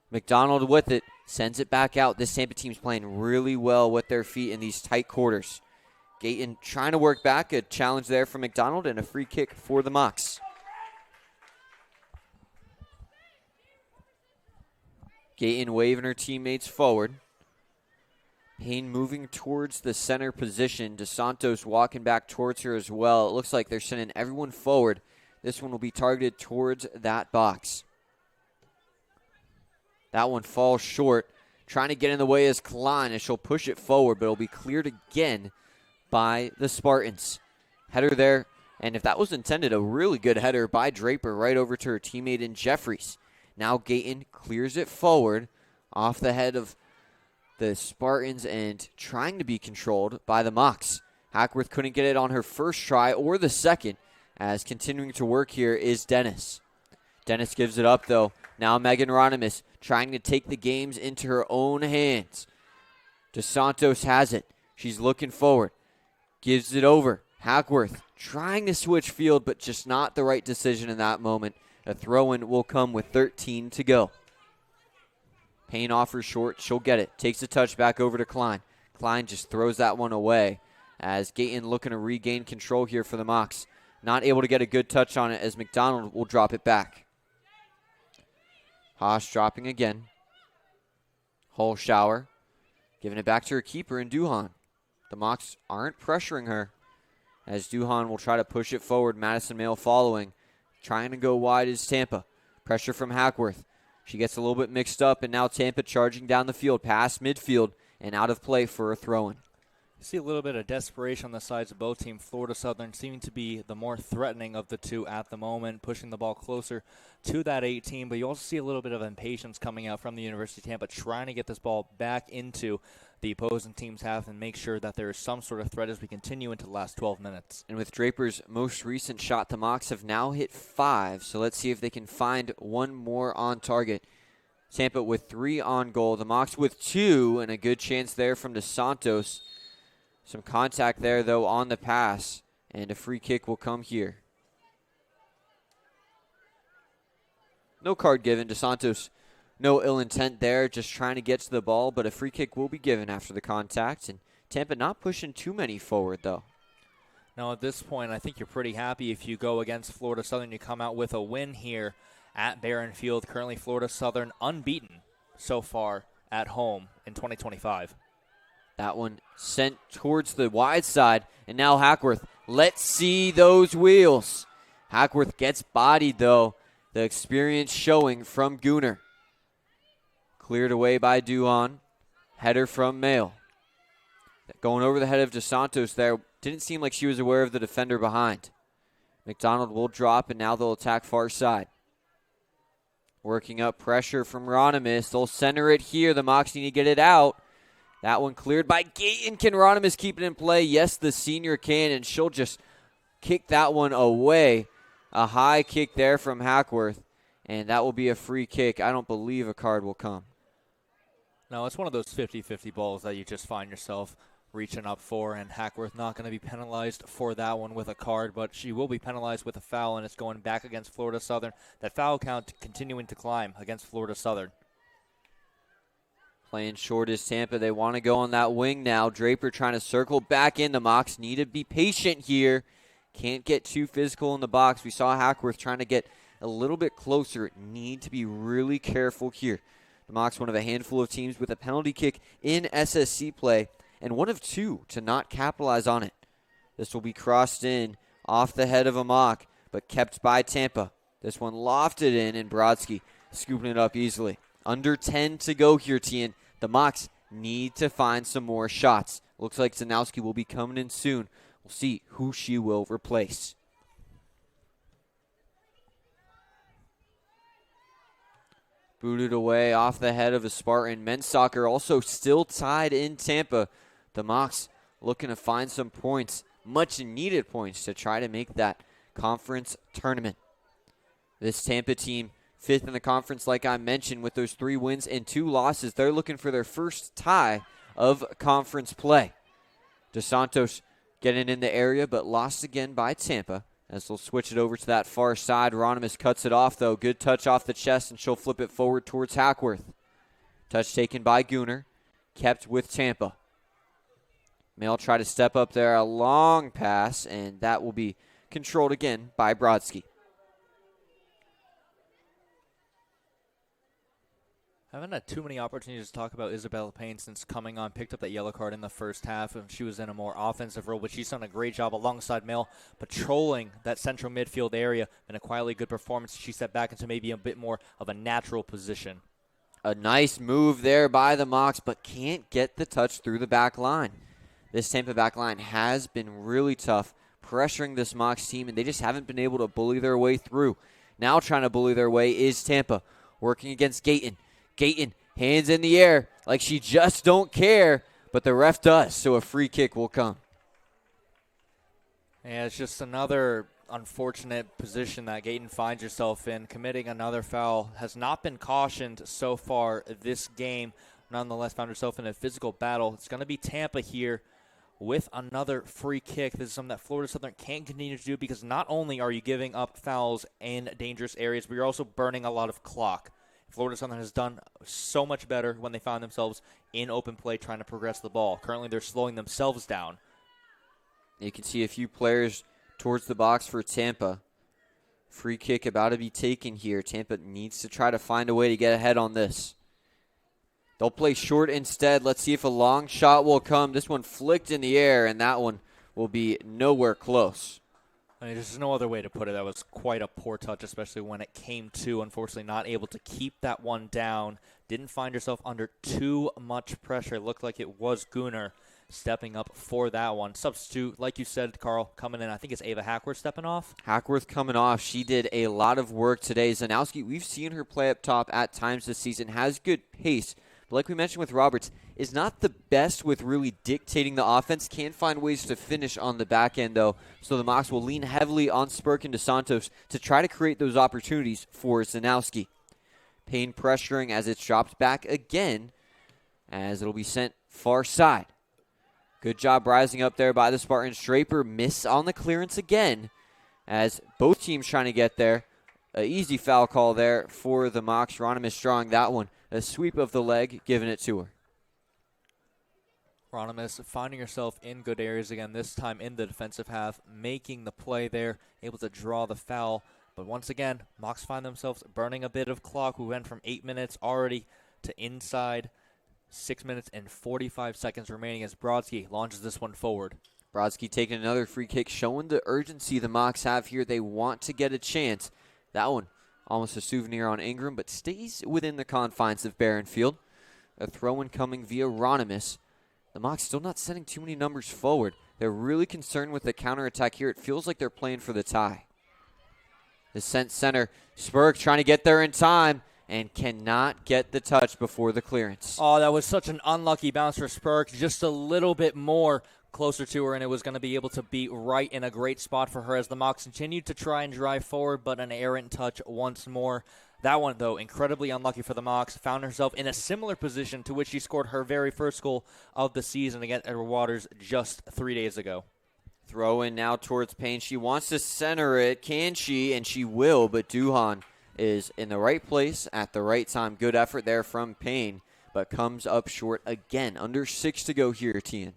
McDonald with it, sends it back out. This Tampa team's playing really well with their feet in these tight quarters. Gayton trying to work back, a challenge there for McDonald, and a free kick for the Mocs. Gayton waving her teammates forward. Payne moving towards the center position. DeSantos walking back towards her as well. It looks like they're sending everyone forward. This one will be targeted towards that box. That one falls short. Trying to get in the way is Klein, and she'll push it forward, but it'll be cleared again by the Spartans. Header there, and if that was intended, a really good header by Draper right over to her teammate in Jeffries. Now Gayton clears it forward off the head of the Spartans and trying to be controlled by the Mocs. Hackworth couldn't get it on her first try or the second, as continuing to work here is Dennis. Dennis gives it up, though. Now Megan Ronimus trying to take the games into her own hands. DeSantos has it. She's looking forward. Gives it over. Hackworth trying to switch field, but just not the right decision in that moment. A throw-in will come with 13 to go. Payne offers short. She'll get it. Takes a touch back over to Klein. Klein just throws that one away as Gayton looking to regain control here for the Mocs. Not able to get a good touch on it as McDonald will drop it back. Haas dropping again. Holschauer giving it back to her keeper in Duhan. The Mocs aren't pressuring her as Duhan will try to push it forward. Madison Mail following. Trying to go wide is Tampa. Pressure from Hackworth. She gets a little bit mixed up, and now Tampa charging down the field, past midfield, and out of play for a throw-in. See a little bit of desperation on the sides of both teams. Florida Southern seeming to be the more threatening of the two at the moment, pushing the ball closer to that 18. But you also see a little bit of impatience coming out from the University of Tampa, trying to get this ball back into the opposing team's half and make sure that there is some sort of threat as we continue into the last 12 minutes. And with Draper's most recent shot, the Mocs have now hit 5. So let's see if they can find one more on target. Tampa with 3 on goal. The Mocs with 2, and a good chance there from DeSantos. Some contact there, though, on the pass, and a free kick will come here. No card given. DeSantos, no ill intent there, just trying to get to the ball, but a free kick will be given after the contact, and Tampa not pushing too many forward, though. Now, at this point, I think you're pretty happy if you go against Florida Southern. You come out with a win here at Barron Field. Currently, Florida Southern unbeaten so far at home in 2025. That one sent towards the wide side, and now Hackworth. Let's see those wheels. Hackworth gets bodied, though. The experience showing from Gooner. Cleared away by Duhan. Header from Mail. Going over the head of DeSantos there. Didn't seem like she was aware of the defender behind. McDonald will drop, and now they'll attack far side. Working up pressure from Ronimus. They'll center it here. The Mocs need to get it out. That one cleared by Gayton. Can Ronimus keep it in play? Yes, the senior can, and she'll just kick that one away. A high kick there from Hackworth, and that will be a free kick. I don't believe a card will come. No, it's one of those 50-50 balls that you just find yourself reaching up for, and Hackworth not going to be penalized for that one with a card, but she will be penalized with a foul, and it's going back against Florida Southern. That foul count continuing to climb against Florida Southern. Playing short is Tampa. They want to go on that wing now. Draper trying to circle back in. The Mocs need to be patient here. Can't get too physical in the box. We saw Hackworth trying to get a little bit closer. Need to be really careful here. The Mocs, one of a handful of teams with a penalty kick in SSC play, and one of 2 to not capitalize on it. This will be crossed in off the head of a Moc, but kept by Tampa. This one lofted in, and Brodsky scooping it up easily. Under 10 to go here, Tien. The Mocs need to find some more shots. Looks like Zanowski will be coming in soon. We'll see who she will replace. Booted away off the head of a Spartan. Men's soccer also still tied in Tampa. The Mocs looking to find some points, much needed points, to try to make that conference tournament. This Tampa team, 5th in the conference, like I mentioned, with those 3 wins and 2 losses. They're looking for their first tie of conference play. DeSantos getting in the area, but lost again by Tampa, as they'll switch it over to that far side. Ronimus cuts it off, though. Good touch off the chest, and she'll flip it forward towards Hackworth. Touch taken by Gooner, kept with Tampa. Mail try to step up there, a long pass, and that will be controlled again by Brodsky. Haven't had too many opportunities to talk about Isabella Payne since coming on. Picked up that yellow card in the first half, and she was in a more offensive role, but she's done a great job alongside Mail, patrolling that central midfield area in a quietly good performance. She stepped back into maybe a bit more of a natural position. A nice move there by the Mocs, but can't get the touch through the back line. This Tampa back line has been really tough, pressuring this Mocs team, and they just haven't been able to bully their way through. Now trying to bully their way is Tampa, working against Gayton. Gayton, hands in the air like she just don't care, but the ref does, so a free kick will come. Yeah, it's just another unfortunate position that Gayton finds herself in. Committing another foul, has not been cautioned so far this game. Nonetheless, found herself in a physical battle. It's going to be Tampa here with another free kick. This is something that Florida Southern can't continue to do, because not only are you giving up fouls in dangerous areas, but you're also burning a lot of clock. Florida Southern has done so much better when they found themselves in open play trying to progress the ball. Currently, they're slowing themselves down. You can see a few players towards the box for Tampa. Free kick about to be taken here. Tampa needs to try to find a way to get ahead on this. They'll play short instead. Let's see if a long shot will come. This one flicked in the air, and that one will be nowhere close. I mean, there's no other way to put it. That was quite a poor touch, especially when it came to, unfortunately, not able to keep that one down. Didn't find yourself under too much pressure. It looked like it was Gunnar stepping up for that one. Substitute, like you said, Carl, coming in. I think it's Ava Hackworth stepping off. Hackworth coming off. She did a lot of work today. Zanowski, we've seen her play up top at times this season, has good pace. But like we mentioned with Roberts, is not the best with really dictating the offense. Can find ways to finish on the back end, though. So the Mocs will lean heavily on Spurk and DeSantos to try to create those opportunities for Zanowski. Payne pressuring as it's dropped back again, as it'll be sent far side. Good job rising up there by the Spartans. Draper miss on the clearance again, as both teams trying to get there. An easy foul call there for the Mocs. Ronimus drawing that one. A sweep of the leg, giving it to her. Ronimus finding herself in good areas again, this time in the defensive half, making the play there, able to draw the foul. But once again, Mocs find themselves burning a bit of clock. We went from 8 minutes already to inside 6 minutes and 45 seconds remaining as Brodsky launches this one forward. Brodsky taking another free kick, showing the urgency the Mocs have here. They want to get a chance. That one, almost a souvenir on Ingram, but stays within the confines of Barron Field. A throw-in coming via Ronimus. The Mocs still not sending too many numbers forward. They're really concerned with the counterattack here. It feels like they're playing for the tie. The sent center, Spurk trying to get there in time and cannot get the touch before the clearance. Oh, that was such an unlucky bounce for Spurk. Just a little bit more closer to her, and it was going to be able to be right in a great spot for her as the Mocs continued to try and drive forward, but an errant touch once more. That one, though, incredibly unlucky for the Mocs. Found herself in a similar position to which she scored her very first goal of the season against Edward Waters just 3 days ago. Throw in now towards Payne. She wants to center it. Can she? And she will, but Duhan is in the right place at the right time. Good effort there from Payne, but comes up short again. Under 6 to go here, Tien.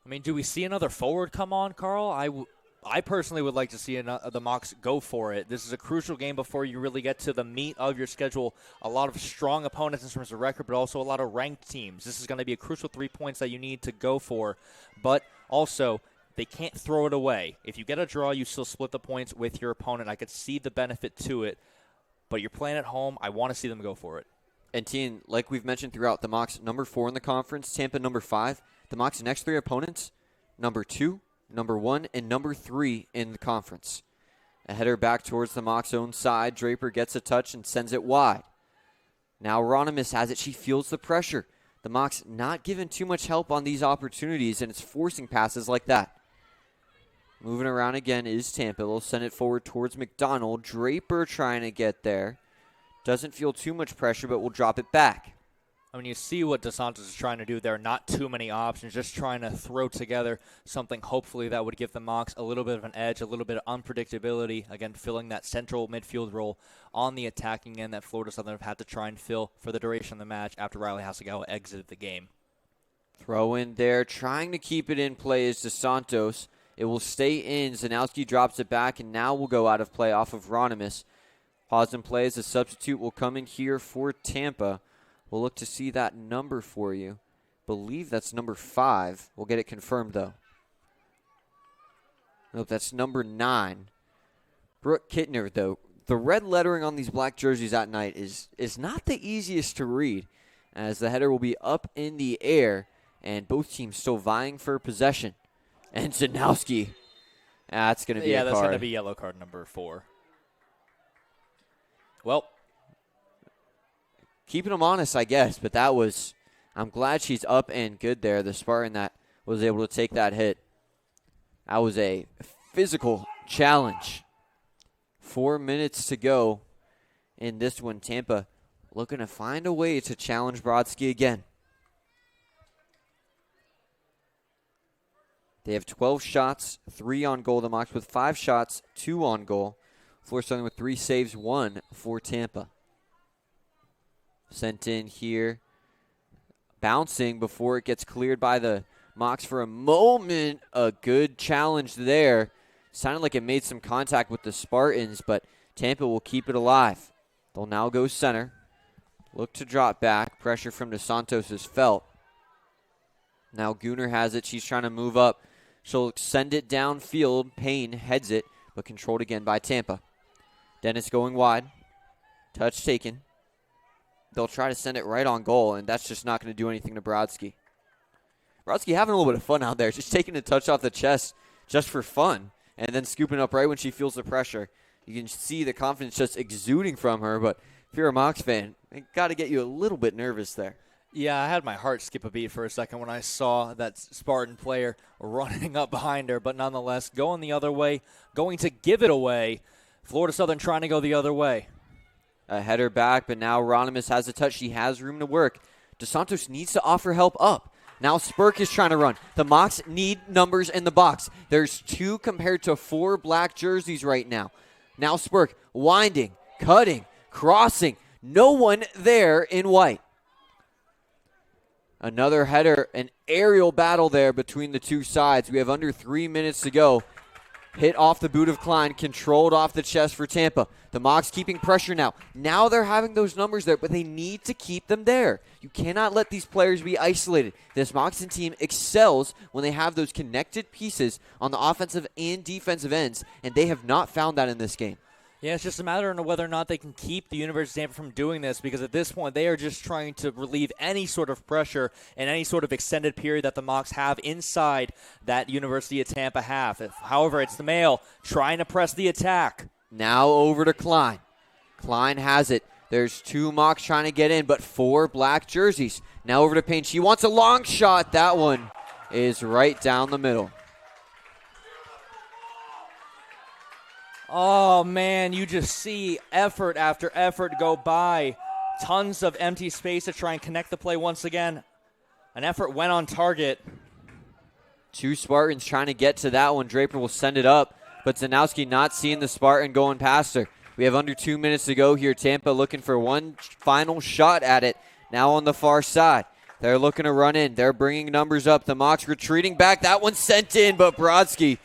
I mean, do we see another forward come on, Carl? I personally would like to see the Mocs go for it. This is a crucial game before you really get to the meat of your schedule. A lot of strong opponents in terms of record, but also a lot of ranked teams. This is going to be a crucial 3 points that you need to go for. But also, they can't throw it away. If you get a draw, you still split the points with your opponent. I could see the benefit to it. But you're playing at home. I want to see them go for it. And Tien, like we've mentioned throughout, the Mocs number 4 in the conference, Tampa number 5. The Mocs' next 3 opponents, number 2, number 1, and number 3 in the conference. A header back towards the Mocs' own side. Draper gets a touch and sends it wide. Now Ronimus has it. She feels the pressure. The Mocs not given too much help on these opportunities, and it's forcing passes like that. Moving around again is Tampa. They'll send it forward towards McDonald. Draper trying to get there. Doesn't feel too much pressure, but will drop it back. I mean, you see what DeSantos is trying to do there. Not too many options, just trying to throw together something hopefully that would give the Mocs a little bit of an edge, a little bit of unpredictability. Again, filling that central midfield role on the attacking end that Florida Southern have had to try and fill for the duration of the match after Riley Hasegawa exited the game. Throw in there, trying to keep it in play is DeSantos. It will stay in. Zanowski drops it back, and now will go out of play off of Ronimus. Pause and play as a substitute will come in here for Tampa. We'll look to see that number for you. Believe that's number 5. We'll get it confirmed, though. Nope, that's number 9. Brooke Kittner, though. The red lettering on these black jerseys at night is not the easiest to read, as the header will be up in the air, and both teams still vying for possession. And Zanowski, that's going to be a card. Yeah, that's going to be yellow card number 4. Well, keeping them honest, I guess, but that was, I'm glad she's up and good there. The Spartan that was able to take that hit. That was a physical challenge. 4 minutes to go in this one. Tampa looking to find a way to challenge Brodsky again. They have 12 shots, 3 on goal. The Mocs with 5 shots, 2 on goal. Florida Southern with 3 saves, 1 for Tampa. Sent in here. Bouncing before it gets cleared by the Mocs for a moment. A good challenge there. Sounded like it made some contact with the Spartans, but Tampa will keep it alive. They'll now go center. Look to drop back. Pressure from DeSantos is felt. Now Gooner has it. She's trying to move up. She'll send it downfield. Payne heads it, but controlled again by Tampa. Dennis going wide. Touch taken. They'll try to send it right on goal, and that's just not going to do anything to Brodsky. Brodsky having a little bit of fun out there, just taking a touch off the chest just for fun, and then scooping up right when she feels the pressure. You can see the confidence just exuding from her, but if you're a Mocs fan, it got to get you a little bit nervous there. Yeah, I had my heart skip a beat for a second when I saw that Spartan player running up behind her, but nonetheless going the other way, going to give it away. Florida Southern trying to go the other way. A header back, but now Ronimus has a touch. She has room to work. DeSantos needs to offer help up. Now Spurk is trying to run. The Mocs need numbers in the box. There's 2 compared to 4 black jerseys right now. Now Spurk winding, cutting, crossing. No one there in white. Another header, an aerial battle there between the two sides. We have under 3 minutes to go. Hit off the boot of Klein, controlled off the chest for Tampa. The Mocs keeping pressure now. Now they're having those numbers there, but they need to keep them there. You cannot let these players be isolated. This Moxon team excels when they have those connected pieces on the offensive and defensive ends, and they have not found that in this game. Yeah, it's just a matter of whether or not they can keep the University of Tampa from doing this, because at this point they are just trying to relieve any sort of pressure and any sort of extended period that the Mocs have inside that University of Tampa half. However, it's the male trying to press the attack. Now over to Klein. Klein has it. There's 2 Mocs trying to get in, but 4 black jerseys. Now over to Payne. She wants a long shot. That one is right down the middle. Oh, man, you just see effort after effort go by. Tons of empty space to try and connect the play once again. An effort went on target. 2 Spartans trying to get to that one. Draper will send it up, but Zanowski not seeing the Spartan going past her. We have under 2 minutes to go here. Tampa looking for one final shot at it. Now on the far side. They're looking to run in. They're bringing numbers up. The Mocs retreating back. That one sent in, but Brodsky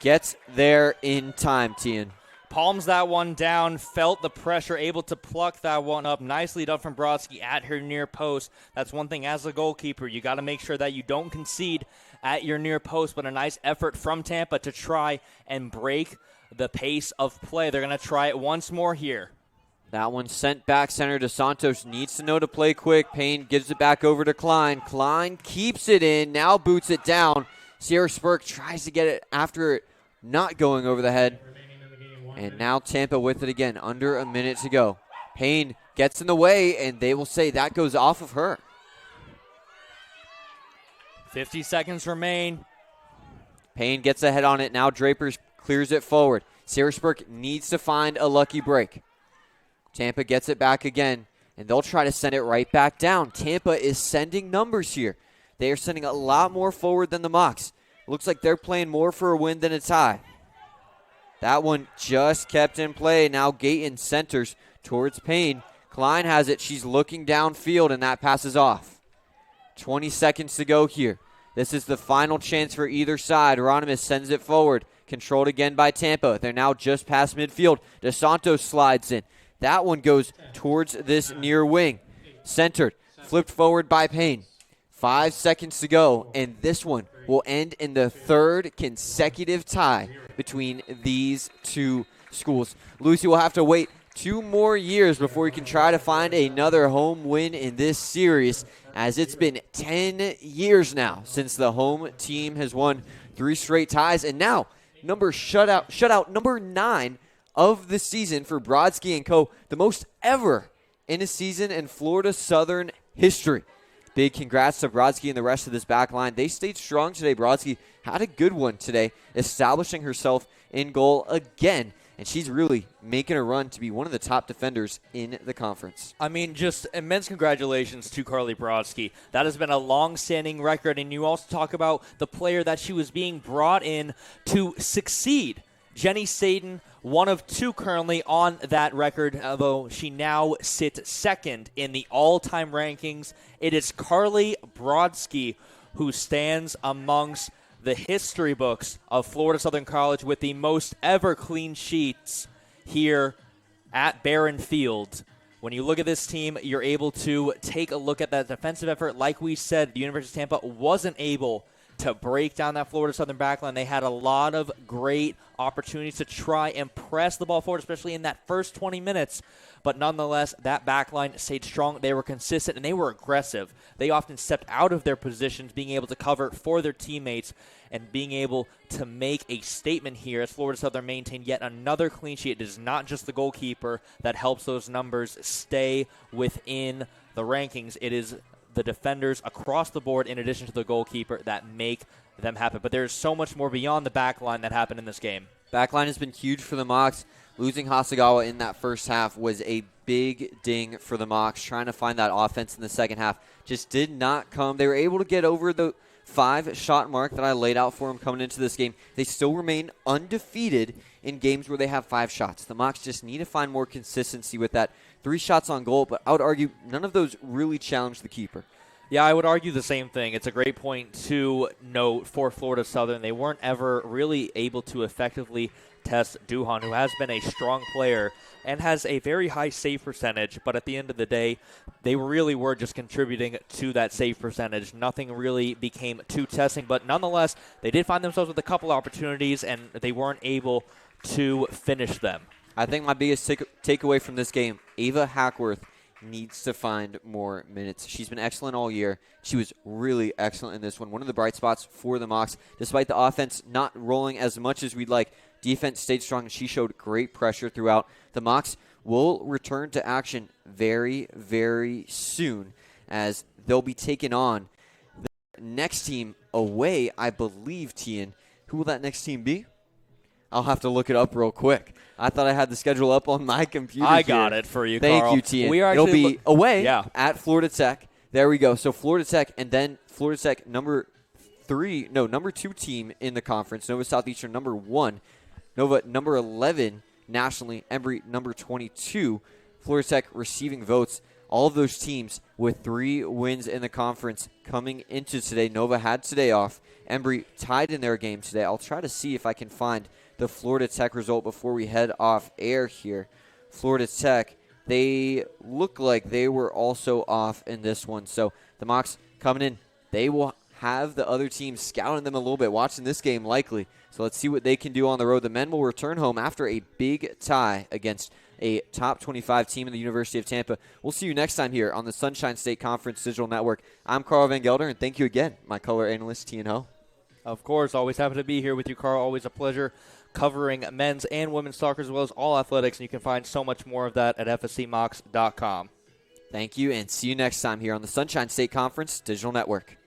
gets there in time, Tian. Palms that one down, felt the pressure, able to pluck that one up. Nicely done from Brodsky at her near post. That's one thing as a goalkeeper. You got to make sure that you don't concede at your near post, but a nice effort from Tampa to try and break the pace of play. They're going to try it once more here. That one sent back center to Santos. Needs to know to play quick. Payne gives it back over to Klein. Klein keeps it in, now boots it down. Sierra Spurk tries to get it after it not going over the head. And now Tampa with it again. Under a minute to go. Payne gets in the way, and they will say that goes off of her. 50 seconds remain. Payne gets ahead on it. Now Draper clears it forward. Sierra Spurk needs to find a lucky break. Tampa gets it back again, and they'll try to send it right back down. Tampa is sending numbers here. They are sending a lot more forward than the Mocs. Looks like they're playing more for a win than a tie. That one just kept in play. Now Gayton centers towards Payne. Klein has it. She's looking downfield, and that passes off. 20 seconds to go here. This is the final chance for either side. Ronimus sends it forward. Controlled again by Tampa. They're now just past midfield. DeSantos slides in. That one goes towards this near wing. Centered. Flipped forward by Payne. 5 seconds to go, and this one will end in the 3rd consecutive tie between these two schools. Lucy will have to wait 2 more years before we can try to find another home win in this series, as it's been 10 years now since the home team has won 3 straight ties, and now shutout number 9 of the season for Brodsky and co., the most ever in a season in Florida Southern history. Big congrats to Brodsky and the rest of this back line. They stayed strong today. Brodsky had a good one today, establishing herself in goal again, and she's really making a run to be one of the top defenders in the conference. I mean, just immense congratulations to Carly Brodsky. That has been a long-standing record, and you also talk about the player that she was being brought in to succeed Jenny Saden, one of two currently on that record, although she now sits second in the all-time rankings. It is Carly Brodsky who stands amongst the history books of Florida Southern College with the most ever clean sheets here at Barron Field. When you look at this team, you're able to take a look at that defensive effort. Like we said, the University of Tampa wasn't able to break down that Florida Southern backline. They had a lot of great opportunities to try and press the ball forward, especially in that first 20 minutes. But nonetheless, that backline stayed strong. They were consistent, and they were aggressive. They often stepped out of their positions, being able to cover for their teammates and being able to make a statement here as Florida Southern maintained yet another clean sheet. It is not just the goalkeeper that helps those numbers stay within the rankings. It is the defenders across the board, in addition to the goalkeeper, that make them happen. But there's so much more beyond the back line that happened in this game. Backline has been huge for the Mocs. Losing Hasagawa in that first half was a big ding for the Mocs. Trying to find that offense in the second half just did not come. They were able to get over the 5-shot mark that I laid out for them coming into this game. They still remain undefeated in games where they have 5 shots. The Mocs just need to find more consistency with that. 3 shots on goal, but I would argue none of those really challenge the keeper. Yeah, I would argue the same thing. It's a great point to note for Florida Southern. They weren't ever really able to effectively test Duhan, who has been a strong player and has a very high save percentage, but at the end of the day, they really were just contributing to that save percentage. Nothing really became too testing, but nonetheless, they did find themselves with a couple opportunities, and they weren't able to finish them. I think my biggest takeaway from this game, Ava Hackworth needs to find more minutes. She's been excellent all year. She was really excellent in this one. One of the bright spots for the Mocs, despite the offense not rolling as much as we'd like. Defense stayed strong, and she showed great pressure throughout. The Mocs will return to action very, very soon as they'll be taking on the next team away, I believe, Tian. Who will that next team be? I'll have to look it up real quick. I thought I had the schedule up on my computer. I got it for you, Thank Carl. you, Tian. We are It'll be away at Florida Tech. There we go. So Florida Tech, and then Florida Tech number 2 team in the conference. Nova Southeastern number 1. Nova number 11 nationally. Embry number 22. Florida Tech receiving votes. All of those teams with 3 wins in the conference coming into today. Nova had today off. Embry tied in their game today. I'll try to see if I can find the Florida Tech result before we head off air here. Florida Tech, they look like they were also off in this one. So the Mocs coming in, they will have the other team scouting them a little bit, watching this game likely. So let's see what they can do on the road. The men will return home after a big tie against a top 25 team in the University of Tampa. We'll see you next time here on the Sunshine State Conference Digital Network. I'm Carl Van Gelder, and thank you again, my color analyst, Tian Ho. Of course, always happy to be here with you, Carl. Always a pleasure covering men's and women's soccer as well as all athletics, and you can find so much more of that at fscmocs.com. Thank you, and see you next time here on the Sunshine State Conference Digital Network.